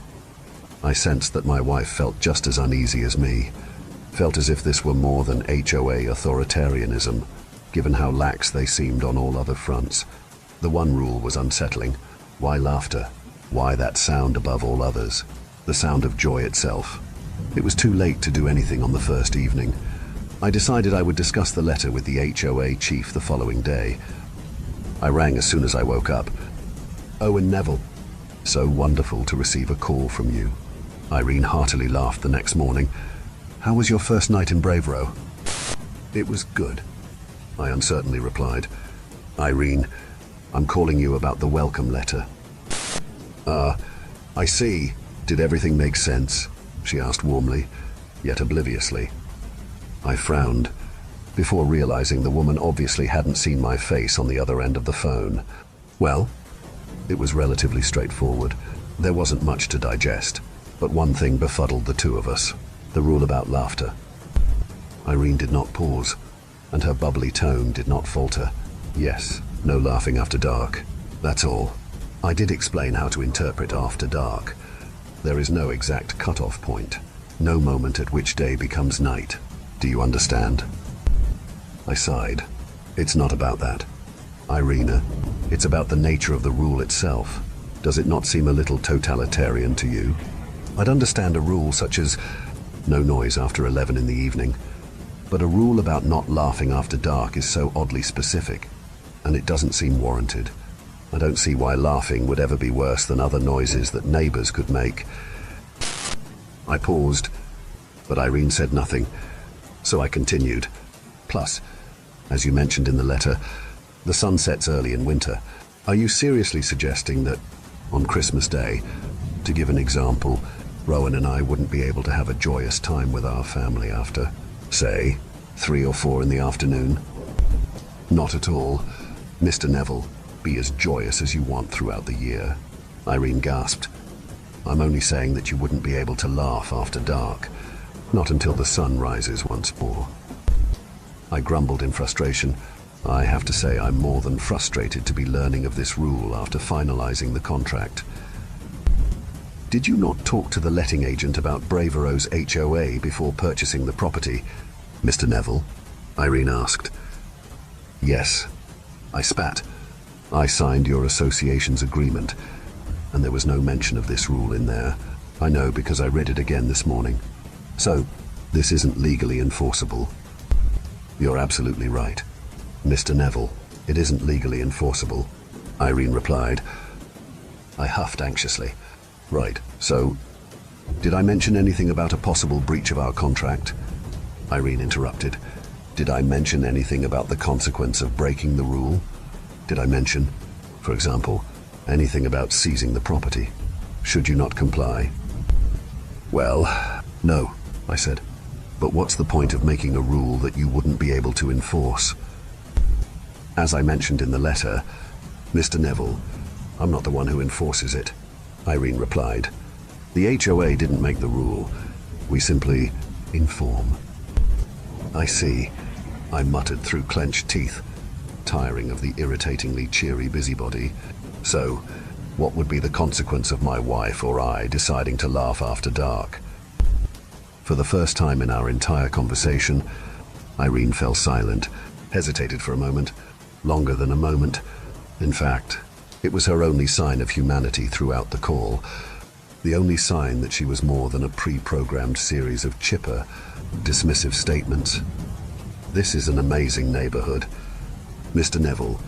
I sensed that my wife felt just as uneasy as me, felt as if this were more than HOA authoritarianism, given how lax they seemed on all other fronts. The one rule was unsettling. Why laughter? Why that sound above all others? The sound of joy itself. It was too late to do anything on the first evening. I decided I would discuss the letter with the HOA chief the following day. I rang as soon as I woke up. Owen Neville, so wonderful to receive a call from you. Irene heartily laughed the next morning. How was your first night in Bravero? It was good, I uncertainly replied. Irene, I'm calling you about the welcome letter. I see. Did everything make sense? She asked warmly, yet obliviously. I frowned, before realizing the woman obviously hadn't seen my face on the other end of the phone. Well, it was relatively straightforward. There wasn't much to digest, but one thing befuddled the two of us, the rule about laughter. Irene did not pause, and her bubbly tone did not falter. Yes, no laughing after dark. That's all. I did explain how to interpret after dark. There is no exact cut-off point, no moment at which day becomes night. Do you understand? I sighed. It's not about that. Irina, it's about the nature of the rule itself. Does it not seem a little totalitarian to you? I'd understand a rule such as no noise after 11 in the evening, but a rule about not laughing after dark is so oddly specific, and it doesn't seem warranted. I don't see why laughing would ever be worse than other noises that neighbors could make. I paused, but Irene said nothing, so I continued. Plus, as you mentioned in the letter, the sun sets early in winter. Are you seriously suggesting that, on Christmas Day, to give an example, Rowan and I wouldn't be able to have a joyous time with our family after, say, 3 or 4 in the afternoon? Not at all. Mr. Neville, be as joyous as you want throughout the year. Irene gasped. I'm only saying that you wouldn't be able to laugh after dark, not until the sun rises once more. I grumbled in frustration. I have to say I'm more than frustrated to be learning of this rule after finalizing the contract. Did you not talk to the letting agent about Bravero's HOA before purchasing the property, Mr. Neville? Irene asked. Yes. I spat. I signed your association's agreement, and there was no mention of this rule in there. I know because I read it again this morning. So, this isn't legally enforceable. You're absolutely right. Mr. Neville, it isn't legally enforceable, Irene replied. I huffed anxiously. Right, so, did I mention anything about a possible breach of our contract? Irene interrupted. Did I mention anything about the consequence of breaking the rule? Did I mention, for example, anything about seizing the property, should you not comply? Well, no, I said. But what's the point of making a rule that you wouldn't be able to enforce? As I mentioned in the letter, Mr. Neville, I'm not the one who enforces it, Irene replied. The HOA didn't make the rule. We simply inform. I see, I muttered through clenched teeth, tiring of the irritatingly cheery busybody. So, what would be the consequence of my wife or I deciding to laugh after dark? For the first time in our entire conversation, Irene fell silent, hesitated for a moment, longer than a moment. In fact, it was her only sign of humanity throughout the call, the only sign that she was more than a pre-programmed series of chipper, dismissive statements. "This is an amazing neighborhood. Mr. Neville,"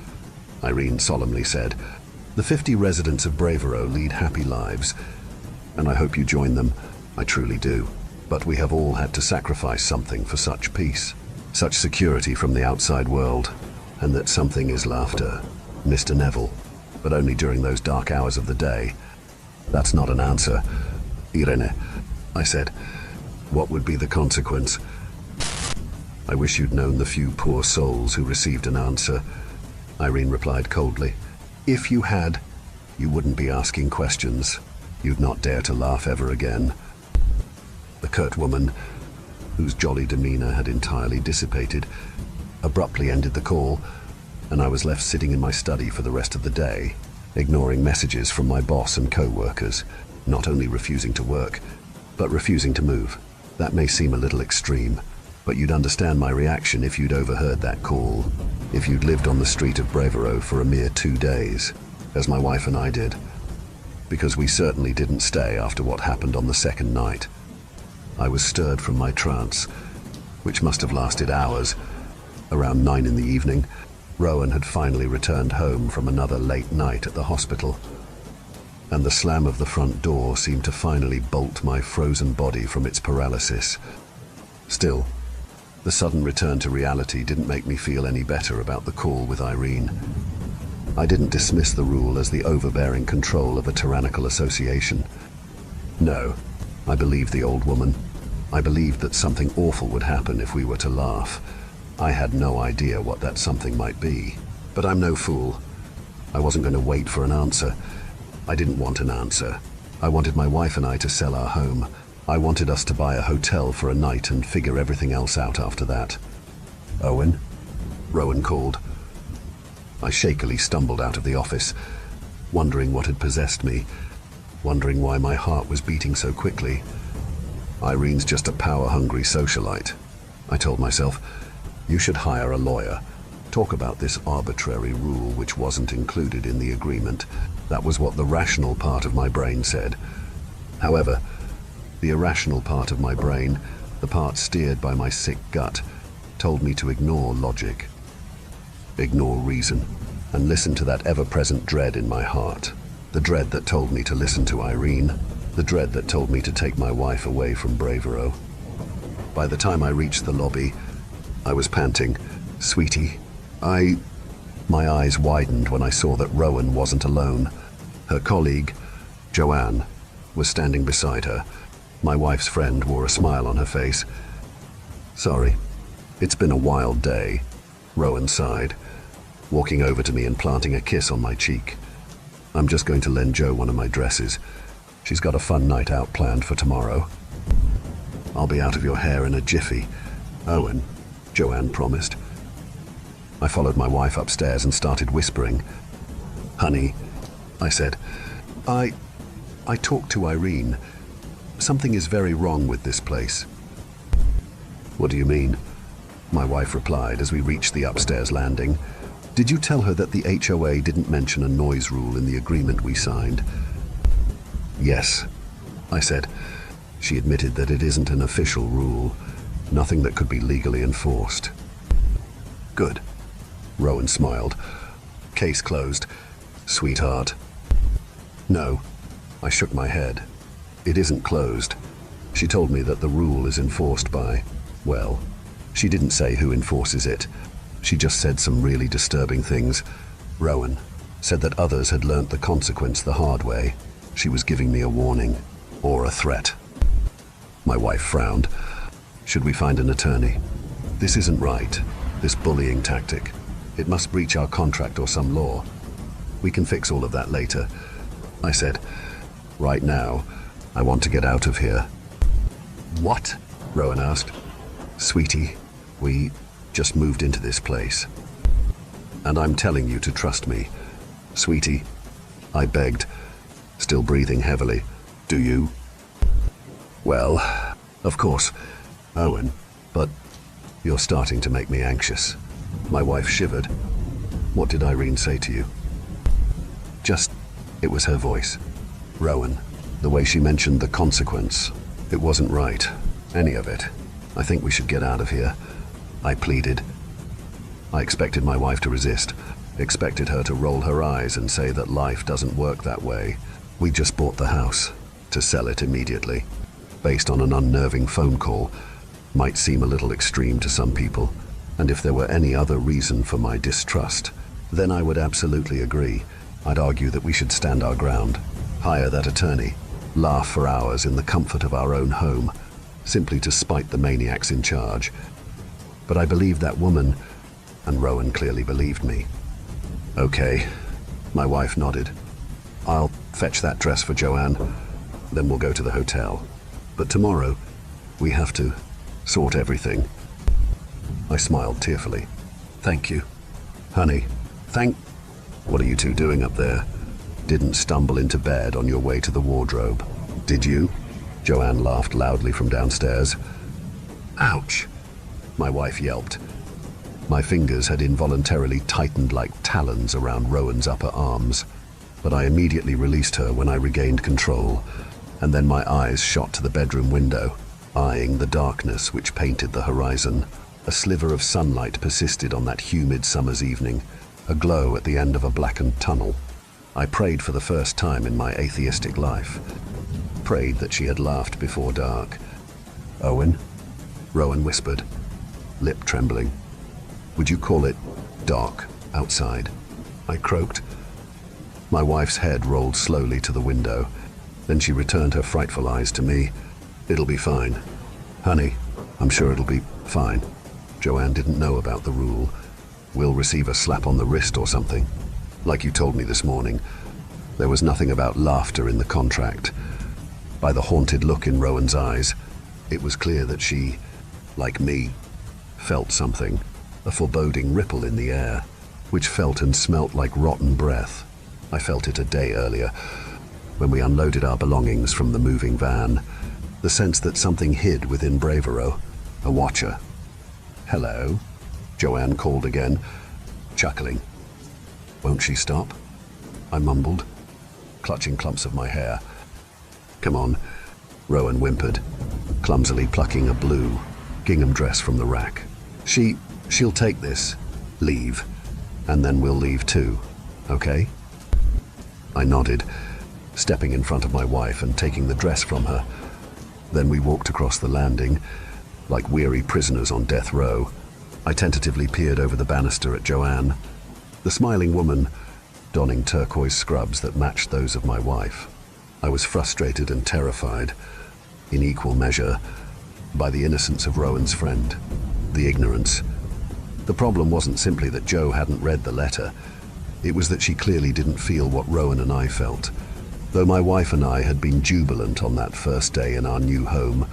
Irene solemnly said, "the 50 residents of Bravero lead happy lives, and I hope you join them. I truly do. But we have all had to sacrifice something for such peace, such security from the outside world, and that something is laughter, Mr. Neville, but only during those dark hours of the day. That's not an answer, Irene," I said. "What would be the consequence?" "I wish you'd known the few poor souls who received an answer," Irene replied coldly. "If you had, you wouldn't be asking questions. You'd not dare to laugh ever again." The curt woman, whose jolly demeanor had entirely dissipated, abruptly ended the call, and I was left sitting in my study for the rest of the day, ignoring messages from my boss and co-workers, not only refusing to work, but refusing to move. That may seem a little extreme, but you'd understand my reaction if you'd overheard that call, if you'd lived on the street of Bravero for a mere 2 days, as my wife and I did, because we certainly didn't stay after what happened on the second night. I was stirred from my trance, which must have lasted hours. Around 9 in the evening, Rowan had finally returned home from another late night at the hospital, and the slam of the front door seemed to finally bolt my frozen body from its paralysis. Still, the sudden return to reality didn't make me feel any better about the call with Irene. I didn't dismiss the rule as the overbearing control of a tyrannical association. No, I believed the old woman. I believed that something awful would happen if we were to laugh. I had no idea what that something might be. But I'm no fool. I wasn't going to wait for an answer. I didn't want an answer. I wanted my wife and I to sell our home. I wanted us to buy a hotel for a night and figure everything else out after that. "Owen?" Rowan called. I shakily stumbled out of the office, wondering what had possessed me, wondering why my heart was beating so quickly. Irene's just a power-hungry socialite, I told myself. You should hire a lawyer. Talk about this arbitrary rule which wasn't included in the agreement. That was what the rational part of my brain said. However, the irrational part of my brain, the part steered by my sick gut, told me to ignore logic, ignore reason, and listen to that ever-present dread in my heart. The dread that told me to listen to Irene, the dread that told me to take my wife away from Bravero. By the time I reached the lobby, I was panting. "Sweetie, My eyes widened when I saw that Rowan wasn't alone. Her colleague, Joanne, was standing beside her. My wife's friend wore a smile on her face. "Sorry, it's been a wild day," Rowan sighed, walking over to me and planting a kiss on my cheek. "I'm just going to lend Jo one of my dresses. She's got a fun night out planned for tomorrow." "I'll be out of your hair in a jiffy, Owen," Joanne promised. I followed my wife upstairs and started whispering. "Honey," I said, I talked to Irene. Something is very wrong with this place." "What do you mean?" my wife replied as we reached the upstairs landing. "Did you tell her that the HOA didn't mention a noise rule in the agreement we signed?" "Yes," I said. She admitted that it isn't an official rule, nothing that could be legally enforced. "Good." Rowan smiled. "Case closed, sweetheart." "No," I shook my head. "It isn't closed. She told me that the rule is enforced by, well, she didn't say who enforces it. She just said some really disturbing things. Rowan said that others had learnt the consequence the hard way. She was giving me a warning, or a threat." My wife frowned. "Should we find an attorney? This isn't right, this bullying tactic. It must breach our contract or some law. We can fix all of that later," I said. "Right now, I want to get out of here." "What?" Rowan asked. "Sweetie, we just moved into this place. And I'm telling you to trust me. Sweetie, I begged, still breathing heavily. Do you? Well, of course, Owen, but you're starting to make me anxious. My wife shivered. What did Irene say to you? It was her voice. Rowan, the way she mentioned the consequence. It wasn't right, any of it. I think we should get out of here, I pleaded. I expected my wife to resist, expected her to roll her eyes and say that life doesn't work that way. We just bought the house, to sell it immediately, based on an unnerving phone call. Might seem a little extreme to some people, and if there were any other reason for my distrust, then I would absolutely agree. I'd argue that we should stand our ground, hire that attorney, laugh for hours in the comfort of our own home, simply to spite the maniacs in charge. But I believed that woman, and Rowan clearly believed me. Okay, my wife nodded. I'll fetch that dress for Joanne, then we'll go to the hotel. But tomorrow, we have to sort everything. I smiled tearfully. Thank you. Honey, What are you two doing up there? Didn't stumble into bed on your way to the wardrobe, did you? Joanne laughed loudly from downstairs. Ouch, my wife yelped. My fingers had involuntarily tightened like talons around Rowan's upper arms, but I immediately released her when I regained control, and then my eyes shot to the bedroom window, eyeing the darkness which painted the horizon. A sliver of sunlight persisted on that humid summer's evening, a glow at the end of a blackened tunnel. I prayed for the first time in my atheistic life. Prayed that she had laughed before dark. Owen? Rowan whispered, lip trembling. Would you call it dark outside? I croaked. My wife's head rolled slowly to the window. Then she returned her frightful eyes to me. It'll be fine. Honey, I'm sure it'll be fine. Joanne didn't know about the rule. We'll receive a slap on the wrist or something. Like you told me this morning, there was nothing about laughter in the contract. By the haunted look in Rowan's eyes, it was clear that she, like me, felt something, a foreboding ripple in the air, which felt and smelt like rotten breath. I felt it a day earlier, when we unloaded our belongings from the moving van. The sense that something hid within Bravero, a watcher. Hello, Joanne called again, chuckling. Won't she stop? I mumbled, clutching clumps of my hair. Come on, Rowan whimpered, clumsily plucking a blue gingham dress from the rack. She'll take this, leave, and then we'll leave too, okay? I nodded, stepping in front of my wife and taking the dress from her. Then we walked across the landing, like weary prisoners on death row. I tentatively peered over the banister at Joanne, the smiling woman, donning turquoise scrubs that matched those of my wife. I was frustrated and terrified, in equal measure, by the innocence of Rowan's friend, the ignorance. The problem wasn't simply that Jo hadn't read the letter. It was that she clearly didn't feel what Rowan and I felt. Though my wife and I had been jubilant on that first day in our new home,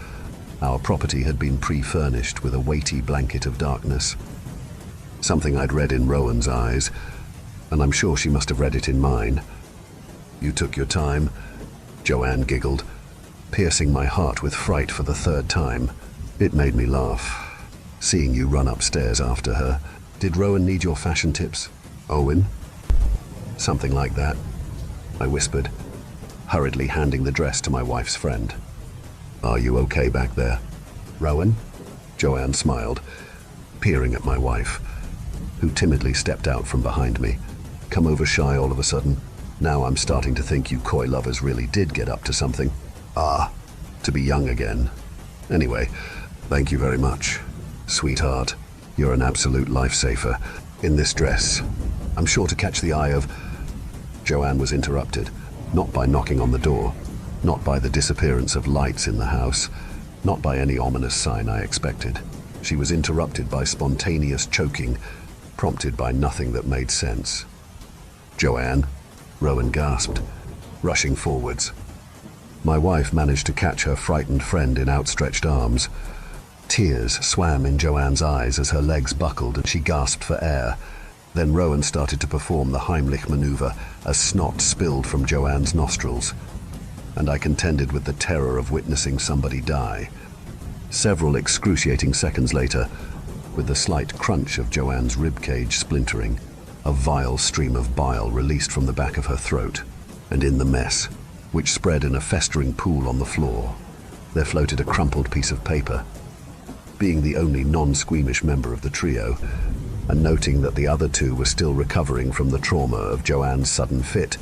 our property had been pre-furnished with a weighty blanket of darkness. Something I'd read in Rowan's eyes, and I'm sure she must have read it in mine. You took your time, Joanne giggled, piercing my heart with fright for the third time. It made me laugh, seeing you run upstairs after her. Did Rowan need your fashion tips, Owen? Something like that, I whispered, hurriedly handing the dress to my wife's friend. Are you okay back there, Rowan? Joanne smiled, peering at my wife, who timidly stepped out from behind me. Come over shy all of a sudden. Now I'm starting to think you coy lovers really did get up to something. To be young again. Anyway, thank you very much, sweetheart. You're an absolute lifesaver. In this dress, I'm sure to catch the eye of... Joanne was interrupted, not by knocking on the door, not by the disappearance of lights in the house, not by any ominous sign I expected. She was interrupted by spontaneous choking, prompted by nothing that made sense. Joanne, Rowan gasped, rushing forwards. My wife managed to catch her frightened friend in outstretched arms. Tears swam in Joanne's eyes as her legs buckled and she gasped for air. Then Rowan started to perform the Heimlich maneuver as snot spilled from Joanne's nostrils, and I contended with the terror of witnessing somebody die. Several excruciating seconds later, with the slight crunch of Joanne's ribcage splintering, a vile stream of bile released from the back of her throat, and in the mess, which spread in a festering pool on the floor, there floated a crumpled piece of paper. Being the only non-squeamish member of the trio, and noting that the other two were still recovering from the trauma of Joanne's sudden fit,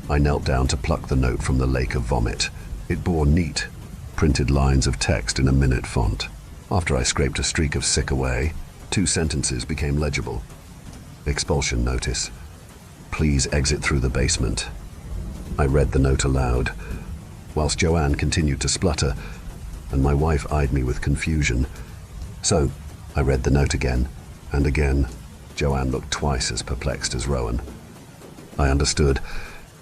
I knelt down to pluck the note from the lake of vomit. It bore neat, printed lines of text in a minute font. After I scraped a streak of sick away, 2 sentences became legible. Expulsion notice. Please exit through the basement. I read the note aloud, whilst Joanne continued to splutter, and my wife eyed me with confusion. So, I read the note again, and again. Joanne looked twice as perplexed as Rowan. I understood,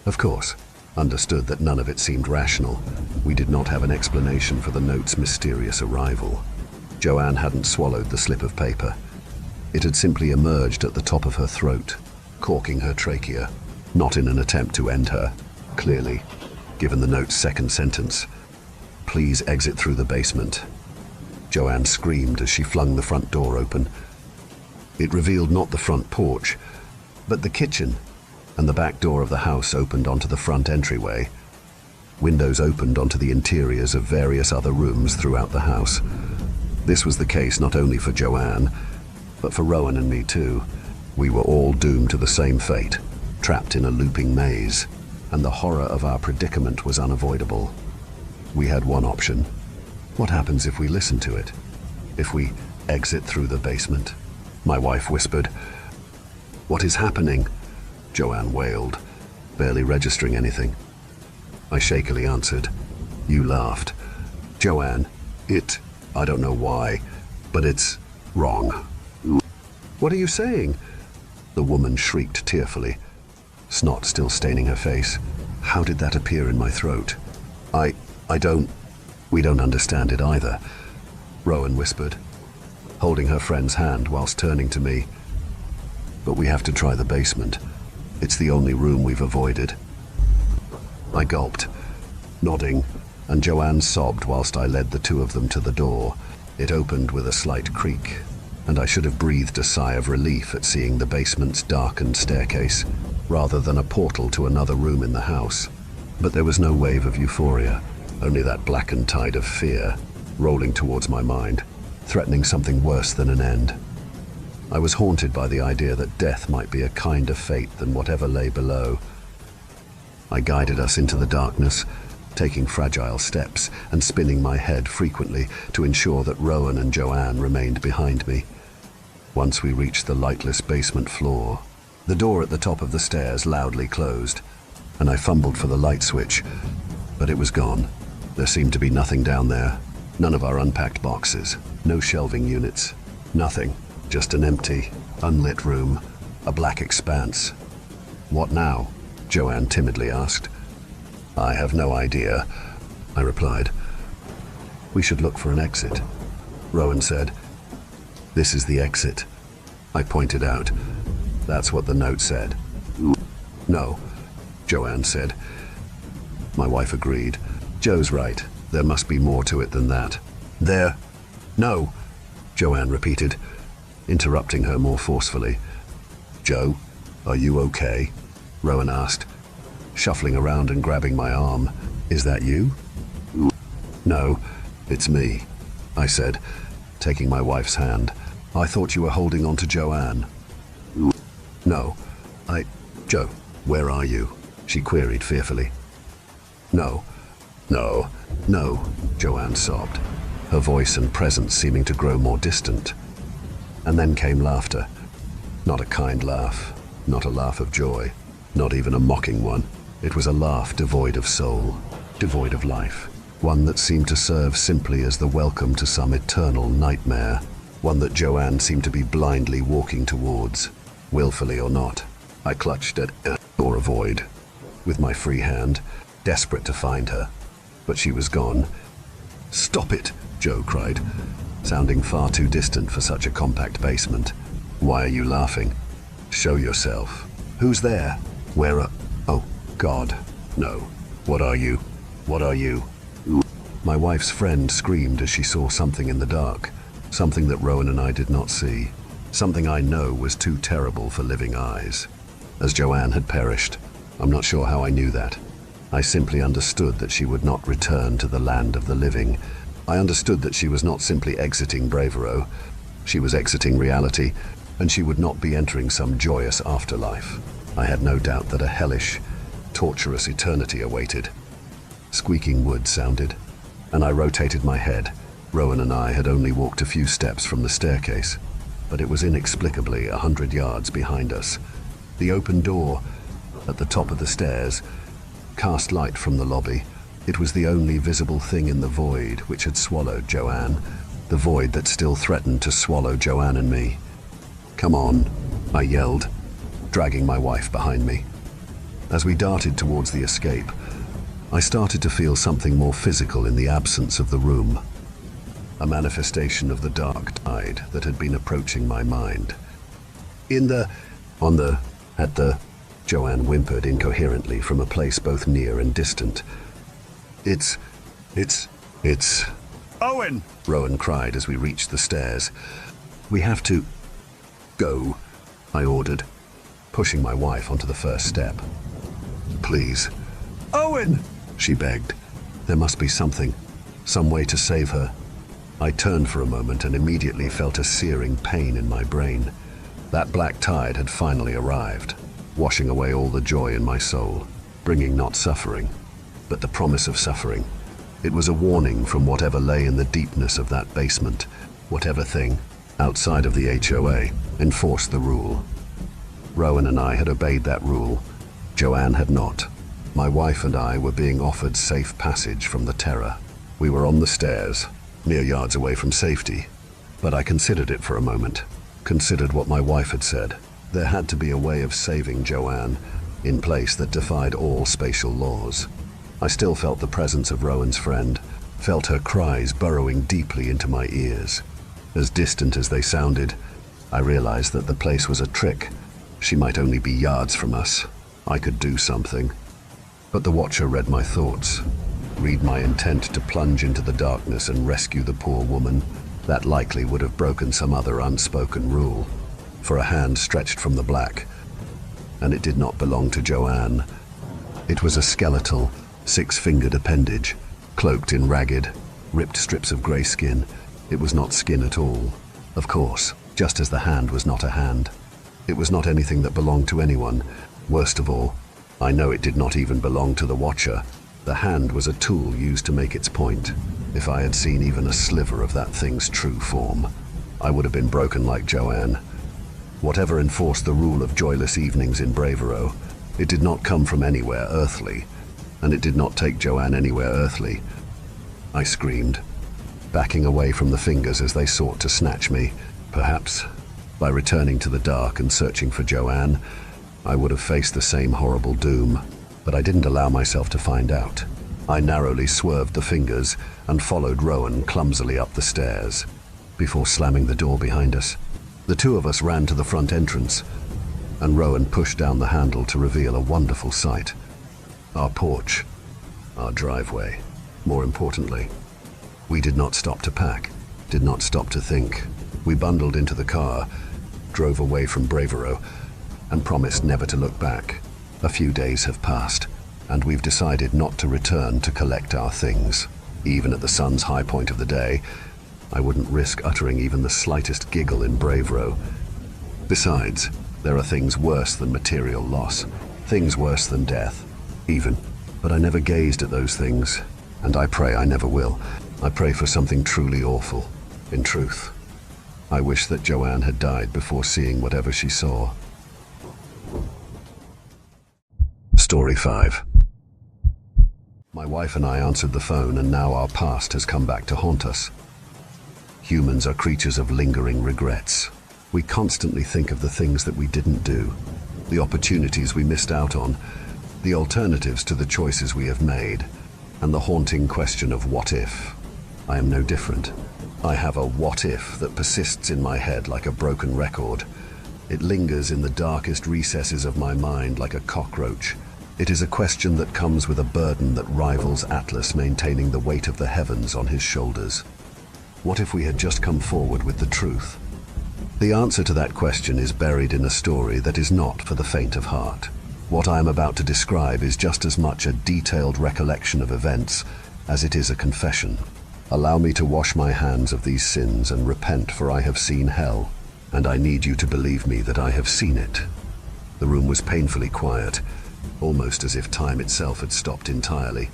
of course, understood that none of it seemed rational. We did not have an explanation for the note's mysterious arrival. Joanne hadn't swallowed the slip of paper. It had simply emerged at the top of her throat, corking her trachea, not in an attempt to end her, clearly, given the note's second sentence. Please exit through the basement. Joanne screamed as she flung the front door open. It revealed not the front porch, but the kitchen, and the back door of the house opened onto the front entryway. Windows opened onto the interiors of various other rooms throughout the house. This was the case not only for Joanne, but for Rowan and me too. We were all doomed to the same fate, trapped in a looping maze, and the horror of our predicament was unavoidable. We had one option. What happens if we listen to it? If we exit through the basement? My wife whispered. What is happening? Joanne wailed, barely registering anything. I shakily answered. You laughed. Joanne, I don't know why, but it's wrong. What are you saying? The woman shrieked tearfully, snot still staining her face. How did that appear in my throat? We don't understand it either, Rowan whispered, holding her friend's hand whilst turning to me. But we have to try the basement. It's the only room we've avoided. I gulped, nodding, and Joanne sobbed whilst I led the two of them to the door. It opened with a slight creak, and I should have breathed a sigh of relief at seeing the basement's darkened staircase, rather than a portal to another room in the house. But there was no wave of euphoria, only that blackened tide of fear rolling towards my mind, threatening something worse than an end. I was haunted by the idea that death might be a kinder fate than whatever lay below. I guided us into the darkness, taking fragile steps and spinning my head frequently to ensure that Rowan and Joanne remained behind me. Once we reached the lightless basement floor, the door at the top of the stairs loudly closed, and I fumbled for the light switch, but it was gone. There seemed to be nothing down there. None of our unpacked boxes, no shelving units, nothing. Just an empty, unlit room, a black expanse. What now? Joanne timidly asked. I have no idea, I replied. We should look for an exit, Rowan said. This is the exit, I pointed out. That's what the note said. No, Joanne said. My wife agreed. Joe's right. There must be more to it than that. There. No, Joanne repeated, interrupting her more forcefully. Joe, are you okay? Rowan asked, shuffling around and grabbing my arm. Is that you? No, it's me, I said, taking my wife's hand. I thought you were holding on to Joanne. No, Joe, where are you? She queried fearfully. No, Joanne sobbed, her voice and presence seeming to grow more distant. And then came laughter. Not a kind laugh, not a laugh of joy, not even a mocking one. It was a laugh devoid of soul, devoid of life, one that seemed to serve simply as the welcome to some eternal nightmare, one that Joanne seemed to be blindly walking towards, willfully or not. I clutched at or avoid, with my free hand, desperate to find her, but she was gone. Stop it, Joe cried, sounding far too distant for such a compact basement. Why are you laughing? Show yourself. Who's there? Where are... Oh, God. No. What are you? What are you? My wife's friend screamed as she saw something in the dark. Something that Rowan and I did not see. Something I know was too terrible for living eyes. As Joanne had perished, I'm not sure how I knew that. I simply understood that she would not return to the land of the living. I understood that she was not simply exiting Bravero. She was exiting reality, and she would not be entering some joyous afterlife. I had no doubt that a hellish, torturous eternity awaited. Squeaking wood sounded, and I rotated my head. Rowan and I had only walked a few steps from the staircase, but it was inexplicably 100 yards behind us. The open door at the top of the stairs cast light from the lobby. It was the only visible thing in the void which had swallowed Joanne, the void that still threatened to swallow Joanne and me. "Come on," I yelled, dragging my wife behind me. As we darted towards the escape, I started to feel something more physical in the absence of the room. A manifestation of the dark tide that had been approaching my mind. At the, Joanne whimpered incoherently from a place both near and distant. It's... Owen! Rowan cried as we reached the stairs. "We have to... go," I ordered, pushing my wife onto the first step. "Please." Owen! She begged. There must be something, some way to save her. I turned for a moment and immediately felt a searing pain in my brain. That black tide had finally arrived, washing away all the joy in my soul, bringing not suffering, but the promise of suffering. It was a warning from whatever lay in the deepness of that basement, whatever thing, outside of the HOA, enforced the rule. Rowan and I had obeyed that rule. Joanne had not. My wife and I were being offered safe passage from the terror. We were on the stairs, mere yards away from safety, but I considered it for a moment, considered what my wife had said. There had to be a way of saving Joanne, in place that defied all spatial laws. I still felt the presence of Rowan's friend, felt her cries burrowing deeply into my ears. As distant as they sounded, I realized that the place was a trick. She might only be yards from us. I could do something. But the Watcher read my thoughts, read my intent to plunge into the darkness and rescue the poor woman. That likely would have broken some other unspoken rule. For a hand stretched from the black, and it did not belong to Joanne. It was a skeletal, six-fingered appendage, cloaked in ragged, ripped strips of grey skin. It was not skin at all. Of course, just as the hand was not a hand. It was not anything that belonged to anyone. Worst of all, I know it did not even belong to the Watcher. The hand was a tool used to make its point. If I had seen even a sliver of that thing's true form, I would have been broken like Joanne. Whatever enforced the rule of joyless evenings in Bravero, it did not come from anywhere earthly, and it did not take Joanne anywhere earthly. I screamed, backing away from the fingers as they sought to snatch me. Perhaps, by returning to the dark and searching for Joanne, I would have faced the same horrible doom, but I didn't allow myself to find out. I narrowly swerved the fingers and followed Rowan clumsily up the stairs, before slamming the door behind us. The two of us ran to the front entrance, and Rowan pushed down the handle to reveal a wonderful sight. Our porch, our driveway, more importantly. We did not stop to pack, did not stop to think. We bundled into the car, drove away from Bravero, and promised never to look back. A few days have passed, and we've decided not to return to collect our things. Even at the sun's high point of the day, I wouldn't risk uttering even the slightest giggle in Bravero. Besides, there are things worse than material loss, things worse than death, even. But I never gazed at those things, and I pray I never will. I pray for something truly awful. In truth, I wish that Joanne had died before seeing whatever she saw. Story 5. My wife and I answered the phone, and now our past has come back to haunt us. Humans are creatures of lingering regrets. We constantly think of the things that we didn't do, the opportunities we missed out on, the alternatives to the choices we have made, and the haunting question of what if. I am no different. I have a what if that persists in my head like a broken record. It lingers in the darkest recesses of my mind like a cockroach. It is a question that comes with a burden that rivals Atlas maintaining the weight of the heavens on his shoulders. What if we had just come forward with the truth? The answer to that question is buried in a story that is not for the faint of heart. What I am about to describe is just as much a detailed recollection of events as it is a confession. Allow me to wash my hands of these sins and repent, for I have seen hell, and I need you to believe me that I have seen it. The room was painfully quiet, almost as if time itself had stopped entirely.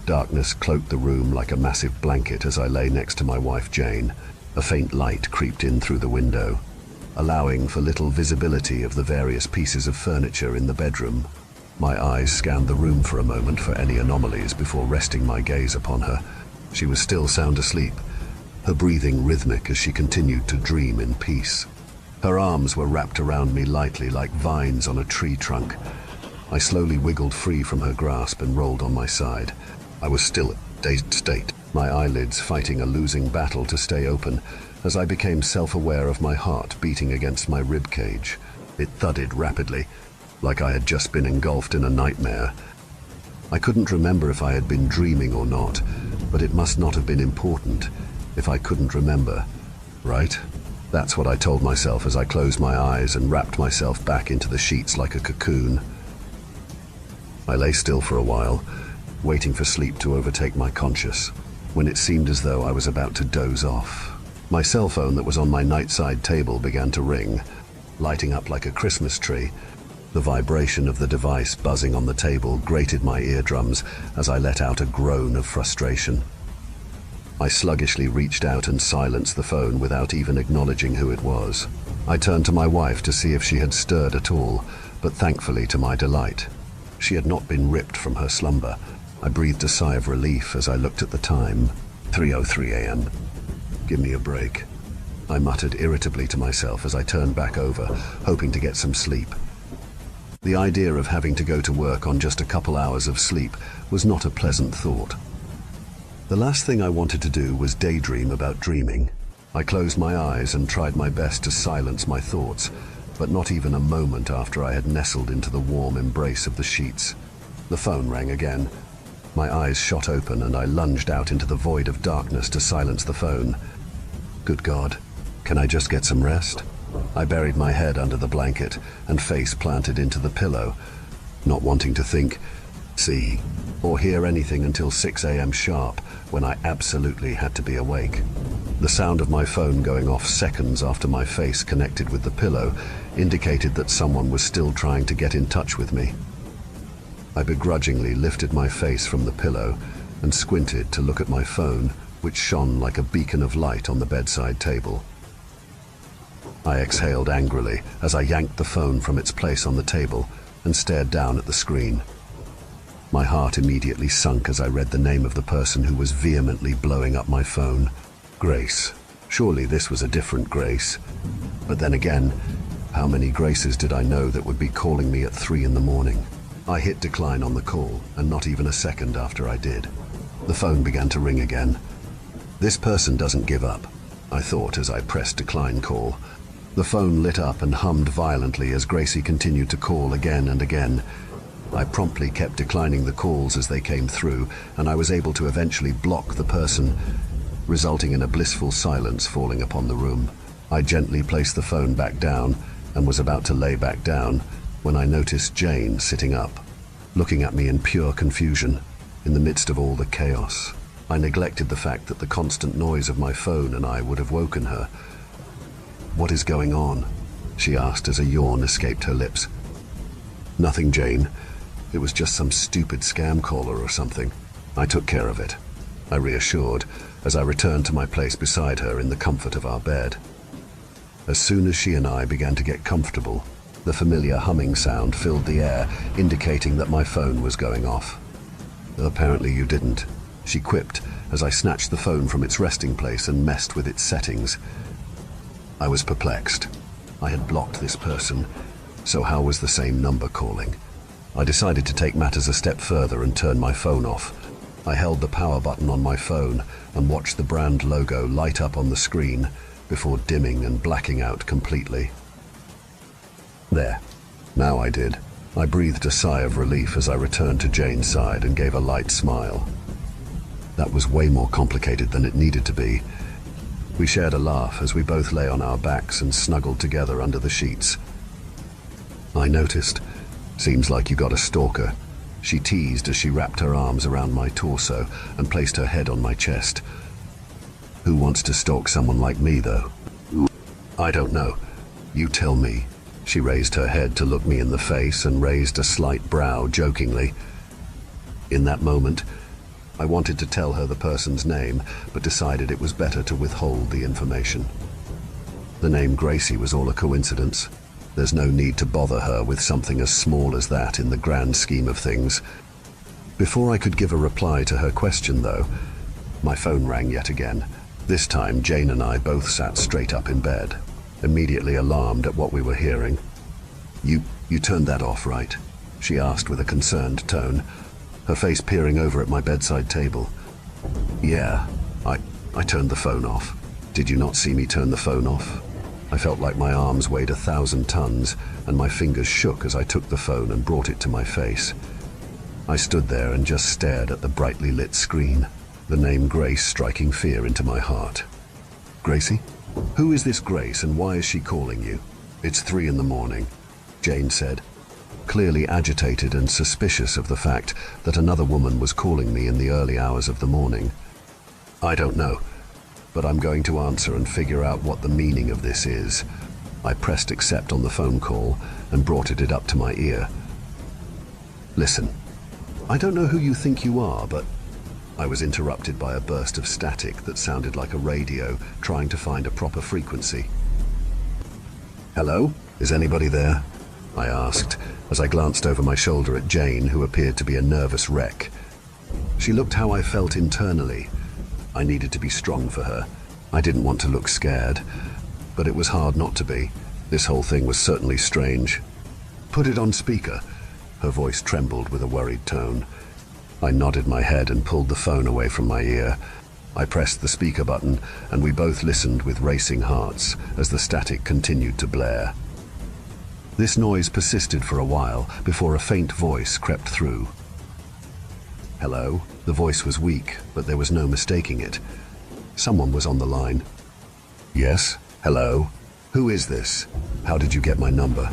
Darkness cloaked the room like a massive blanket as I lay next to my wife Jane. A faint light creeped in through the window, allowing for little visibility of the various pieces of furniture in the bedroom. My eyes scanned the room for a moment for any anomalies before resting my gaze upon her. She was still sound asleep, her breathing rhythmic as she continued to dream in peace. Her arms were wrapped around me lightly like vines on a tree trunk. I slowly wiggled free from her grasp and rolled on my side. I was still in a dazed state, my eyelids fighting a losing battle to stay open as I became self-aware of my heart beating against my rib cage. It thudded rapidly, like I had just been engulfed in a nightmare. I couldn't remember if I had been dreaming or not, but it must not have been important if I couldn't remember, right? That's what I told myself as I closed my eyes and wrapped myself back into the sheets like a cocoon. I lay still for a while, waiting for sleep to overtake my conscious, when it seemed as though I was about to doze off. My cell phone that was on my nightside table began to ring, lighting up like a Christmas tree. The vibration of the device buzzing on the table grated my eardrums as I let out a groan of frustration. I sluggishly reached out and silenced the phone without even acknowledging who it was. I turned to my wife to see if she had stirred at all, but thankfully, to my delight, she had not been ripped from her slumber. I breathed a sigh of relief as I looked at the time. 3:03 a.m. Give me a break, I muttered irritably to myself as I turned back over, hoping to get some sleep. The idea of having to go to work on just a couple hours of sleep was not a pleasant thought. The last thing I wanted to do was daydream about dreaming. I closed my eyes and tried my best to silence my thoughts, but not even a moment after I had nestled into the warm embrace of the sheets. The phone rang again. My eyes shot open and I lunged out into the void of darkness to silence the phone. Good God, can I just get some rest? I buried my head under the blanket and face planted into the pillow, not wanting to think, see, or hear anything until 6 a.m. sharp, when I absolutely had to be awake. The sound of my phone going off seconds after my face connected with the pillow indicated that someone was still trying to get in touch with me. I begrudgingly lifted my face from the pillow and squinted to look at my phone, which shone like a beacon of light on the bedside table. I exhaled angrily as I yanked the phone from its place on the table and stared down at the screen. My heart immediately sunk as I read the name of the person who was vehemently blowing up my phone. Grace. Surely this was a different Grace. But then again, how many Graces did I know that would be calling me at 3 in the morning? I hit decline on the call, and not even a second after I did, the phone began to ring again. This person doesn't give up, I thought as I pressed decline call. The phone lit up and hummed violently as Gracie continued to call again and again. I promptly kept declining the calls as they came through, and I was able to eventually block the person, resulting in a blissful silence falling upon the room. I gently placed the phone back down and was about to lay back down when I noticed Jane sitting up, looking at me in pure confusion in the midst of all the chaos. I neglected the fact that the constant noise of my phone and I would have woken her. "What is going on?" she asked as a yawn escaped her lips. "Nothing, Jane. It was just some stupid scam caller or something. I took care of it," I reassured as I returned to my place beside her in the comfort of our bed. As soon as she and I began to get comfortable, the familiar humming sound filled the air, indicating that my phone was going off. "Apparently you didn't," she quipped as I snatched the phone from its resting place and messed with its settings. I was perplexed. I had blocked this person, so how was the same number calling? I decided to take matters a step further and turn my phone off. I held the power button on my phone and watched the brand logo light up on the screen before dimming and blacking out completely. There. Now I did. I breathed a sigh of relief as I returned to Jane's side and gave a light smile. That was way more complicated than it needed to be. We shared a laugh as we both lay on our backs and snuggled together under the sheets. I noticed. Seems like you got a stalker. She teased as she wrapped her arms around my torso and placed her head on my chest. Who wants to stalk someone like me, though? I don't know. You tell me. She raised her head to look me in the face and raised a slight brow jokingly. In that moment, I wanted to tell her the person's name, but decided it was better to withhold the information. The name Gracie was all a coincidence. There's no need to bother her with something as small as that in the grand scheme of things. Before I could give a reply to her question, though, my phone rang yet again. This time, Jane and I both sat straight up in bed, immediately alarmed at what we were hearing. You turned that off, right? She asked with a concerned tone, her face peering over at my bedside table. Yeah, I turned the phone off. Did you not see me turn the phone off? I felt like my arms weighed 1,000 tons, and my fingers shook as I took the phone and brought it to my face. I stood there and just stared at the brightly lit screen, the name Grace striking fear into my heart. Gracie? Who is this Grace and why is she calling you? It's 3 a.m, Jane said, clearly agitated and suspicious of the fact that another woman was calling me in the early hours of the morning. I don't know, but I'm going to answer and figure out what the meaning of this is. I pressed accept on the phone call and brought it up to my ear. Listen, I don't know who you think you are, but I was interrupted by a burst of static that sounded like a radio trying to find a proper frequency. Hello? Is anybody there? I asked as I glanced over my shoulder at Jane, who appeared to be a nervous wreck. She looked how I felt internally. I needed to be strong for her. I didn't want to look scared, but it was hard not to be. This whole thing was certainly strange. Put it on speaker. Her voice trembled with a worried tone. I nodded my head and pulled the phone away from my ear. I pressed the speaker button, and we both listened with racing hearts as the static continued to blare. This noise persisted for a while before a faint voice crept through. Hello? The voice was weak, but there was no mistaking it. Someone was on the line. Yes? Hello? Who is this? How did you get my number?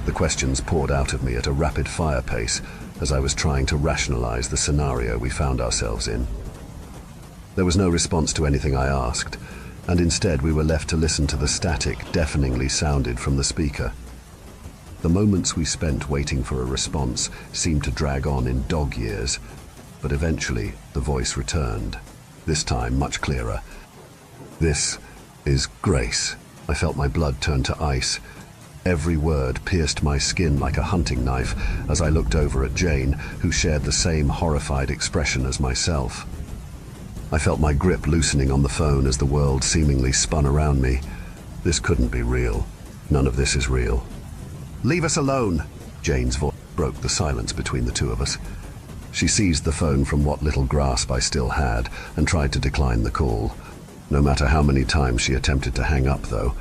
The questions poured out of me at a rapid-fire pace as I was trying to rationalize the scenario we found ourselves in. There was no response to anything I asked, and instead we were left to listen to the static deafeningly sounded from the speaker. The moments we spent waiting for a response seemed to drag on in dog years, but eventually the voice returned, this time much clearer. This is Grace. I felt my blood turn to ice. Every word pierced my skin like a hunting knife as I looked over at Jane, who shared the same horrified expression as myself. I felt my grip loosening on the phone as the world seemingly spun around me. This couldn't be real. None of this is real. Leave us alone! Jane's voice broke the silence between the two of us. She seized the phone from what little grasp I still had and tried to decline the call. No matter how many times she attempted to hang up, though,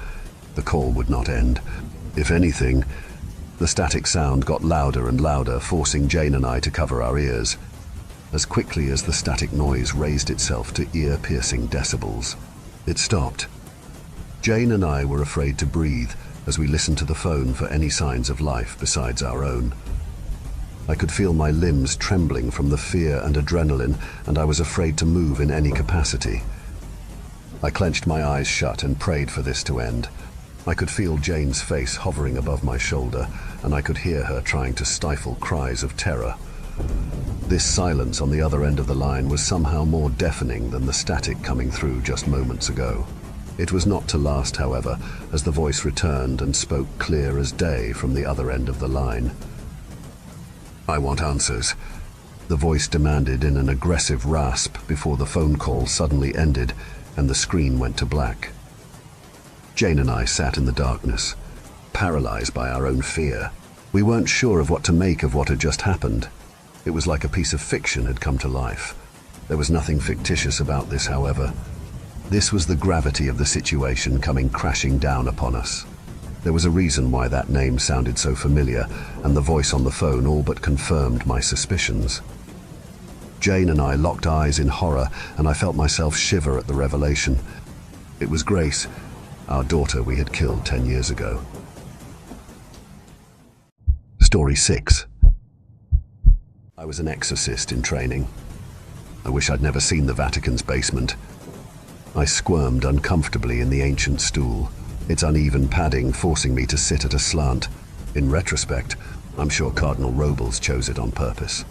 the call would not end. If anything, the static sound got louder and louder, forcing Jane and I to cover our ears. As quickly as the static noise raised itself to ear-piercing decibels, it stopped. Jane and I were afraid to breathe as we listened to the phone for any signs of life besides our own. I could feel my limbs trembling from the fear and adrenaline, and I was afraid to move in any capacity. I clenched my eyes shut and prayed for this to end. I could feel Jane's face hovering above my shoulder, and I could hear her trying to stifle cries of terror. This silence on the other end of the line was somehow more deafening than the static coming through just moments ago. It was not to last, however, as the voice returned and spoke clear as day from the other end of the line. I want answers, the voice demanded in an aggressive rasp before the phone call suddenly ended and the screen went to black. Jane and I sat in the darkness, paralyzed by our own fear. We weren't sure of what to make of what had just happened. It was like a piece of fiction had come to life. There was nothing fictitious about this, however. This was the gravity of the situation coming crashing down upon us. There was a reason why that name sounded so familiar, and the voice on the phone all but confirmed my suspicions. Jane and I locked eyes in horror, and I felt myself shiver at the revelation. It was Grace, our daughter we had killed 10 years ago. Story 6. I was an exorcist in training. I wish I'd never seen the Vatican's basement. I squirmed uncomfortably in the ancient stool, its uneven padding forcing me to sit at a slant. In retrospect, I'm sure Cardinal Robles chose it on purpose.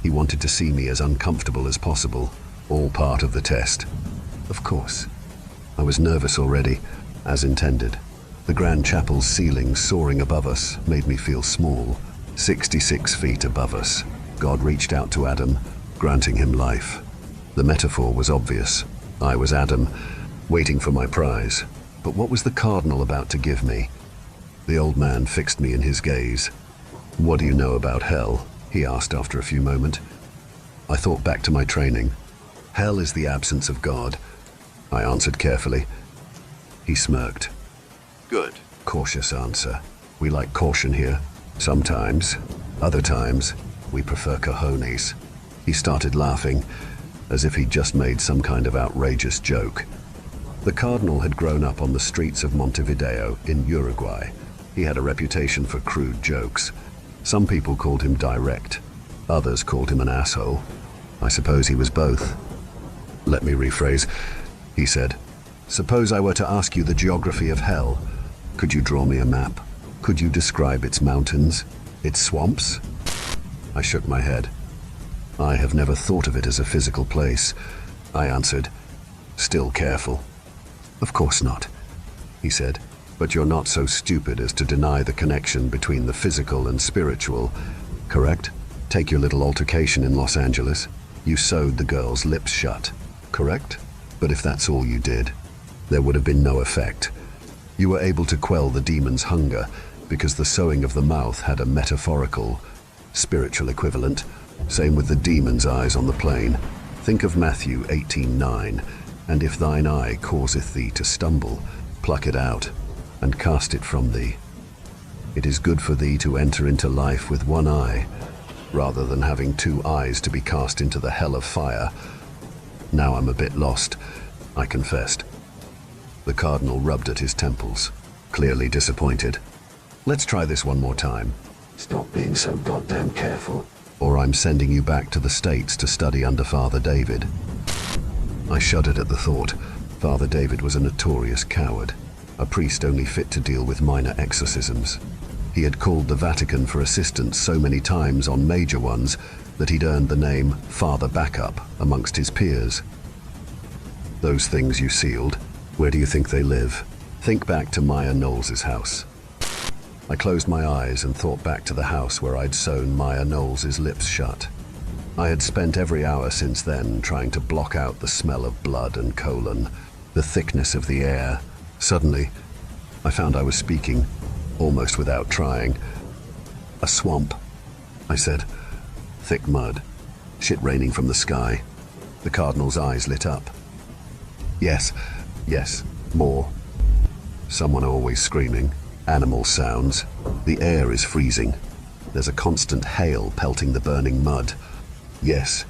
He wanted to see me as uncomfortable as possible, all part of the test. Of course. I was nervous already, as intended. The Grand Chapel's ceiling soaring above us made me feel small. 66 feet above us, God reached out to Adam, granting him life. The metaphor was obvious. I was Adam, waiting for my prize. But what was the Cardinal about to give me? The old man fixed me in his gaze. "What do you know about hell?" he asked after a few moments. I thought back to my training. "Hell is the absence of God," I answered carefully. He smirked. "Good. Cautious answer. We like caution here. Sometimes. Other times, we prefer cojones." He started laughing, as if he'd just made some kind of outrageous joke. The Cardinal had grown up on the streets of Montevideo in Uruguay. He had a reputation for crude jokes. Some people called him direct. Others called him an asshole. I suppose he was both. "Let me rephrase," he said. "Suppose I were to ask you the geography of hell. Could you draw me a map? Could you describe its mountains, its swamps?" I shook my head. "I have never thought of it as a physical place," I answered, still careful. "Of course not," he said, "but you're not so stupid as to deny the connection between the physical and spiritual, correct? Take your little altercation in Los Angeles. You sewed the girl's lips shut, correct? But if that's all you did, there would have been no effect. You were able to quell the demon's hunger because the sewing of the mouth had a metaphorical, spiritual equivalent. Same with the demon's eyes on the plane. Think of Matthew 18:9. "And if thine eye causeth thee to stumble, pluck it out, and cast it from thee. It is good for thee to enter into life with one eye, rather than having two eyes to be cast into the hell of fire." Now I'm a bit lost, I confessed. The Cardinal rubbed at his temples, clearly disappointed. "Let's try this one more time." "Stop being so goddamn careful, or I'm sending you back to the States to study under Father David." I shuddered at the thought. Father David was a notorious coward, a priest only fit to deal with minor exorcisms. He had called the Vatican for assistance so many times on major ones that he'd earned the name Father Backup amongst his peers. "Those things you sealed, where do you think they live?" "Think back to Maya Knowles's house." I closed my eyes and thought back to the house where I'd sewn Maya Knowles's lips shut. I had spent every hour since then trying to block out the smell of blood and colon, the thickness of the air. Suddenly, I found I was speaking, almost without trying. "A swamp," I said. "Thick mud. Shit raining from the sky." The Cardinal's eyes lit up. Yes, more. Someone always screaming. Animal sounds. The air is freezing. There's a constant hail pelting the burning mud. "Yes,"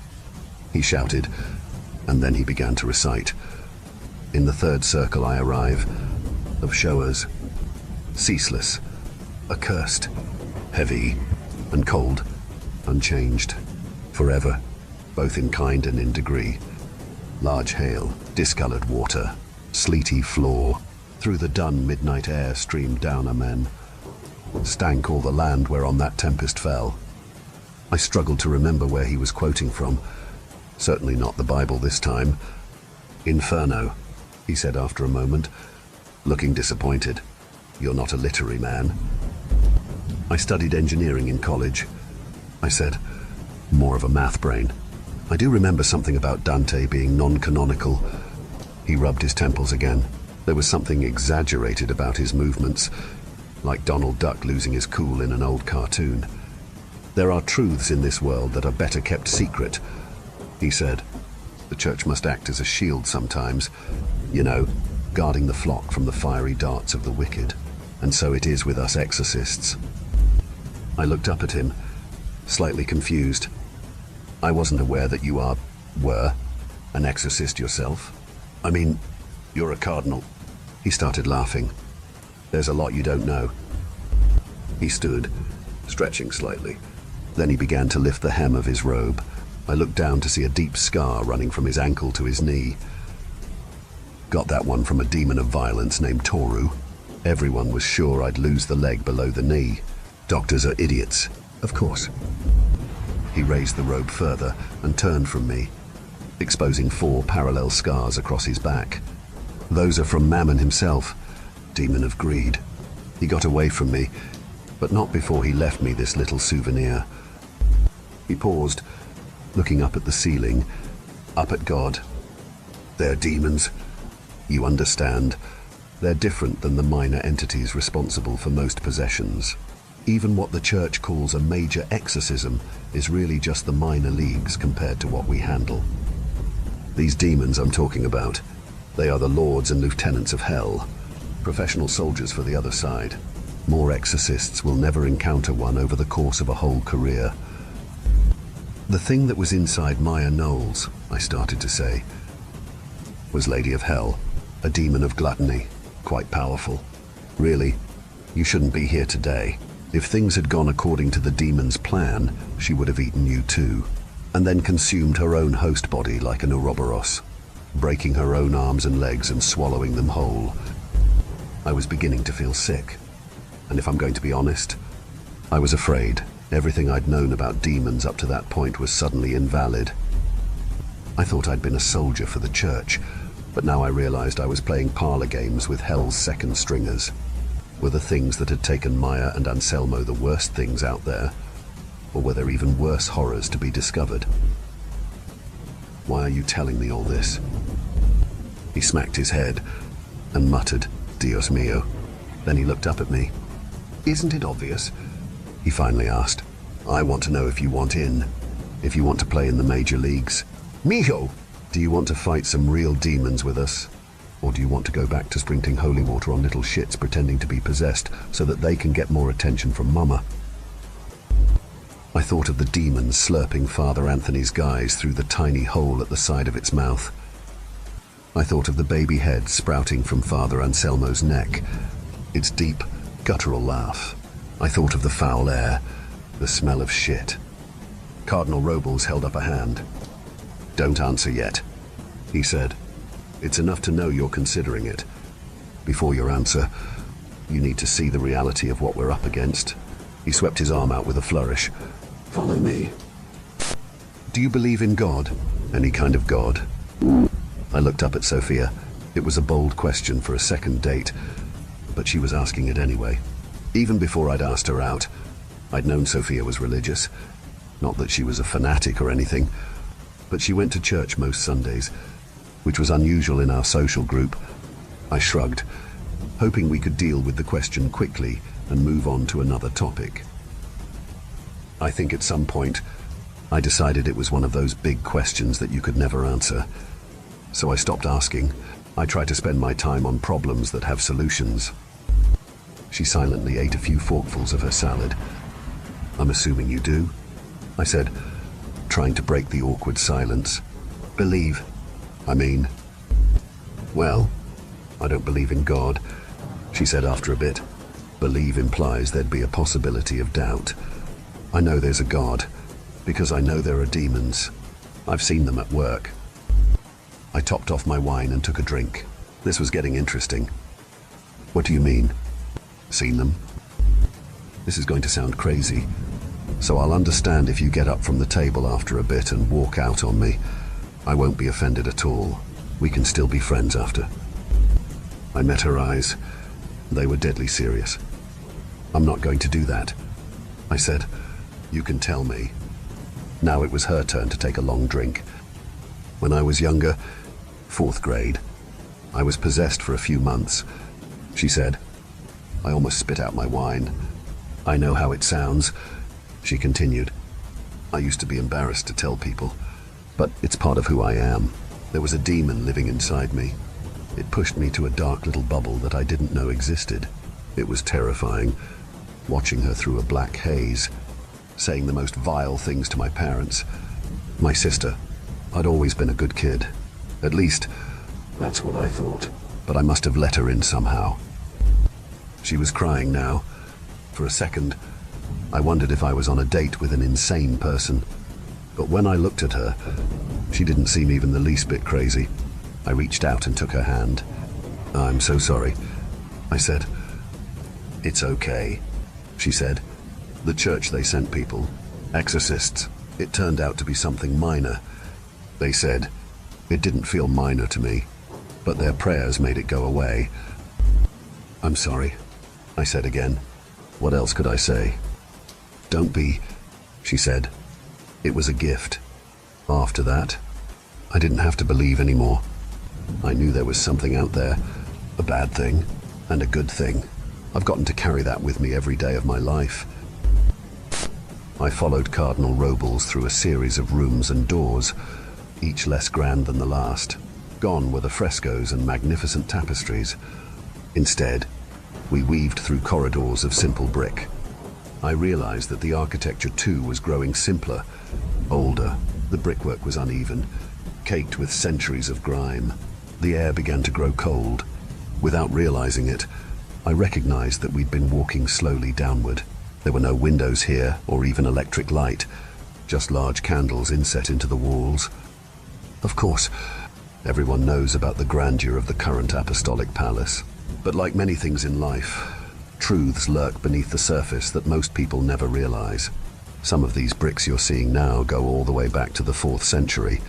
he shouted, and then he began to recite. In the third circle I arrive, of showers, ceaseless, accursed, heavy and cold, unchanged, forever, both in kind and in degree. Large hail, discolored water, sleety floor, through the dun midnight air streamed down amen. Stank all the land whereon that tempest fell. I struggled to remember where he was quoting from. Certainly not the Bible this time. "Inferno," he said after a moment, looking disappointed. "You're not a literary man." "I studied engineering in college," I said, more of a math brain. "I do remember something about Dante being non-canonical." He rubbed his temples again. There was something exaggerated about his movements, like Donald Duck losing his cool in an old cartoon. "There are truths in this world that are better kept secret," he said. "The church must act as a shield sometimes, you know, guarding the flock from the fiery darts of the wicked." And so it is with us exorcists. I looked up at him, slightly confused. I wasn't aware that you were an exorcist yourself. I mean, you're a cardinal. He started laughing. There's a lot you don't know. He stood, stretching slightly. Then he began to lift the hem of his robe. I looked down to see a deep scar running from his ankle to his knee. Got that one from a demon of violence named Toru. Everyone was sure I'd lose the leg below the knee. Doctors are idiots, of course. He raised the robe further and turned from me, exposing 4 parallel scars across his back. Those are from Mammon himself, demon of greed. He got away from me, but not before he left me this little souvenir. He paused, looking up at the ceiling, up at God. They're demons. You understand. They're different than the minor entities responsible for most possessions. Even what the church calls a major exorcism is really just the minor leagues compared to what we handle. These demons I'm talking about, they are the lords and lieutenants of hell, professional soldiers for the other side. More exorcists will never encounter one over the course of a whole career. The thing that was inside Maya Knowles, I started to say, was Lady of Hell, a demon of gluttony, quite powerful. Really, you shouldn't be here today. If things had gone according to the demon's plan, she would have eaten you too, and then consumed her own host body like an Ouroboros, breaking her own arms and legs and swallowing them whole. I was beginning to feel sick, and if I'm going to be honest, I was afraid. Everything I'd known about demons up to that point was suddenly invalid. I thought I'd been a soldier for the church, but now I realized I was playing parlor games with hell's second stringers. Were the things that had taken Maya and Anselmo the worst things out there? Or were there even worse horrors to be discovered? Why are you telling me all this? He smacked his head and muttered, Dios mío. Then he looked up at me. Isn't it obvious? He finally asked. I want to know if you want in, if you want to play in the major leagues. Mijo! Do you want to fight some real demons with us? Or do you want to go back to sprinkling holy water on little shits pretending to be possessed so that they can get more attention from Mama? I thought of the demon slurping Father Anthony's guys through the tiny hole at the side of its mouth. I thought of the baby head sprouting from Father Anselmo's neck, its deep, guttural laugh. I thought of the foul air, the smell of shit. Cardinal Robles held up a hand. Don't answer yet, he said. It's enough to know you're considering it. Before your answer, you need to see the reality of what we're up against. He swept his arm out with a flourish. Follow me. Do you believe in God? Any kind of God? I looked up at Sophia. It was a bold question for a second date, but she was asking it anyway. Even before I'd asked her out, I'd known Sophia was religious. Not that she was a fanatic or anything, but she went to church most Sundays, which was unusual in our social group. I shrugged, hoping we could deal with the question quickly and move on to another topic. I think at some point, I decided it was one of those big questions that you could never answer. So I stopped asking. I try to spend my time on problems that have solutions. She silently ate a few forkfuls of her salad. I'm assuming you do, I said, trying to break the awkward silence. Believe. I mean, well, I don't believe in God, she said after a bit. Believe implies there'd be a possibility of doubt. I know there's a God, because I know there are demons. I've seen them at work. I topped off my wine and took a drink. This was getting interesting. What do you mean? Seen them? This is going to sound crazy, so I'll understand if you get up from the table after a bit and walk out on me. I won't be offended at all. We can still be friends after. I met her eyes. They were deadly serious. I'm not going to do that, I said. You can tell me. Now it was her turn to take a long drink. When I was younger, 4th grade, I was possessed for a few months, she said. I almost spit out my wine. I know how it sounds, she continued. I used to be embarrassed to tell people, but it's part of who I am. There was a demon living inside me. It pushed me to a dark little bubble that I didn't know existed. It was terrifying, watching her through a black haze, saying the most vile things to my parents. My sister. I'd always been a good kid. At least, that's what I thought. But I must have let her in somehow. She was crying now. For a second, I wondered if I was on a date with an insane person. But when I looked at her, she didn't seem even the least bit crazy. I reached out and took her hand. "I'm so sorry," I said. "It's okay," she said. "The church they sent people, exorcists, it turned out to be something minor. They said it didn't feel minor to me, but their prayers made it go away." "I'm sorry," I said again. What else could I say? "Don't be," she said. "It was a gift." After that, I didn't have to believe anymore. I knew there was something out there, a bad thing and a good thing. I've gotten to carry that with me every day of my life. I followed Cardinal Robles through a series of rooms and doors, each less grand than the last. Gone were the frescoes and magnificent tapestries. Instead, we weaved through corridors of simple brick. I realized that the architecture too was growing simpler, older. The brickwork was uneven, caked with centuries of grime. The air began to grow cold. Without realizing it, I recognized that we'd been walking slowly downward. There were no windows here, or even electric light, just large candles inset into the walls. Of course, everyone knows about the grandeur of the current apostolic palace. But like many things in life, truths lurk beneath the surface that most people never realize. Some of these bricks you're seeing now go all the way back to the 4th century.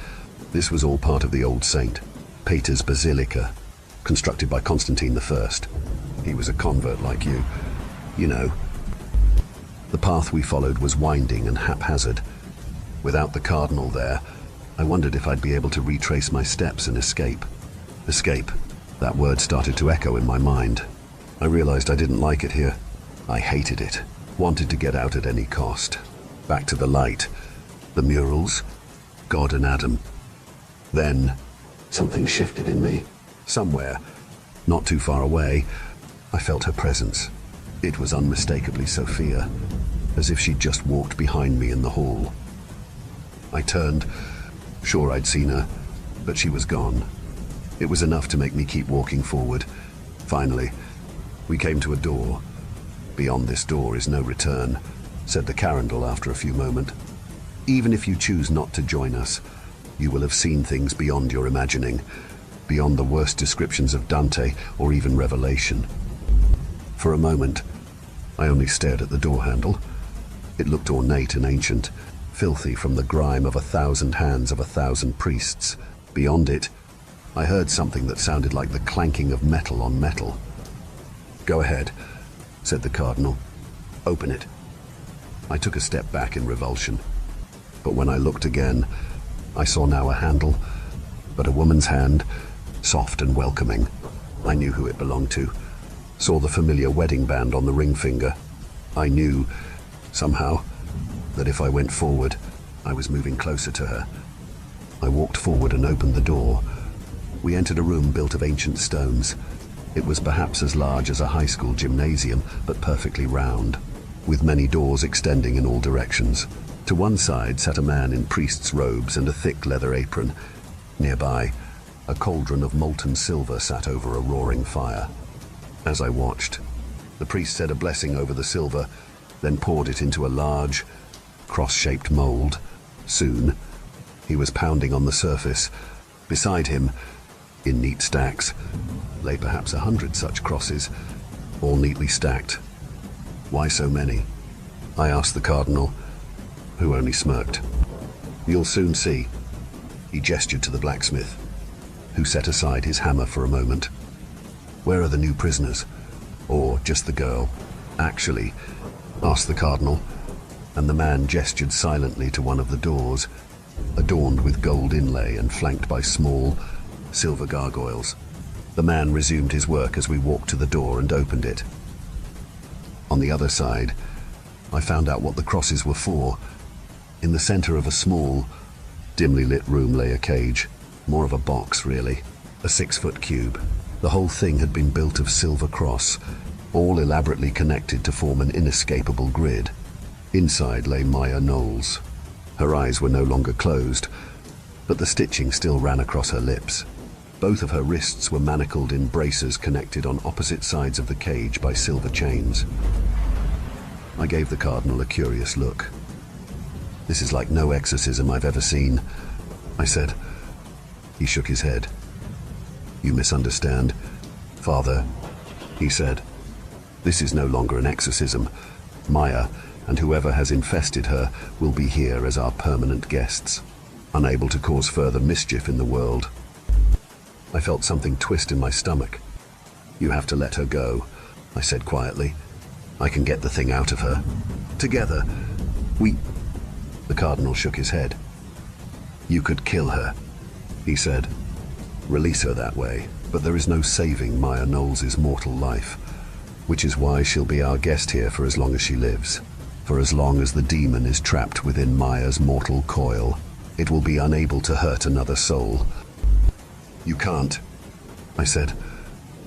This was all part of the old saint, Peter's Basilica, constructed by Constantine I. He was a convert like you. You know. The path we followed was winding and haphazard. Without the cardinal there, I wondered if I'd be able to retrace my steps and escape. Escape. That word started to echo in my mind. I realized I didn't like it here. I hated it. Wanted to get out at any cost. Back to the light. The murals. God and Adam. Then, something shifted in me. Somewhere, not too far away, I felt her presence. It was unmistakably Sophia, as if she'd just walked behind me in the hall. I turned, sure I'd seen her, but she was gone. It was enough to make me keep walking forward. Finally, we came to a door. "Beyond this door is no return," said the Carindle after a few moments. "Even if you choose not to join us, you will have seen things beyond your imagining, beyond the worst descriptions of Dante or even Revelation." For a moment, I only stared at the door handle. It looked ornate and ancient, filthy from the grime of 1,000 hands of 1,000 priests. Beyond it, I heard something that sounded like the clanking of metal on metal. "Go ahead," said the cardinal. "Open it." I took a step back in revulsion, but when I looked again, I saw now a handle, but a woman's hand, soft and welcoming. I knew who it belonged to. Saw the familiar wedding band on the ring finger. I knew, somehow, that if I went forward, I was moving closer to her. I walked forward and opened the door. We entered a room built of ancient stones. It was perhaps as large as a high school gymnasium, but perfectly round, with many doors extending in all directions. To one side sat a man in priest's robes and a thick leather apron. Nearby, a cauldron of molten silver sat over a roaring fire. As I watched, the priest said a blessing over the silver, then poured it into a large, cross-shaped mold. Soon, he was pounding on the surface. Beside him, in neat stacks, lay perhaps 100 such crosses, all neatly stacked. "Why so many?" I asked the cardinal, who only smirked. "You'll soon see." He gestured to the blacksmith, who set aside his hammer for a moment. "Where are the new prisoners? Or just the girl?" "Actually," asked the cardinal, and the man gestured silently to one of the doors, adorned with gold inlay and flanked by small, silver gargoyles. The man resumed his work as we walked to the door and opened it. On the other side, I found out what the crosses were for. In the center of a small, dimly lit room lay a cage, more of a box really, a 6-foot cube. The whole thing had been built of silver cross, all elaborately connected to form an inescapable grid. Inside lay Maya Knowles. Her eyes were no longer closed, but the stitching still ran across her lips. Both of her wrists were manacled in braces connected on opposite sides of the cage by silver chains. I gave the Cardinal a curious look. "This is like no exorcism I've ever seen," I said. He shook his head. "You misunderstand, Father," he said. "This is no longer an exorcism. Maya, and whoever has infested her, will be here as our permanent guests, unable to cause further mischief in the world." I felt something twist in my stomach. "You have to let her go," I said quietly. "I can get the thing out of her. Together, we..." The Cardinal shook his head. "You could kill her," he said. "Release her that way, but there is no saving Maya Knowles' mortal life, which is why she'll be our guest here for as long as she lives. For as long as the demon is trapped within Maya's mortal coil, it will be unable to hurt another soul." "You can't," I said.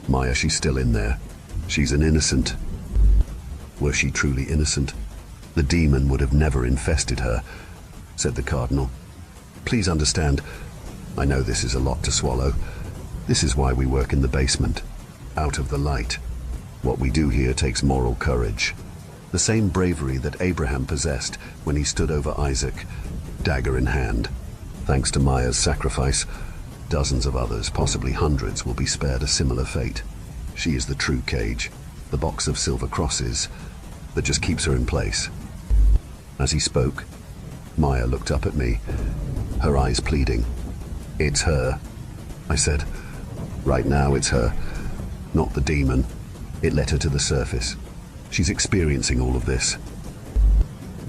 "Maya, she's still in there. She's an innocent." "Were she truly innocent, the demon would have never infested her," said the Cardinal. "Please understand, I know this is a lot to swallow. This is why we work in the basement, out of the light. What we do here takes moral courage. The same bravery that Abraham possessed when he stood over Isaac, dagger in hand. Thanks to Maya's sacrifice, dozens of others, possibly hundreds, will be spared a similar fate. She is the true cage, the box of silver crosses that just keeps her in place." As he spoke, Maya looked up at me, her eyes pleading. "It's her," I said. "Right now it's her, not the demon. It let her to the surface. She's experiencing all of this."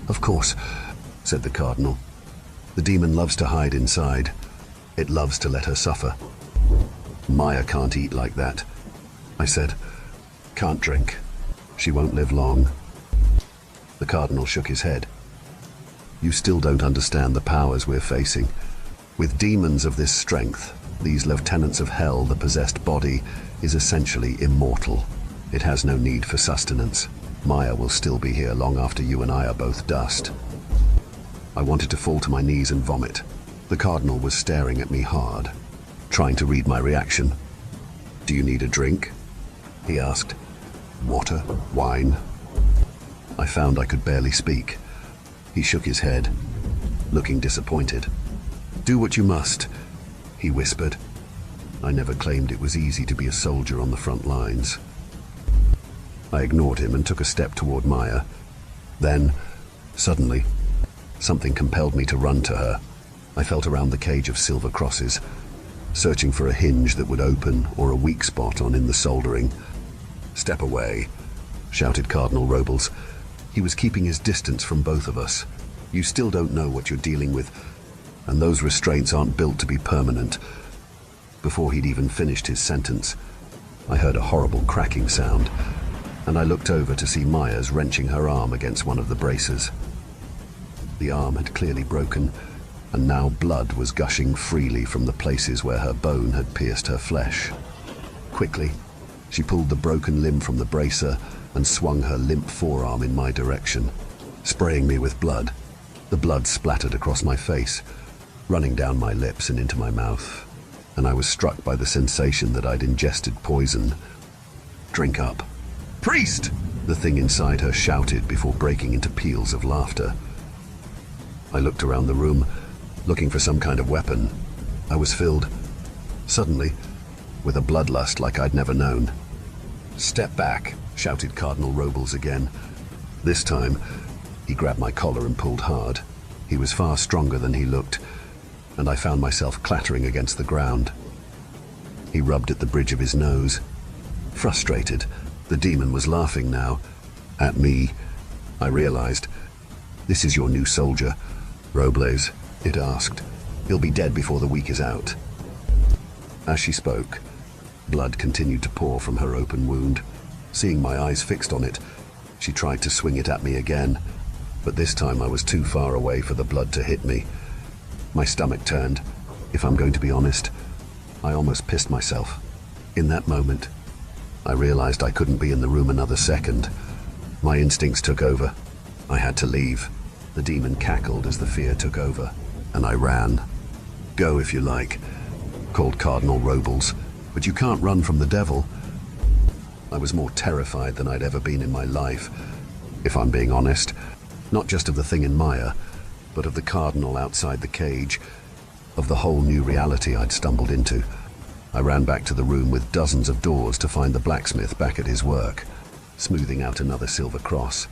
"Of course," said the Cardinal. "The demon loves to hide inside. It loves to let her suffer." "Maya can't eat like that," I said. "Can't drink. She won't live long." The Cardinal shook his head. "You still don't understand the powers we're facing. With demons of this strength, these lieutenants of hell, the possessed body is essentially immortal. It has no need for sustenance. Maya will still be here long after you and I are both dust." I wanted to fall to my knees and vomit. The Cardinal was staring at me hard, trying to read my reaction. "Do you need a drink?" he asked. "Water? Wine?" I found I could barely speak. He shook his head, looking disappointed. "Do what you must," he whispered. I never claimed it was easy to be a soldier on the front lines. I ignored him and took a step toward Maya. Then, suddenly, something compelled me to run to her. I felt around the cage of silver crosses, searching for a hinge that would open or a weak spot in the soldering. "Step away," shouted Cardinal Robles. He was keeping his distance from both of us. "You still don't know what you're dealing with, and those restraints aren't built to be permanent." Before he'd even finished his sentence, I heard a horrible cracking sound, and I looked over to see Maya's wrenching her arm against one of the braces. The arm had clearly broken, and now blood was gushing freely from the places where her bone had pierced her flesh. Quickly, she pulled the broken limb from the bracer and swung her limp forearm in my direction, spraying me with blood. The blood splattered across my face, running down my lips and into my mouth, and I was struck by the sensation that I'd ingested poison. "Drink up." "Priest!" the thing inside her shouted before breaking into peals of laughter. I looked around the room, looking for some kind of weapon. I was filled, suddenly, with a bloodlust like I'd never known. "Step back," shouted Cardinal Robles again. This time, he grabbed my collar and pulled hard. He was far stronger than he looked, and I found myself clattering against the ground. He rubbed at the bridge of his nose. Frustrated, the demon was laughing now. At me, I realized. "This is your new soldier, Robles," it asked. "He'll be dead before the week is out." As she spoke, blood continued to pour from her open wound. Seeing my eyes fixed on it, she tried to swing it at me again, but this time I was too far away for the blood to hit me. My stomach turned. If I'm going to be honest, I almost pissed myself. In that moment, I realized I couldn't be in the room another second. My instincts took over. I had to leave. The demon cackled as the fear took over, and I ran. "Go if you like," called Cardinal Robles, "but you can't run from the devil." I was more terrified than I'd ever been in my life, if I'm being honest. Not just of the thing in Maya, but of the Cardinal outside the cage, of the whole new reality I'd stumbled into. I ran back to the room with dozens of doors to find the blacksmith back at his work, smoothing out another silver cross.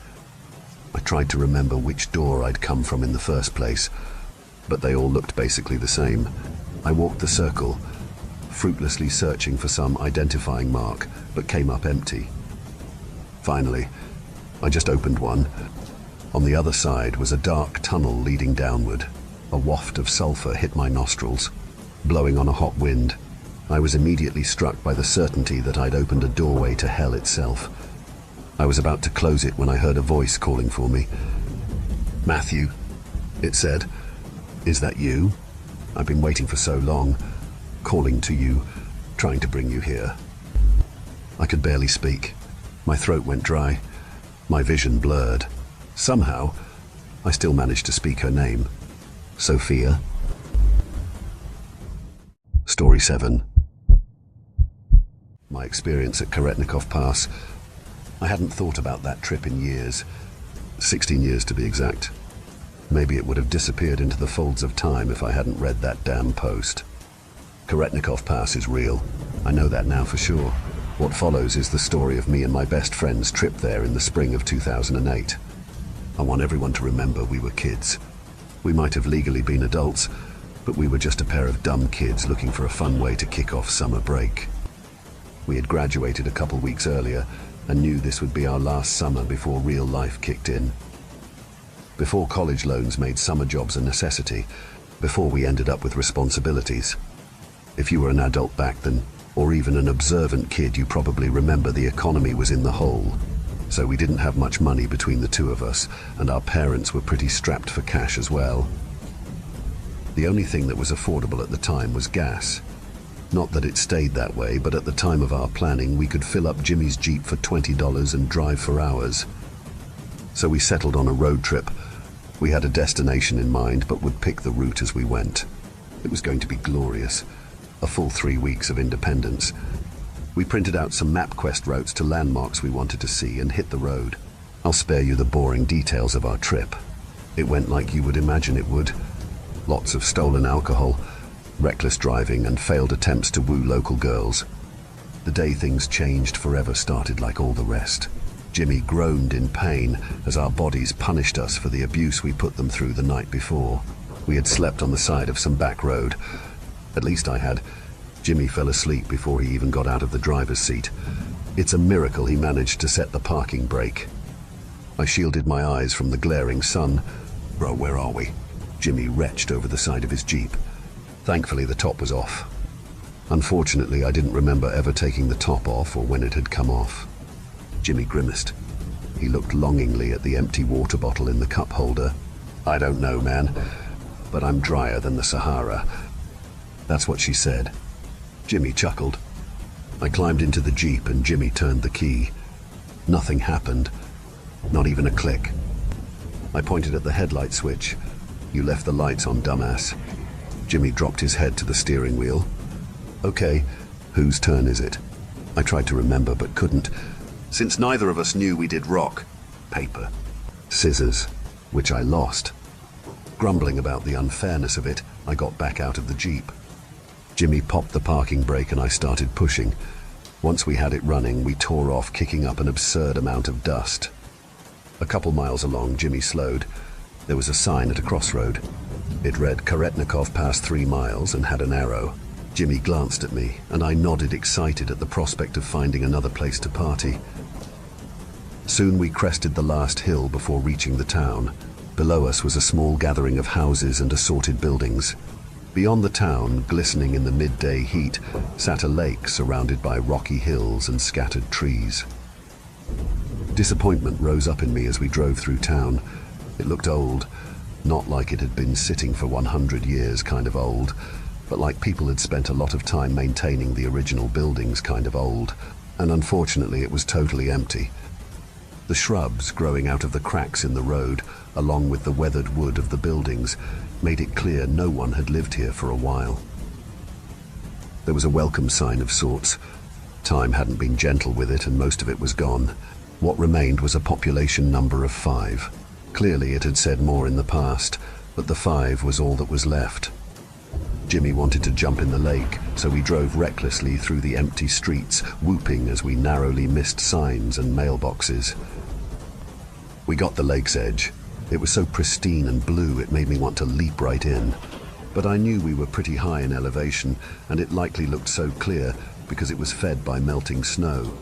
I tried to remember which door I'd come from in the first place, but they all looked basically the same. I walked the circle, fruitlessly searching for some identifying mark, but came up empty. Finally, I just opened one. On the other side was a dark tunnel leading downward. A waft of sulfur hit my nostrils, blowing on a hot wind. I was immediately struck by the certainty that I'd opened a doorway to hell itself. I was about to close it when I heard a voice calling for me. "Matthew," it said. "Is that you? I've been waiting for so long, calling to you, trying to bring you here." I could barely speak. My throat went dry. My vision blurred. Somehow, I still managed to speak her name. Sophia. Story 7. My experience at Karetnikov Pass. I hadn't thought about that trip in years. 16 years to be exact. Maybe it would have disappeared into the folds of time if I hadn't read that damn post. Karetnikov Pass is real. I know that now for sure. What follows is the story of me and my best friend's trip there in the spring of 2008. I want everyone to remember we were kids. We might have legally been adults, but we were just a pair of dumb kids looking for a fun way to kick off summer break. We had graduated a couple weeks earlier and knew this would be our last summer before real life kicked in. Before college loans made summer jobs a necessity, before we ended up with responsibilities. If you were an adult back then, or even an observant kid, you probably remember the economy was in the hole. So we didn't have much money between the two of us, and our parents were pretty strapped for cash as well. The only thing that was affordable at the time was gas. Not that it stayed that way, but at the time of our planning, we could fill up Jimmy's Jeep for $20 and drive for hours. So we settled on a road trip. We had a destination in mind, but would pick the route as we went. It was going to be glorious. A full 3 weeks of independence. We printed out some MapQuest routes to landmarks we wanted to see and hit the road. I'll spare you the boring details of our trip. It went like you would imagine it would. Lots of stolen alcohol, reckless driving, and failed attempts to woo local girls. The day things changed forever started like all the rest. Jimmy groaned in pain as our bodies punished us for the abuse we put them through the night before. We had slept on the side of some back road. At least I had. Jimmy fell asleep before he even got out of the driver's seat. It's a miracle he managed to set the parking brake. I shielded my eyes from the glaring sun. "Bro, where are we?" Jimmy retched over the side of his Jeep. Thankfully, the top was off. Unfortunately, I didn't remember ever taking the top off or when it had come off. Jimmy grimaced. He looked longingly at the empty water bottle in the cup holder. "I don't know, man, but I'm drier than the Sahara." That's what she said. Jimmy chuckled. I climbed into the Jeep and Jimmy turned the key. Nothing happened, not even a click. I pointed at the headlight switch. "You left the lights on, dumbass." Jimmy dropped his head to the steering wheel. "Okay, whose turn is it?" I tried to remember but couldn't. Since neither of us knew, we did rock, paper, scissors, which I lost. Grumbling about the unfairness of it, I got back out of the Jeep. Jimmy popped the parking brake and I started pushing. Once we had it running, we tore off, kicking up an absurd amount of dust. A couple miles along, Jimmy slowed. There was a sign at a crossroad. It read Karetnikov Pass 3 miles and had an arrow. Jimmy glanced at me and I nodded, excited at the prospect of finding another place to party. Soon we crested the last hill before reaching the town. Below us was a small gathering of houses and assorted buildings. Beyond the town, glistening in the midday heat, sat a lake surrounded by rocky hills and scattered trees. Disappointment rose up in me as we drove through town. It looked old, not like it had been sitting for 100 years kind of old, but like people had spent a lot of time maintaining the original buildings kind of old. and unfortunately it was totally empty. The shrubs growing out of the cracks in the road, along with the weathered wood of the buildings, made it clear no one had lived here for a while. There was a welcome sign of sorts. Time hadn't been gentle with it, and most of it was gone. What remained was a population number of 5. Clearly it had said more in the past, but the 5 was all that was left. Jimmy wanted to jump in the lake, so we drove recklessly through the empty streets, whooping as we narrowly missed signs and mailboxes. We got the lake's edge. It was so pristine and blue it made me want to leap right in. But I knew we were pretty high in elevation, and it likely looked so clear because it was fed by melting snow.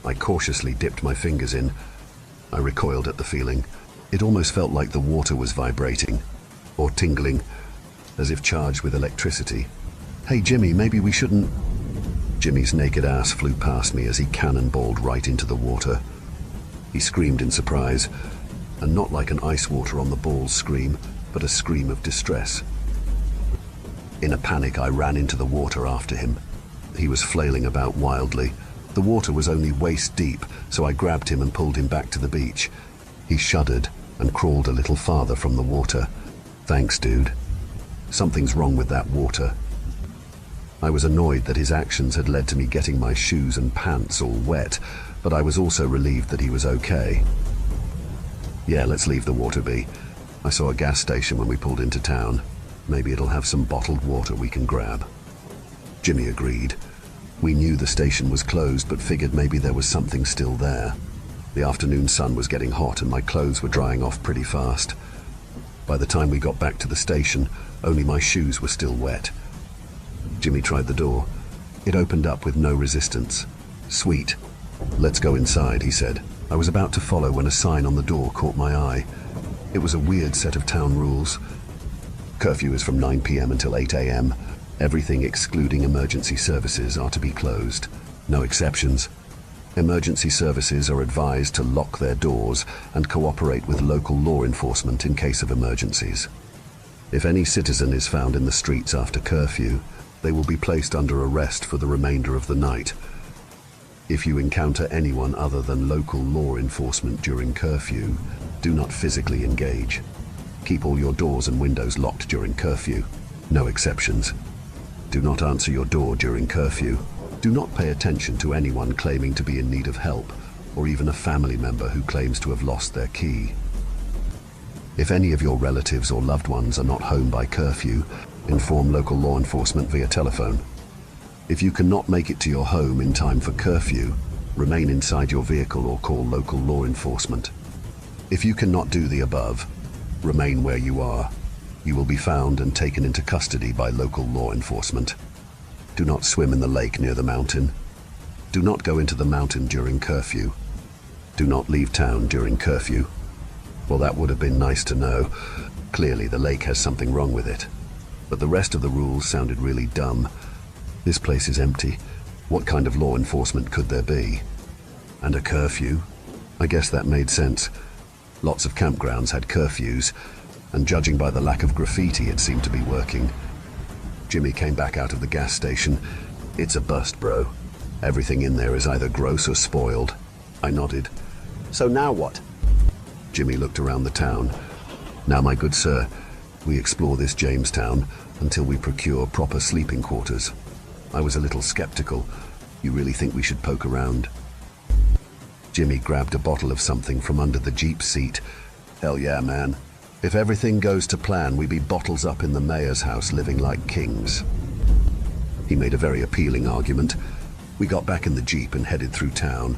I cautiously dipped my fingers in. I recoiled at the feeling. It almost felt like the water was vibrating, or tingling, as if charged with electricity. "Hey Jimmy, maybe we shouldn't..." Jimmy's naked ass flew past me as he cannonballed right into the water. He screamed in surprise, and not like an ice water on the balls scream, but a scream of distress. In a panic, I ran into the water after him. He was flailing about wildly. The water was only waist deep, so I grabbed him and pulled him back to the beach. He shuddered and crawled a little farther from the water. "Thanks, dude. Something's wrong with that water." I was annoyed that his actions had led to me getting my shoes and pants all wet, but I was also relieved that he was okay. "Yeah, let's leave the water be. I saw a gas station when we pulled into town. Maybe it'll have some bottled water we can grab." Jimmy agreed. We knew the station was closed, but figured maybe there was something still there. The afternoon sun was getting hot and my clothes were drying off pretty fast. By the time we got back to the station, only my shoes were still wet. Jimmy tried the door. It opened up with no resistance. "Sweet. Let's go inside," he said. I was about to follow when a sign on the door caught my eye. It was a weird set of town rules. Curfew is from 9 p.m. until 8 a.m. Everything excluding emergency services are to be closed. No exceptions. Emergency services are advised to lock their doors and cooperate with local law enforcement in case of emergencies. If any citizen is found in the streets after curfew, they will be placed under arrest for the remainder of the night. If you encounter anyone other than local law enforcement during curfew, do not physically engage. Keep all your doors and windows locked during curfew. No exceptions. Do not answer your door during curfew. Do not pay attention to anyone claiming to be in need of help, or even a family member who claims to have lost their key. If any of your relatives or loved ones are not home by curfew, inform local law enforcement via telephone. If you cannot make it to your home in time for curfew, remain inside your vehicle or call local law enforcement. If you cannot do the above, remain where you are. You will be found and taken into custody by local law enforcement. Do not swim in the lake near the mountain. Do not go into the mountain during curfew. Do not leave town during curfew. Well, that would have been nice to know. Clearly, the lake has something wrong with it. But the rest of the rules sounded really dumb. This place is empty. What kind of law enforcement could there be? And a curfew? I guess that made sense. Lots of campgrounds had curfews, and judging by the lack of graffiti, it seemed to be working. Jimmy came back out of the gas station. "It's a bust, bro. Everything in there is either gross or spoiled." I nodded. "So now what?" Jimmy looked around the town. "Now, my good sir, we explore this Jamestown until we procure proper sleeping quarters." I was a little skeptical. "You really think we should poke around?" Jimmy grabbed a bottle of something from under the Jeep seat. "Hell yeah, man. If everything goes to plan, we be bottles up in the mayor's house living like kings." He made a very appealing argument. We got back in the Jeep and headed through town.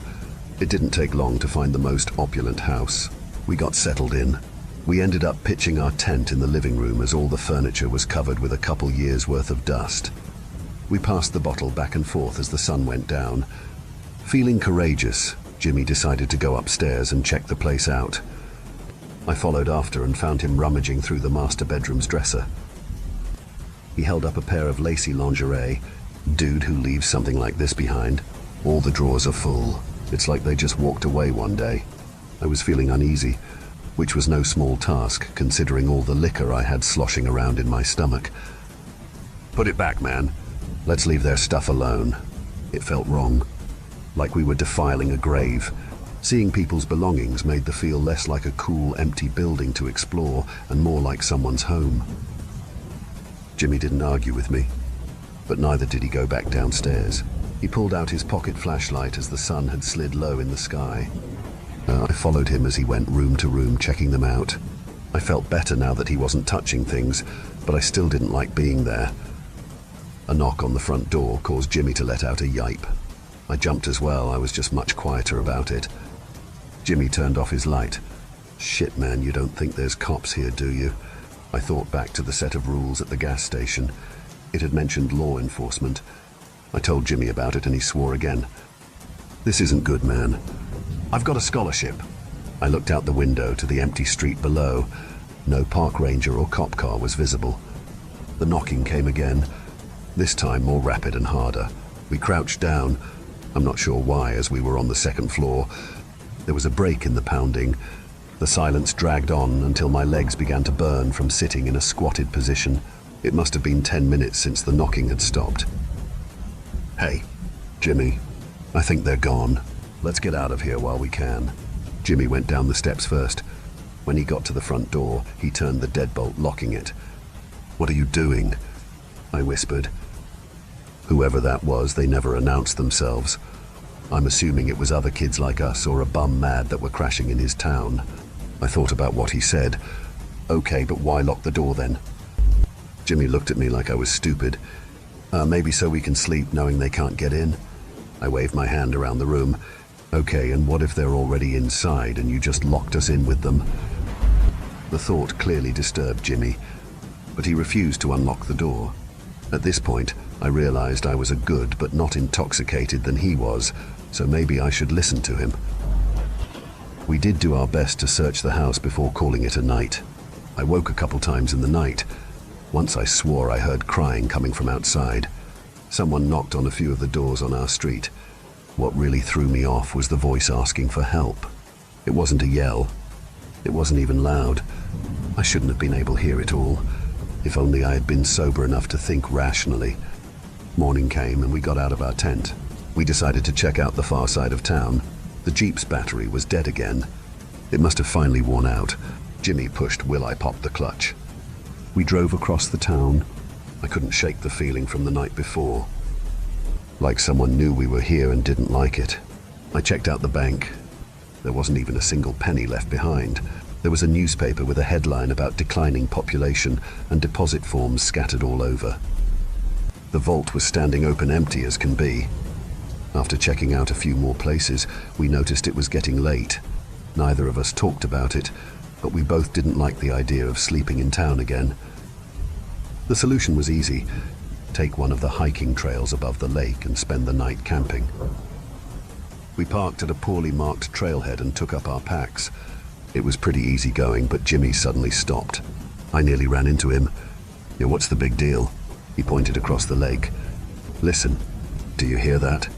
It didn't take long to find the most opulent house. We got settled in. We ended up pitching our tent in the living room as all the furniture was covered with a couple years' worth of dust. We passed the bottle back and forth as the sun went down. Feeling courageous, Jimmy decided to go upstairs and check the place out. I followed after and found him rummaging through the master bedroom's dresser. He held up a pair of lacy lingerie. Dude who leaves something like this behind. All the drawers are full. It's like they just walked away one day. I was feeling uneasy, which was no small task considering all the liquor I had sloshing around in my stomach. "Put it back, man. Let's leave their stuff alone." It felt wrong, like we were defiling a grave. Seeing people's belongings made the feel less like a cool, empty building to explore and more like someone's home. Jimmy didn't argue with me, but neither did he go back downstairs. He pulled out his pocket flashlight as the sun had slid low in the sky. I followed him as he went room to room, checking them out. I felt better now that he wasn't touching things, but I still didn't like being there. A knock on the front door caused Jimmy to let out a yipe. I jumped as well. I was just much quieter about it. Jimmy turned off his light. "Shit, man, you don't think there's cops here, do you?" I thought back to the set of rules at the gas station. It had mentioned law enforcement. I told Jimmy about it and he swore again. "This isn't good, man. I've got a scholarship." I looked out the window to the empty street below. No park ranger or cop car was visible. The knocking came again, this time more rapid and harder. We crouched down. I'm not sure why, as we were on the second floor. There was a break in the pounding. The silence dragged on until my legs began to burn from sitting in a squatted position. It must have been 10 minutes since the knocking had stopped. "Hey, Jimmy, I think they're gone. Let's get out of here while we can." Jimmy went down the steps first. When he got to the front door, he turned the deadbolt, locking it. "What are you doing?" I whispered. Whoever that was, they never announced themselves. I'm assuming it was other kids like us or a bum mad that were crashing in his town. I thought about what he said. Okay, but why lock the door then? Jimmy looked at me like I was stupid. Maybe so we can sleep knowing they can't get in." I waved my hand around the room. "Okay, and what if they're already inside and you just locked us in with them?" The thought clearly disturbed Jimmy, but he refused to unlock the door. At this point, I realized I was a good but not intoxicated than he was, so maybe I should listen to him. We did do our best to search the house before calling it a night. I woke a couple times in the night. Once I swore I heard crying coming from outside. Someone knocked on a few of the doors on our street. What really threw me off was the voice asking for help. It wasn't a yell. It wasn't even loud. I shouldn't have been able to hear it all. If only I had been sober enough to think rationally. Morning came and we got out of our tent. We decided to check out the far side of town. The Jeep's battery was dead again. It must have finally worn out. Jimmy pushed Will. I popped the clutch. We drove across the town. I couldn't shake the feeling from the night before. Like someone knew we were here and didn't like it. I checked out the bank. There wasn't even a single penny left behind. There was a newspaper with a headline about declining population and deposit forms scattered all over. The vault was standing open, empty as can be. After checking out a few more places, we noticed it was getting late. Neither of us talked about it, but we both didn't like the idea of sleeping in town again. The solution was easy. Take one of the hiking trails above the lake and spend the night camping. We parked at a poorly marked trailhead and took up our packs. It was pretty easy going, but Jimmy suddenly stopped. I nearly ran into him. "Yeah, what's the big deal?" He pointed across the lake. "Listen, do you hear that?"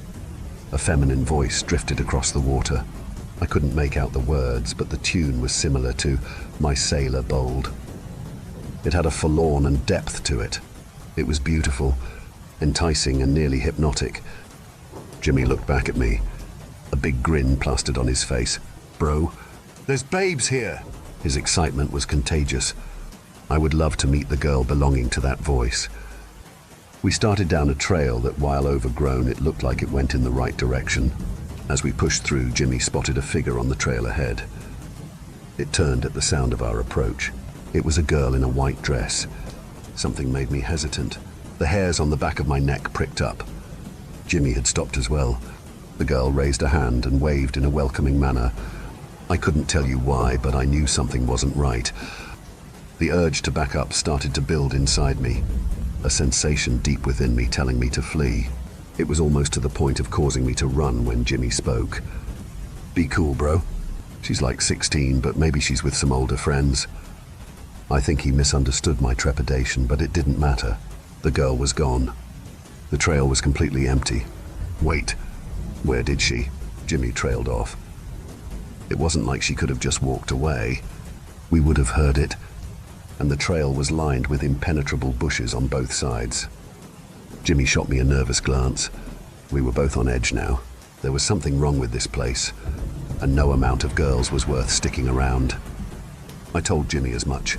A feminine voice drifted across the water. I couldn't make out the words, but the tune was similar to "My Sailor Bold." It had a forlorn and depth to it. It was beautiful, enticing and nearly hypnotic. Jimmy looked back at me, a big grin plastered on his face. "Bro, there's babes here!" His excitement was contagious. I would love to meet the girl belonging to that voice. We started down a trail that, while overgrown, it looked like it went in the right direction. As we pushed through, Jimmy spotted a figure on the trail ahead. It turned at the sound of our approach. It was a girl in a white dress. Something made me hesitant. The hairs on the back of my neck pricked up. Jimmy had stopped as well. The girl raised a hand and waved in a welcoming manner. I couldn't tell you why, but I knew something wasn't right. The urge to back up started to build inside me, a sensation deep within me telling me to flee. It was almost to the point of causing me to run when Jimmy spoke. "Be cool, bro. She's like 16, but maybe she's with some older friends." I think he misunderstood my trepidation, but it didn't matter. The girl was gone. The trail was completely empty. "Wait, where did she?" Jimmy trailed off. It wasn't like she could have just walked away. We would have heard it, and the trail was lined with impenetrable bushes on both sides. Jimmy shot me a nervous glance. We were both on edge now. There was something wrong with this place, and no amount of girls was worth sticking around. I told Jimmy as much.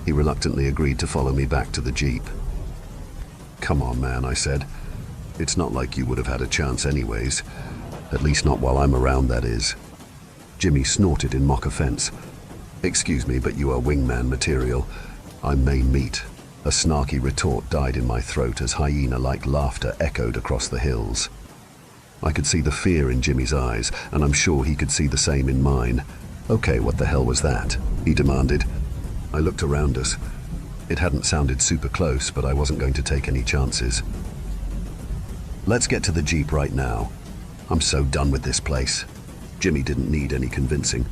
He reluctantly agreed to follow me back to the Jeep. "Come on, man," I said. "It's not like you would have had a chance anyways. At least not while I'm around, that is." Jimmy snorted in mock offense. "Excuse me, but you are wingman material. I'm main meat." A snarky retort died in my throat as hyena-like laughter echoed across the hills. I could see the fear in Jimmy's eyes, and I'm sure he could see the same in mine. "Okay, what the hell was that?" he demanded. I looked around us. It hadn't sounded super close, but I wasn't going to take any chances. "Let's get to the Jeep right now. I'm so done with this place." Jimmy didn't need any convincing.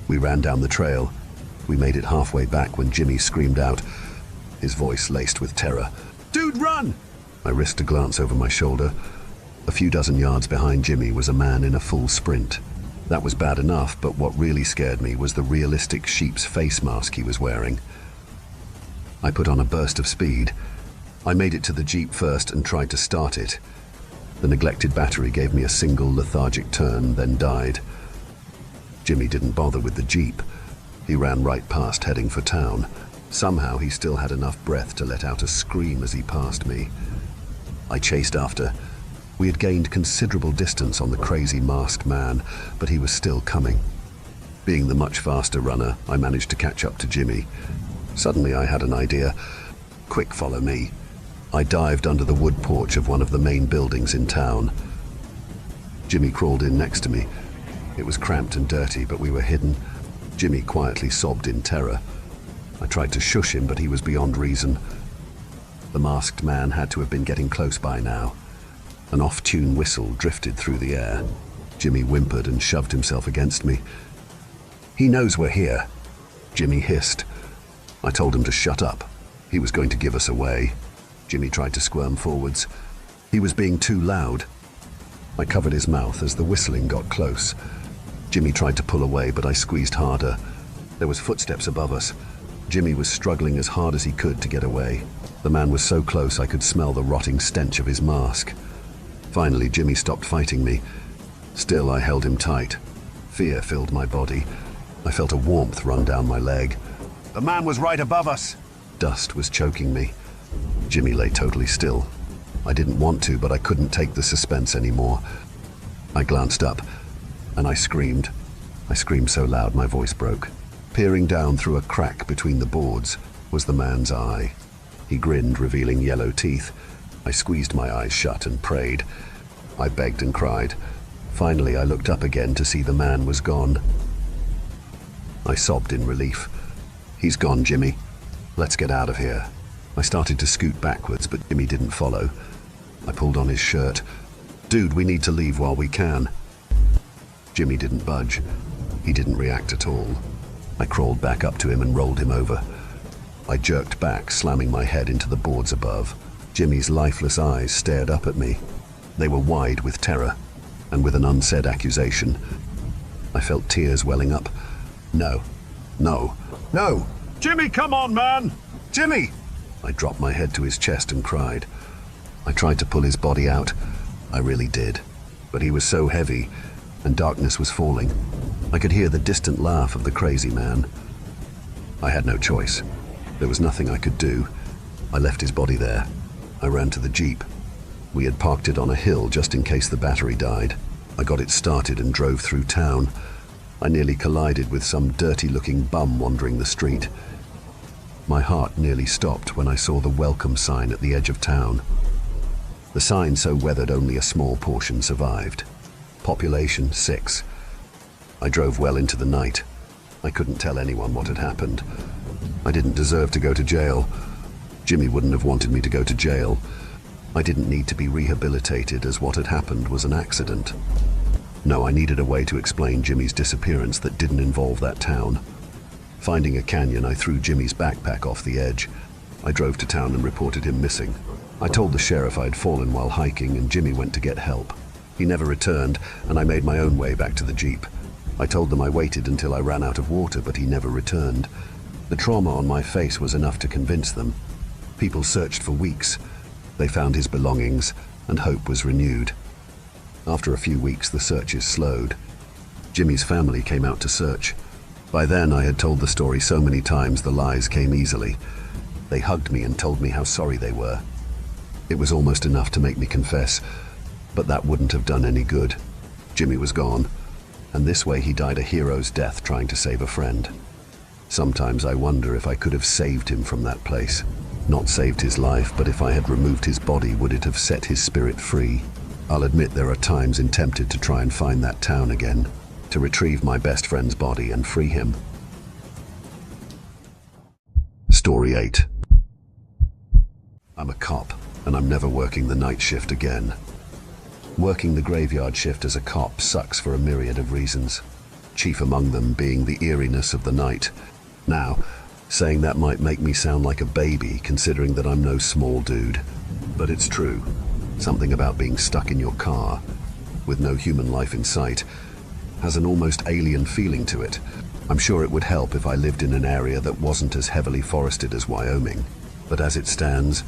We ran down the trail. We made it halfway back when Jimmy screamed out, his voice laced with terror. "Dude, run!" I risked a glance over my shoulder. A few dozen yards behind Jimmy was a man in a full sprint. That was bad enough, but what really scared me was the realistic sheep's face mask he was wearing. I put on a burst of speed. I made it to the Jeep first and tried to start it. The neglected battery gave me a single lethargic turn, then died. Jimmy didn't bother with the Jeep. He ran right past, heading for town. Somehow he still had enough breath to let out a scream as he passed me. I chased after. We had gained considerable distance on the crazy masked man, but he was still coming. Being the much faster runner, I managed to catch up to Jimmy. Suddenly I had an idea. "Quick, follow me." I dived under the wood porch of one of the main buildings in town. Jimmy crawled in next to me. It was cramped and dirty, but we were hidden. Jimmy quietly sobbed in terror. I tried to shush him, but he was beyond reason. The masked man had to have been getting close by now. An off-tune whistle drifted through the air. Jimmy whimpered and shoved himself against me. "He knows we're here," Jimmy hissed. I told him to shut up. He was going to give us away. Jimmy tried to squirm forwards. He was being too loud. I covered his mouth as the whistling got close. Jimmy tried to pull away, but I squeezed harder. There was footsteps above us. Jimmy was struggling as hard as he could to get away. The man was so close I could smell the rotting stench of his mask. Finally, Jimmy stopped fighting me. Still, I held him tight. Fear filled my body. I felt a warmth run down my leg. "The man was right above us!" Dust was choking me. Jimmy lay totally still. I didn't want to, but I couldn't take the suspense anymore. I glanced up, and I screamed. I screamed so loud my voice broke. Peering down through a crack between the boards was the man's eye. He grinned, revealing yellow teeth. I squeezed my eyes shut and prayed. I begged and cried. Finally, I looked up again to see the man was gone. I sobbed in relief. "He's gone, Jimmy. Let's get out of here." I started to scoot backwards, but Jimmy didn't follow. I pulled on his shirt. "Dude, we need to leave while we can." Jimmy didn't budge. He didn't react at all. I crawled back up to him and rolled him over. I jerked back, slamming my head into the boards above. Jimmy's lifeless eyes stared up at me. They were wide with terror, and with an unsaid accusation. I felt tears welling up. "No, no, no! Jimmy, come on, man! Jimmy!" I dropped my head to his chest and cried. I tried to pull his body out. I really did. But he was so heavy, and darkness was falling. I could hear the distant laugh of the crazy man. I had no choice. There was nothing I could do. I left his body there. I ran to the Jeep. We had parked it on a hill just in case the battery died. I got it started and drove through town. I nearly collided with some dirty-looking bum wandering the street. My heart nearly stopped when I saw the welcome sign at the edge of town. The sign so weathered only a small portion survived. Population 6. I drove well into the night. I couldn't tell anyone what had happened. I didn't deserve to go to jail. Jimmy wouldn't have wanted me to go to jail. I didn't need to be rehabilitated, as what had happened was an accident. No, I needed a way to explain Jimmy's disappearance that didn't involve that town. Finding a canyon, I threw Jimmy's backpack off the edge. I drove to town and reported him missing. I told the sheriff I'd fallen while hiking, and Jimmy went to get help. He never returned, and I made my own way back to the Jeep. I told them I waited until I ran out of water, but he never returned. The trauma on my face was enough to convince them. People searched for weeks. They found his belongings, and hope was renewed. After a few weeks, the searches slowed. Jimmy's family came out to search. By then, I had told the story so many times the lies came easily. They hugged me and told me how sorry they were. It was almost enough to make me confess, but that wouldn't have done any good. Jimmy was gone, and this way he died a hero's death trying to save a friend. Sometimes I wonder if I could have saved him from that place. Not saved his life, but if I had removed his body, would it have set his spirit free? I'll admit there are times I'm tempted to try and find that town again, to retrieve my best friend's body and free him. Story 8. I'm a cop, and I'm never working the night shift again. Working the graveyard shift as a cop sucks for a myriad of reasons, chief among them being the eeriness of the night. Now, saying that might make me sound like a baby, considering that I'm no small dude, but it's true. Something about being stuck in your car, with no human life in sight, has an almost alien feeling to it. I'm sure it would help if I lived in an area that wasn't as heavily forested as Wyoming, but as it stands,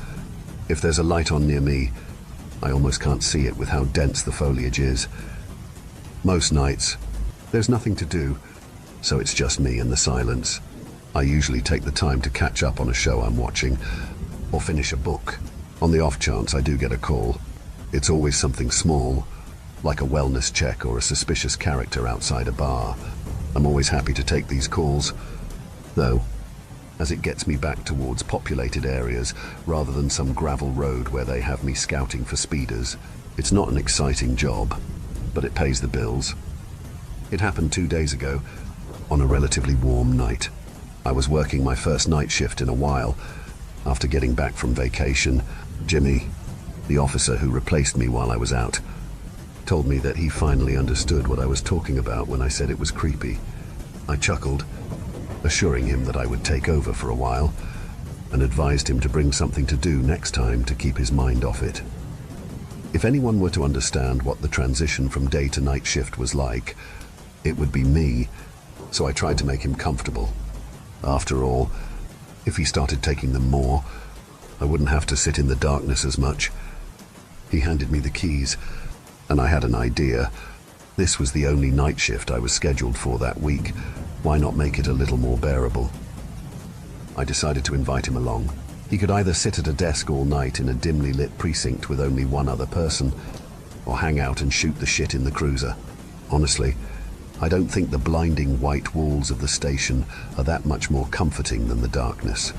if there's a light on near me, I almost can't see it with how dense the foliage is. Most nights, there's nothing to do, so it's just me and the silence. I usually take the time to catch up on a show I'm watching, or finish a book. On the off chance I do get a call, it's always something small, like a wellness check or a suspicious character outside a bar. I'm always happy to take these calls, though, as it gets me back towards populated areas rather than some gravel road where they have me scouting for speeders. It's not an exciting job, but it pays the bills. It happened 2 days ago, on a relatively warm night. I was working my first night shift in a while. After getting back from vacation, Jimmy, the officer who replaced me while I was out, told me that he finally understood what I was talking about when I said it was creepy. I chuckled, assuring him that I would take over for a while, and advised him to bring something to do next time to keep his mind off it. If anyone were to understand what the transition from day to night shift was like, it would be me, so I tried to make him comfortable. After all, if he started taking them more, I wouldn't have to sit in the darkness as much. He handed me the keys, and I had an idea. This was the only night shift I was scheduled for that week. Why not make it a little more bearable? I decided to invite him along. He could either sit at a desk all night in a dimly lit precinct with only one other person, or hang out and shoot the shit in the cruiser. Honestly, I don't think the blinding white walls of the station are that much more comforting than the darkness.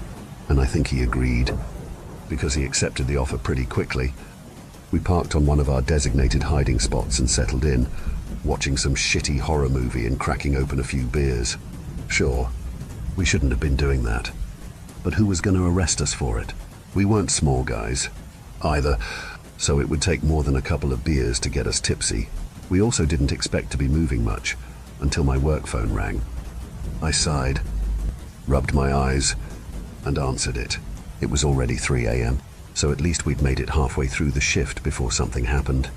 And I think he agreed, because he accepted the offer pretty quickly. We parked on one of our designated hiding spots and settled in, watching some shitty horror movie and cracking open a few beers. Sure, we shouldn't have been doing that, but who was going to arrest us for it? We weren't small guys, either, so it would take more than a couple of beers to get us tipsy. We also didn't expect to be moving much, until my work phone rang. I sighed, rubbed my eyes, and answered it. It was already 3 a.m., so at least we'd made it halfway through the shift before something happened.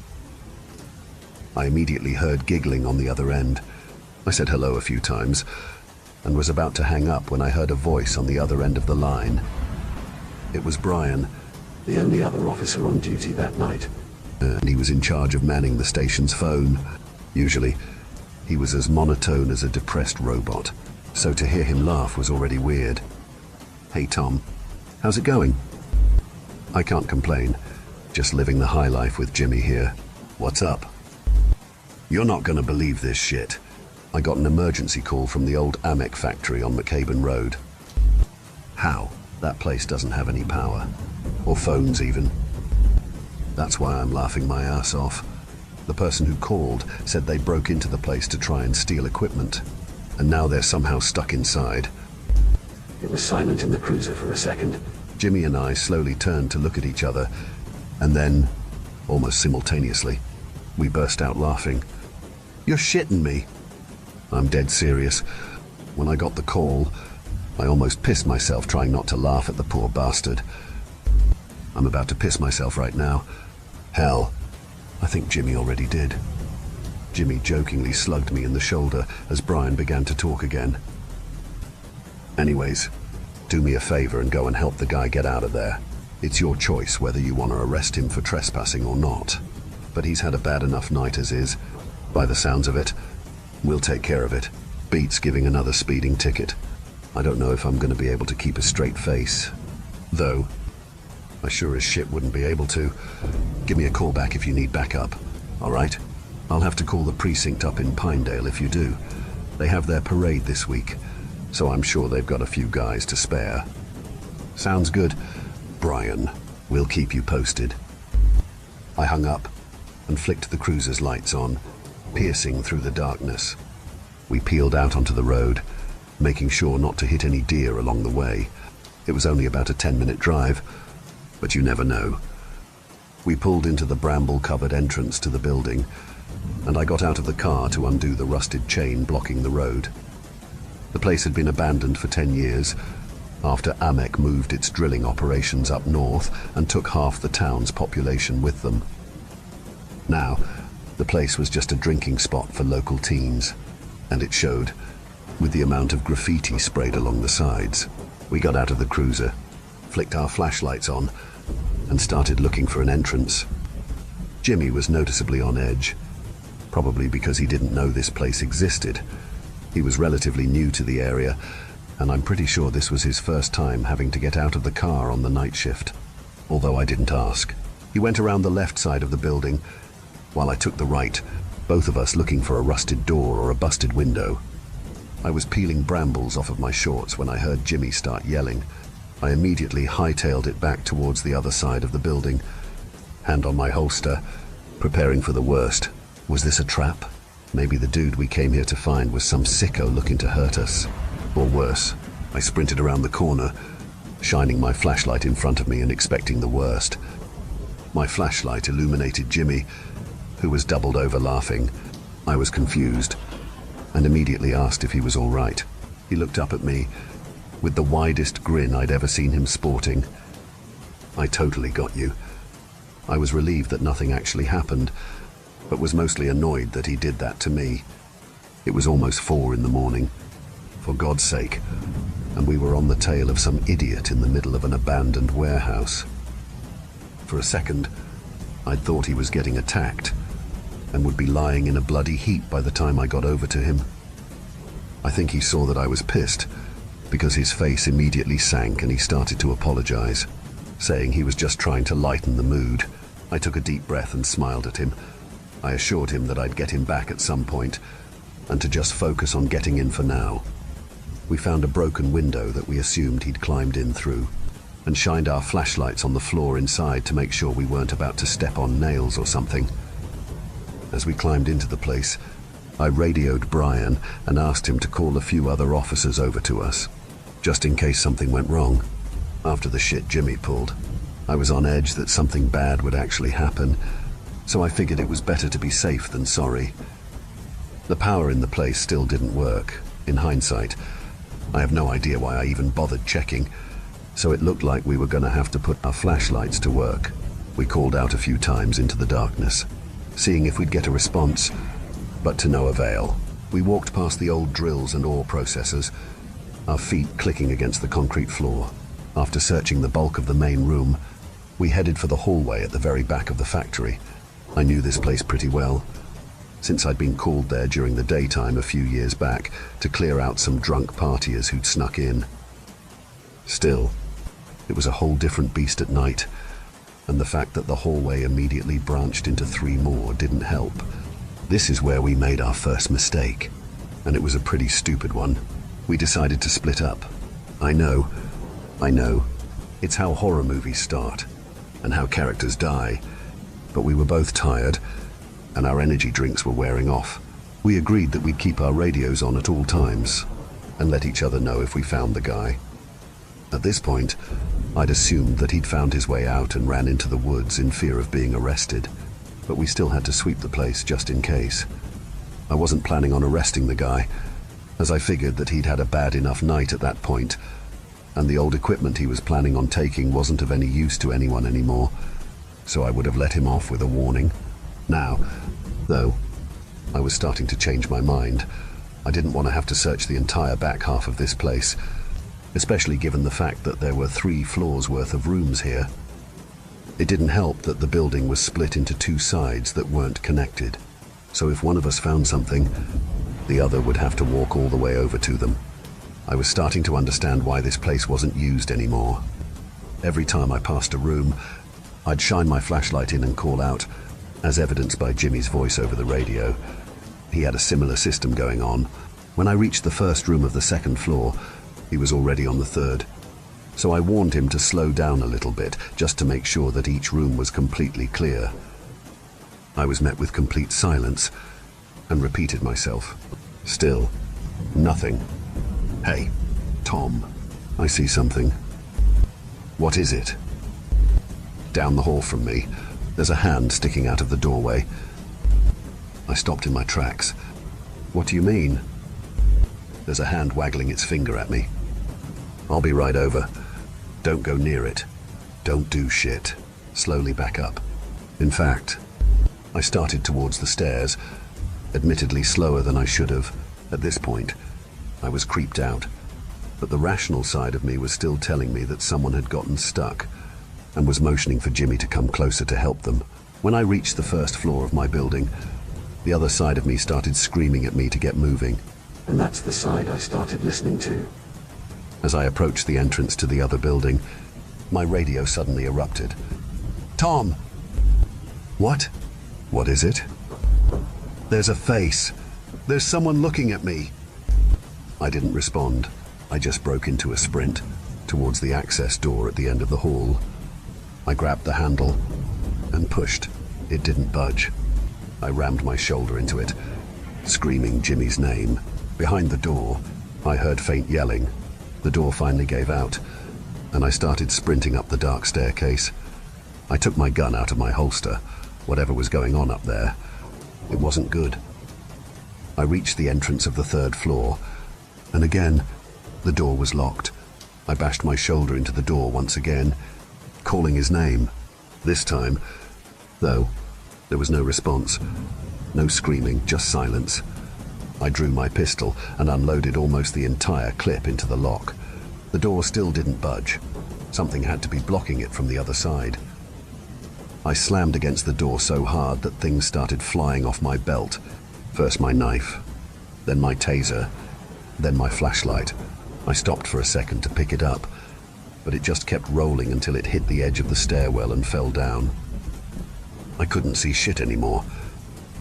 I immediately heard giggling on the other end. I said hello a few times, and was about to hang up when I heard a voice on the other end of the line. It was Brian, the only other officer on duty that night, and he was in charge of manning the station's phone. Usually, he was as monotone as a depressed robot, so to hear him laugh was already weird. "Hey Tom, how's it going?" "I can't complain, just living the high life with Jimmy here. What's up?" "You're not gonna believe this shit. I got an emergency call from the old Amec factory on McCaben Road." "How? That place doesn't have any power. Or phones even." "That's why I'm laughing my ass off. The person who called said they broke into the place to try and steal equipment, and now they're somehow stuck inside." It was silent in the cruiser for a second. Jimmy and I slowly turned to look at each other, and then, almost simultaneously, we burst out laughing. "You're shitting me." "I'm dead serious. When I got the call, I almost pissed myself trying not to laugh at the poor bastard. I'm about to piss myself right now. Hell, I think Jimmy already did." Jimmy jokingly slugged me in the shoulder as Brian began to talk again. "Anyways, do me a favor and go and help the guy get out of there. It's your choice whether you want to arrest him for trespassing or not. But he's had a bad enough night as is. By the sounds of it, we'll take care of it. Beats giving another speeding ticket. I don't know if I'm going to be able to keep a straight face. Though, I sure as shit wouldn't be able to. Give me a call back if you need backup. All right? I'll have to call the precinct up in Pinedale if you do. They have their parade this week, so I'm sure they've got a few guys to spare. Sounds good, Brian. We'll keep you posted. I hung up and flicked the cruiser's lights on, piercing through the darkness. We peeled out onto the road, making sure not to hit any deer along the way. It was only about a 10-minute drive, but you never know. We pulled into the bramble-covered entrance to the building, and I got out of the car to undo the rusted chain blocking the road. The place had been abandoned for 10 years, after Amek moved its drilling operations up north and took half the town's population with them. Now, the place was just a drinking spot for local teens, and it showed, with the amount of graffiti sprayed along the sides. We got out of the cruiser, flicked our flashlights on, and started looking for an entrance. Jimmy was noticeably on edge, probably because he didn't know this place existed. He was relatively new to the area, and I'm pretty sure this was his first time having to get out of the car on the night shift, although I didn't ask. He went around the left side of the building, while I took the right, both of us looking for a rusted door or a busted window. I was peeling brambles off of my shorts when I heard Jimmy start yelling. I immediately hightailed it back towards the other side of the building, hand on my holster, preparing for the worst. Was this a trap? Maybe the dude we came here to find was some sicko looking to hurt us. Or worse, I sprinted around the corner, shining my flashlight in front of me and expecting the worst. My flashlight illuminated Jimmy, who was doubled over laughing. I was confused, and immediately asked if he was all right. He looked up at me, with the widest grin I'd ever seen him sporting. I totally got you. I was relieved that nothing actually happened, but was mostly annoyed that he did that to me. It was almost 4 in the morning, for God's sake, and we were on the tail of some idiot in the middle of an abandoned warehouse. For a second, I'd thought he was getting attacked, and would be lying in a bloody heap by the time I got over to him. I think he saw that I was pissed, because his face immediately sank and he started to apologize, saying he was just trying to lighten the mood. I took a deep breath and smiled at him. I assured him that I'd get him back at some point, and to just focus on getting in for now. We found a broken window that we assumed he'd climbed in through, and shined our flashlights on the floor inside to make sure we weren't about to step on nails or something. As we climbed into the place, I radioed Brian and asked him to call a few other officers over to us, just in case something went wrong. After the shit Jimmy pulled, I was on edge that something bad would actually happen, so I figured it was better to be safe than sorry. The power in the place still didn't work. In hindsight, I have no idea why I even bothered checking, so it looked like we were going to have to put our flashlights to work. We called out a few times into the darkness, seeing if we'd get a response, but to no avail. We walked past the old drills and ore processors, our feet clicking against the concrete floor. After searching the bulk of the main room, we headed for the hallway at the very back of the factory. I knew this place pretty well, since I'd been called there during the daytime a few years back to clear out some drunk partiers who'd snuck in. Still, it was a whole different beast at night, and the fact that the hallway immediately branched into 3 more didn't help. This is where we made our first mistake, and it was a pretty stupid one. We decided to split up. I know, it's how horror movies start, and how characters die, but we were both tired, and our energy drinks were wearing off. We agreed that we'd keep our radios on at all times, and let each other know if we found the guy. At this point, I'd assumed that he'd found his way out and ran into the woods in fear of being arrested, but we still had to sweep the place just in case. I wasn't planning on arresting the guy, as I figured that he'd had a bad enough night at that point, and the old equipment he was planning on taking wasn't of any use to anyone anymore, so I would have let him off with a warning. Now, though, I was starting to change my mind. I didn't want to have to search the entire back half of this place, especially given the fact that there were 3 floors worth of rooms here. It didn't help that the building was split into two sides that weren't connected. So if one of us found something, the other would have to walk all the way over to them. I was starting to understand why this place wasn't used anymore. Every time I passed a room, I'd shine my flashlight in and call out, as evidenced by Jimmy's voice over the radio. He had a similar system going on. When I reached the first room of the second floor, he was already on the third. So I warned him to slow down a little bit, just to make sure that each room was completely clear. I was met with complete silence, and repeated myself. Still, nothing. Hey, Tom, I see something. What is it? Down the hall from me, there's a hand sticking out of the doorway. I stopped in my tracks. What do you mean? There's a hand waggling its finger at me. I'll be right over. Don't go near it. Don't do shit. Slowly back up. In fact, I started towards the stairs, admittedly slower than I should have. At this point, I was creeped out, but the rational side of me was still telling me that someone had gotten stuck and was motioning for Jimmy to come closer to help them. When I reached the first floor of my building, the other side of me started screaming at me to get moving. And that's the side I started listening to. As I approached the entrance to the other building, my radio suddenly erupted. Tom! What? What is it? There's a face. There's someone looking at me. I didn't respond. I just broke into a sprint towards the access door at the end of the hall. I grabbed the handle and pushed. It didn't budge. I rammed my shoulder into it, screaming Jimmy's name. Behind the door, I heard faint yelling. The door finally gave out, and I started sprinting up the dark staircase. I took my gun out of my holster. Whatever was going on up there, it wasn't good. I reached the entrance of the third floor, and again, the door was locked. I bashed my shoulder into the door once again, calling his name. This time, though, there was no response. No screaming, just silence. I drew my pistol and unloaded almost the entire clip into the lock. The door still didn't budge. Something had to be blocking it from the other side. I slammed against the door so hard that things started flying off my belt. First my knife, then my taser, then my flashlight. I stopped for a second to pick it up, but it just kept rolling until it hit the edge of the stairwell and fell down. I couldn't see shit anymore,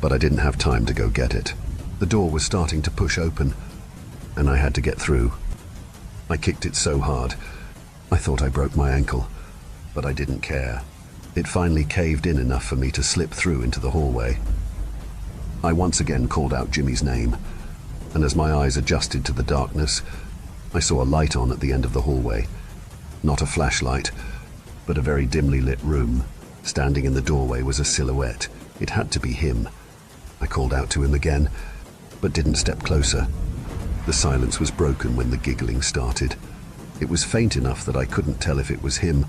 but I didn't have time to go get it. The door was starting to push open, and I had to get through. I kicked it so hard, I thought I broke my ankle, but I didn't care. It finally caved in enough for me to slip through into the hallway. I once again called out Jimmy's name, and as my eyes adjusted to the darkness, I saw a light on at the end of the hallway. Not a flashlight, but a very dimly lit room. Standing in the doorway was a silhouette. It had to be him. I called out to him again, but didn't step closer. The silence was broken when the giggling started. It was faint enough that I couldn't tell if it was him,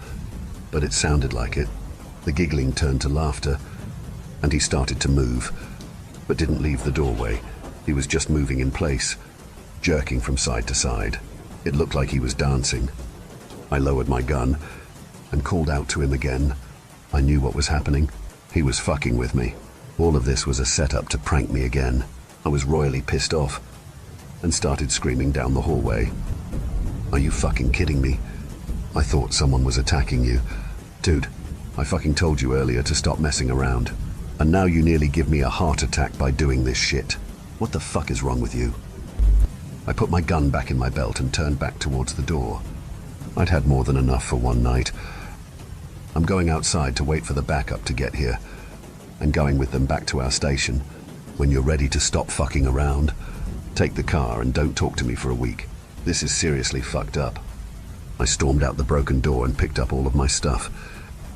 but it sounded like it. The giggling turned to laughter, and he started to move, but didn't leave the doorway. He was just moving in place, jerking from side to side. It looked like he was dancing. I lowered my gun and called out to him again. I knew what was happening. He was fucking with me. All of this was a setup to prank me again. I was royally pissed off and started screaming down the hallway. Are you fucking kidding me? I thought someone was attacking you. Dude, I fucking told you earlier to stop messing around. And now you nearly give me a heart attack by doing this shit. What the fuck is wrong with you? I put my gun back in my belt and turned back towards the door. I'd had more than enough for one night. I'm going outside to wait for the backup to get here, and going with them back to our station. When you're ready to stop fucking around, take the car and don't talk to me for a week. This is seriously fucked up. I stormed out the broken door and picked up all of my stuff.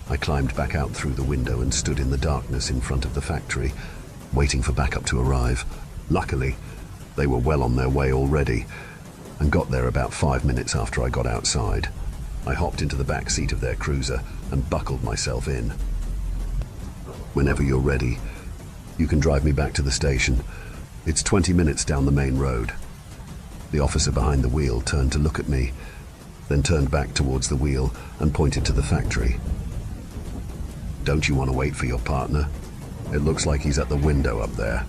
I climbed back out through the window and stood in the darkness in front of the factory, waiting for backup to arrive. Luckily, they were well on their way already, and got there about 5 minutes after I got outside. I hopped into the back seat of their cruiser and buckled myself in. Whenever you're ready, you can drive me back to the station. It's 20 minutes down the main road. The officer behind the wheel turned to look at me, then turned back towards the wheel and pointed to the factory. Don't you want to wait for your partner? It looks like he's at the window up there.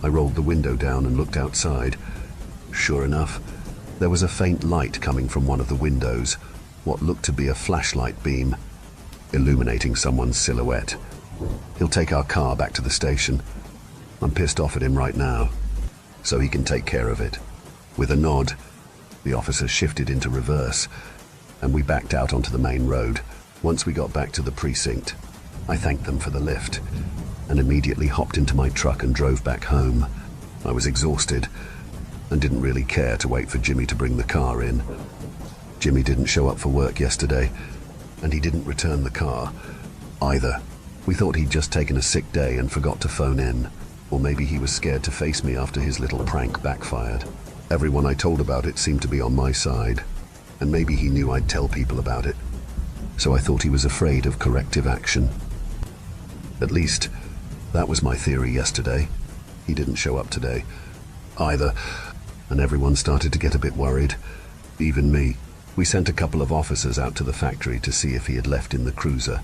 I rolled the window down and looked outside. Sure enough, there was a faint light coming from one of the windows, what looked to be a flashlight beam, illuminating someone's silhouette. He'll take our car back to the station. I'm pissed off at him right now, so he can take care of it. With a nod, the officer shifted into reverse, and we backed out onto the main road. Once we got back to the precinct, I thanked them for the lift, and immediately hopped into my truck and drove back home. I was exhausted, and didn't really care to wait for Jimmy to bring the car in. Jimmy didn't show up for work yesterday, and he didn't return the car either. We thought he'd just taken a sick day and forgot to phone in, or maybe he was scared to face me after his little prank backfired. Everyone I told about it seemed to be on my side, and maybe he knew I'd tell people about it, so I thought he was afraid of corrective action. At least, that was my theory yesterday. He didn't show up today either, and everyone started to get a bit worried, even me. We sent a couple of officers out to the factory to see if he had left in the cruiser,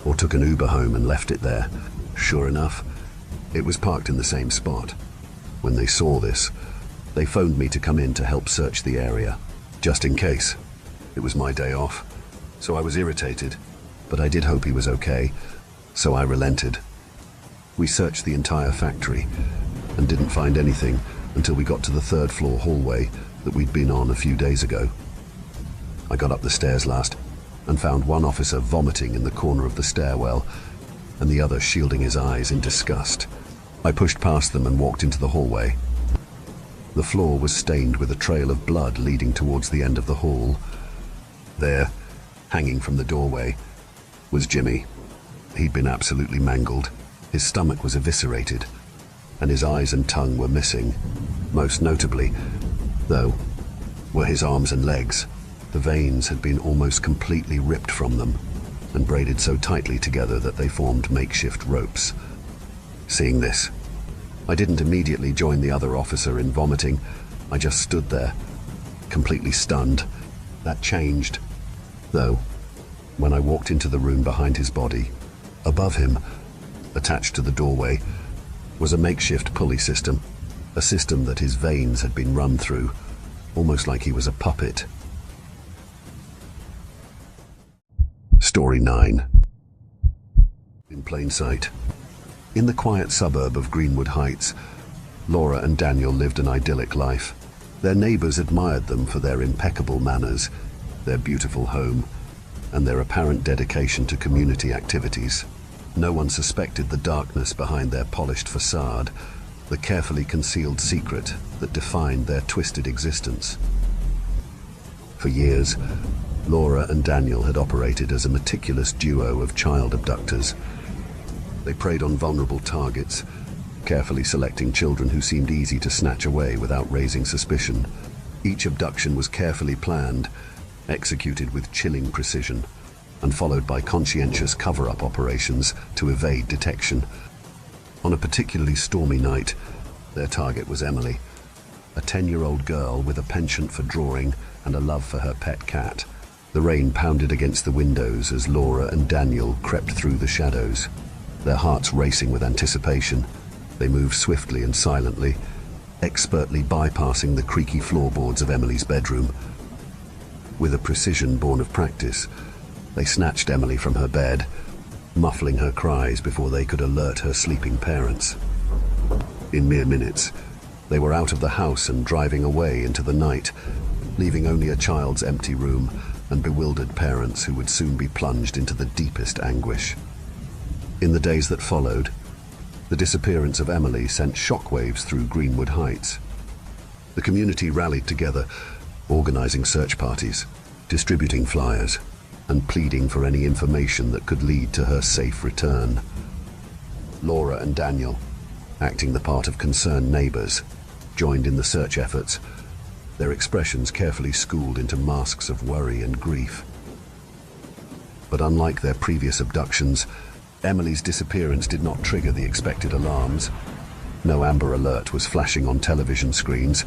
or took an Uber home and left it there. Sure enough, it was parked in the same spot. When they saw this, they phoned me to come in to help search the area, just in case. It was my day off, so I was irritated, but I did hope he was okay, so I relented. We searched the entire factory and didn't find anything until we got to the third floor hallway that we'd been on a few days ago. I got up the stairs last and found one officer vomiting in the corner of the stairwell and the other shielding his eyes in disgust. I pushed past them and walked into the hallway. The floor was stained with a trail of blood leading towards the end of the hall. There, hanging from the doorway, was Jimmy. He'd been absolutely mangled. His stomach was eviscerated, and his eyes and tongue were missing. Most notably, though, were his arms and legs. The veins had been almost completely ripped from them and braided so tightly together that they formed makeshift ropes. Seeing this, I didn't immediately join the other officer in vomiting. I just stood there, completely stunned. That changed, though, when I walked into the room behind his body. Above him, attached to the doorway, was a makeshift pulley system, a system that his veins had been run through, almost like he was a puppet. Story 9. In plain sight. In the quiet suburb of Greenwood Heights, Laura and Daniel lived an idyllic life. Their neighbors admired them for their impeccable manners, their beautiful home, and their apparent dedication to community activities. No one suspected the darkness behind their polished facade, the carefully concealed secret that defined their twisted existence. For years, Laura and Daniel had operated as a meticulous duo of child abductors. They preyed on vulnerable targets, carefully selecting children who seemed easy to snatch away without raising suspicion. Each abduction was carefully planned, executed with chilling precision, and followed by conscientious cover-up operations to evade detection. On a particularly stormy night, their target was Emily, a 10-year-old girl with a penchant for drawing and a love for her pet cat. The rain pounded against the windows as Laura and Daniel crept through the shadows, their hearts racing with anticipation. They moved swiftly and silently, expertly bypassing the creaky floorboards of Emily's bedroom. With a precision born of practice, they snatched Emily from her bed, muffling her cries before they could alert her sleeping parents. In mere minutes, they were out of the house and driving away into the night, leaving only a child's empty room and bewildered parents who would soon be plunged into the deepest anguish. In the days that followed, the disappearance of Emily sent shockwaves through Greenwood Heights. The community rallied together, organizing search parties, distributing flyers, and pleading for any information that could lead to her safe return. Laura and Daniel, acting the part of concerned neighbors, joined in the search efforts, their expressions carefully schooled into masks of worry and grief. But unlike their previous abductions, Emily's disappearance did not trigger the expected alarms. No Amber Alert was flashing on television screens,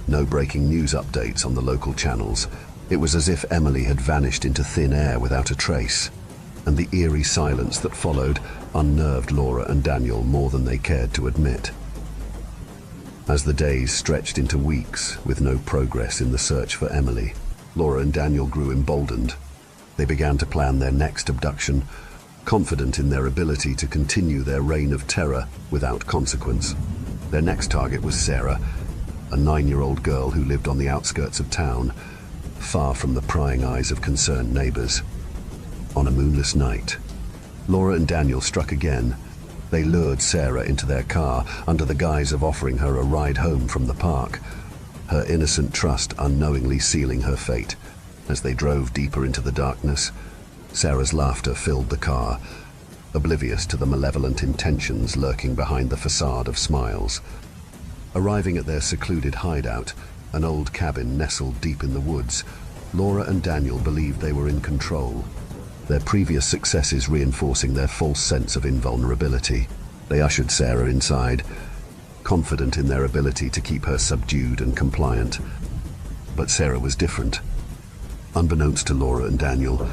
no breaking news updates on the local channels. It was as if Emily had vanished into thin air without a trace. and the eerie silence that followed unnerved Laura and Daniel more than they cared to admit. As the days stretched into weeks with no progress in the search for Emily, Laura and Daniel grew emboldened. They began to plan their next abduction, confident in their ability to continue their reign of terror without consequence. Their next target was Sarah, a 9-year-old girl who lived on the outskirts of town, far from the prying eyes of concerned neighbors. On a moonless night, Laura and Daniel struck again. They lured Sarah into their car under the guise of offering her a ride home from the park, her innocent trust unknowingly sealing her fate. As they drove deeper into the darkness, Sarah's laughter filled the car, oblivious to the malevolent intentions lurking behind the facade of smiles. Arriving at their secluded hideout, an old cabin nestled deep in the woods, Laura and Daniel believed they were in control, their previous successes reinforcing their false sense of invulnerability. They ushered Sarah inside, confident in their ability to keep her subdued and compliant. But Sarah was different. Unbeknownst to Laura and Daniel,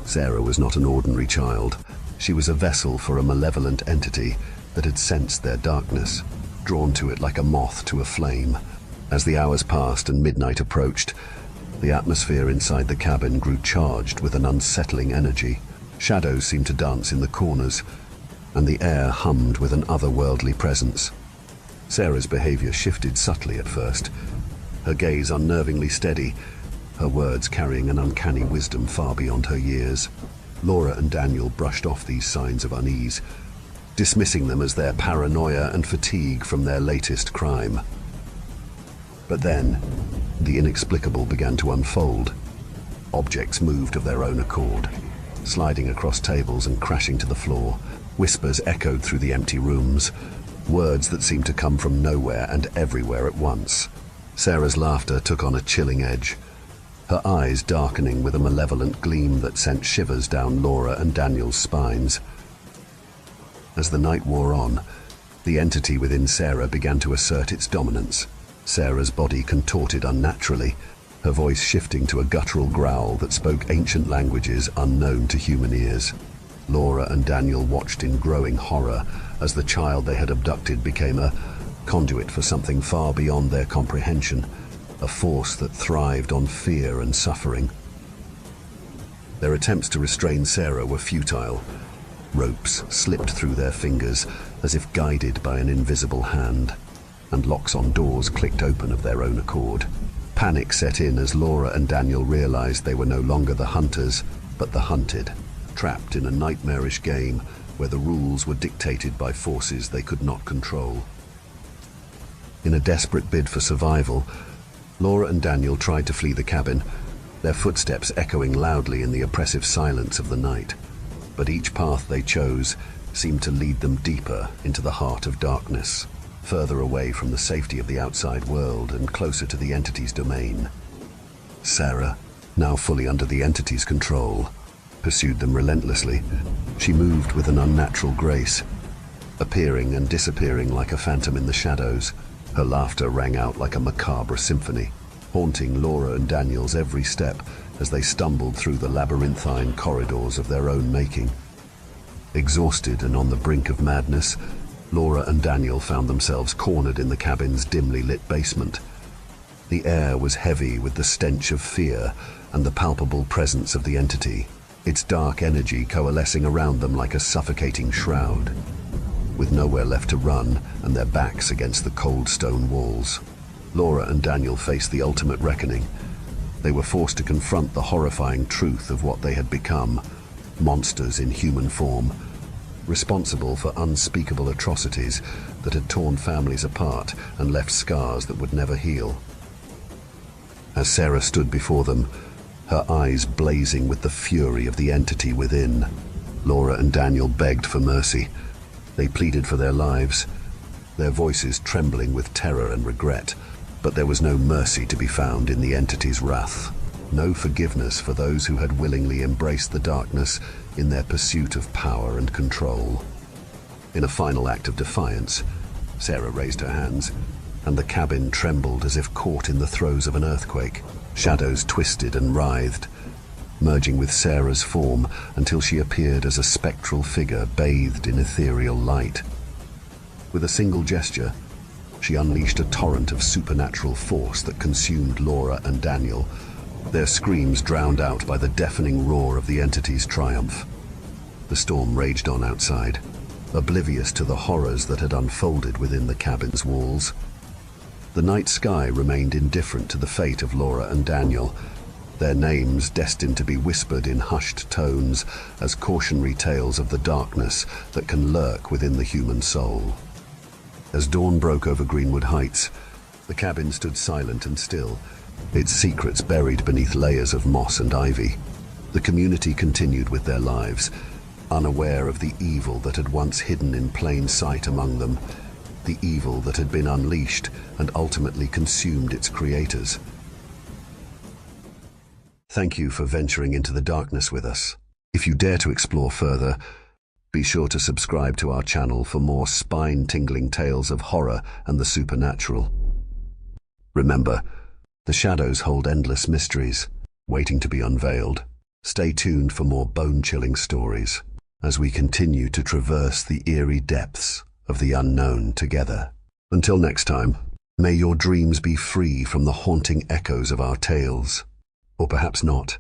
Sarah was not an ordinary child. She was a vessel for a malevolent entity that had sensed their darkness, drawn to it like a moth to a flame. As the hours passed and midnight approached, the atmosphere inside the cabin grew charged with an unsettling energy. Shadows seemed to dance in the corners, and the air hummed with an otherworldly presence. Sarah's behavior shifted subtly at first, her gaze unnervingly steady, her words carrying an uncanny wisdom far beyond her years. Laura and Daniel brushed off these signs of unease, dismissing them as their paranoia and fatigue from their latest crime. But then, the inexplicable began to unfold. Objects moved of their own accord, sliding across tables and crashing to the floor. Whispers echoed through the empty rooms, words that seemed to come from nowhere and everywhere at once. Sarah's laughter took on a chilling edge, her eyes darkening with a malevolent gleam that sent shivers down Laura and Daniel's spines. As the night wore on, the entity within Sarah began to assert its dominance. Sarah's body contorted unnaturally, her voice shifting to a guttural growl that spoke ancient languages unknown to human ears. Laura and Daniel watched in growing horror as the child they had abducted became a conduit for something far beyond their comprehension, a force that thrived on fear and suffering. Their attempts to restrain Sarah were futile. Ropes slipped through their fingers as if guided by an invisible hand, and locks on doors clicked open of their own accord. Panic set in as Laura and Daniel realized they were no longer the hunters, but the hunted, trapped in a nightmarish game where the rules were dictated by forces they could not control. In a desperate bid for survival, Laura and Daniel tried to flee the cabin, their footsteps echoing loudly in the oppressive silence of the night. But each path they chose seemed to lead them deeper into the heart of darkness, further away from the safety of the outside world and closer to the entity's domain. Sarah, now fully under the entity's control, pursued them relentlessly. She moved with an unnatural grace, appearing and disappearing like a phantom in the shadows. Her laughter rang out like a macabre symphony, haunting Laura and Daniel's every step as they stumbled through the labyrinthine corridors of their own making. Exhausted and on the brink of madness, Laura and Daniel found themselves cornered in the cabin's dimly lit basement. The air was heavy with the stench of fear and the palpable presence of the entity, its dark energy coalescing around them like a suffocating shroud. With nowhere left to run and their backs against the cold stone walls, Laura and Daniel faced the ultimate reckoning. They were forced to confront the horrifying truth of what they had become, monsters in human form, responsible for unspeakable atrocities that had torn families apart and left scars that would never heal. As Sarah stood before them, her eyes blazing with the fury of the entity within, Laura and Daniel begged for mercy. They pleaded for their lives, their voices trembling with terror and regret. But there was no mercy to be found in the entity's wrath, no forgiveness for those who had willingly embraced the darkness in their pursuit of power and control. In a final act of defiance, Sarah raised her hands, and the cabin trembled as if caught in the throes of an earthquake. Shadows twisted and writhed, merging with Sarah's form until she appeared as a spectral figure bathed in ethereal light. With a single gesture, she unleashed a torrent of supernatural force that consumed Laura and Daniel, their screams drowned out by the deafening roar of the entity's triumph. The storm raged on outside, oblivious to the horrors that had unfolded within the cabin's walls. The night sky remained indifferent to the fate of Laura and Daniel, their names destined to be whispered in hushed tones as cautionary tales of the darkness that can lurk within the human soul. As dawn broke over Greenwood Heights, the cabin stood silent and still, its secrets buried beneath layers of moss and ivy. The community continued with their lives, unaware of the evil that had once hidden in plain sight among them, the evil that had been unleashed and ultimately consumed its creators. Thank you for venturing into the darkness with us. If you dare to explore further, be sure to subscribe to our channel for more spine-tingling tales of horror and the supernatural. Remember, the shadows hold endless mysteries, waiting to be unveiled. Stay tuned for more bone-chilling stories as we continue to traverse the eerie depths of the unknown together. Until next time, may your dreams be free from the haunting echoes of our tales. Or perhaps not.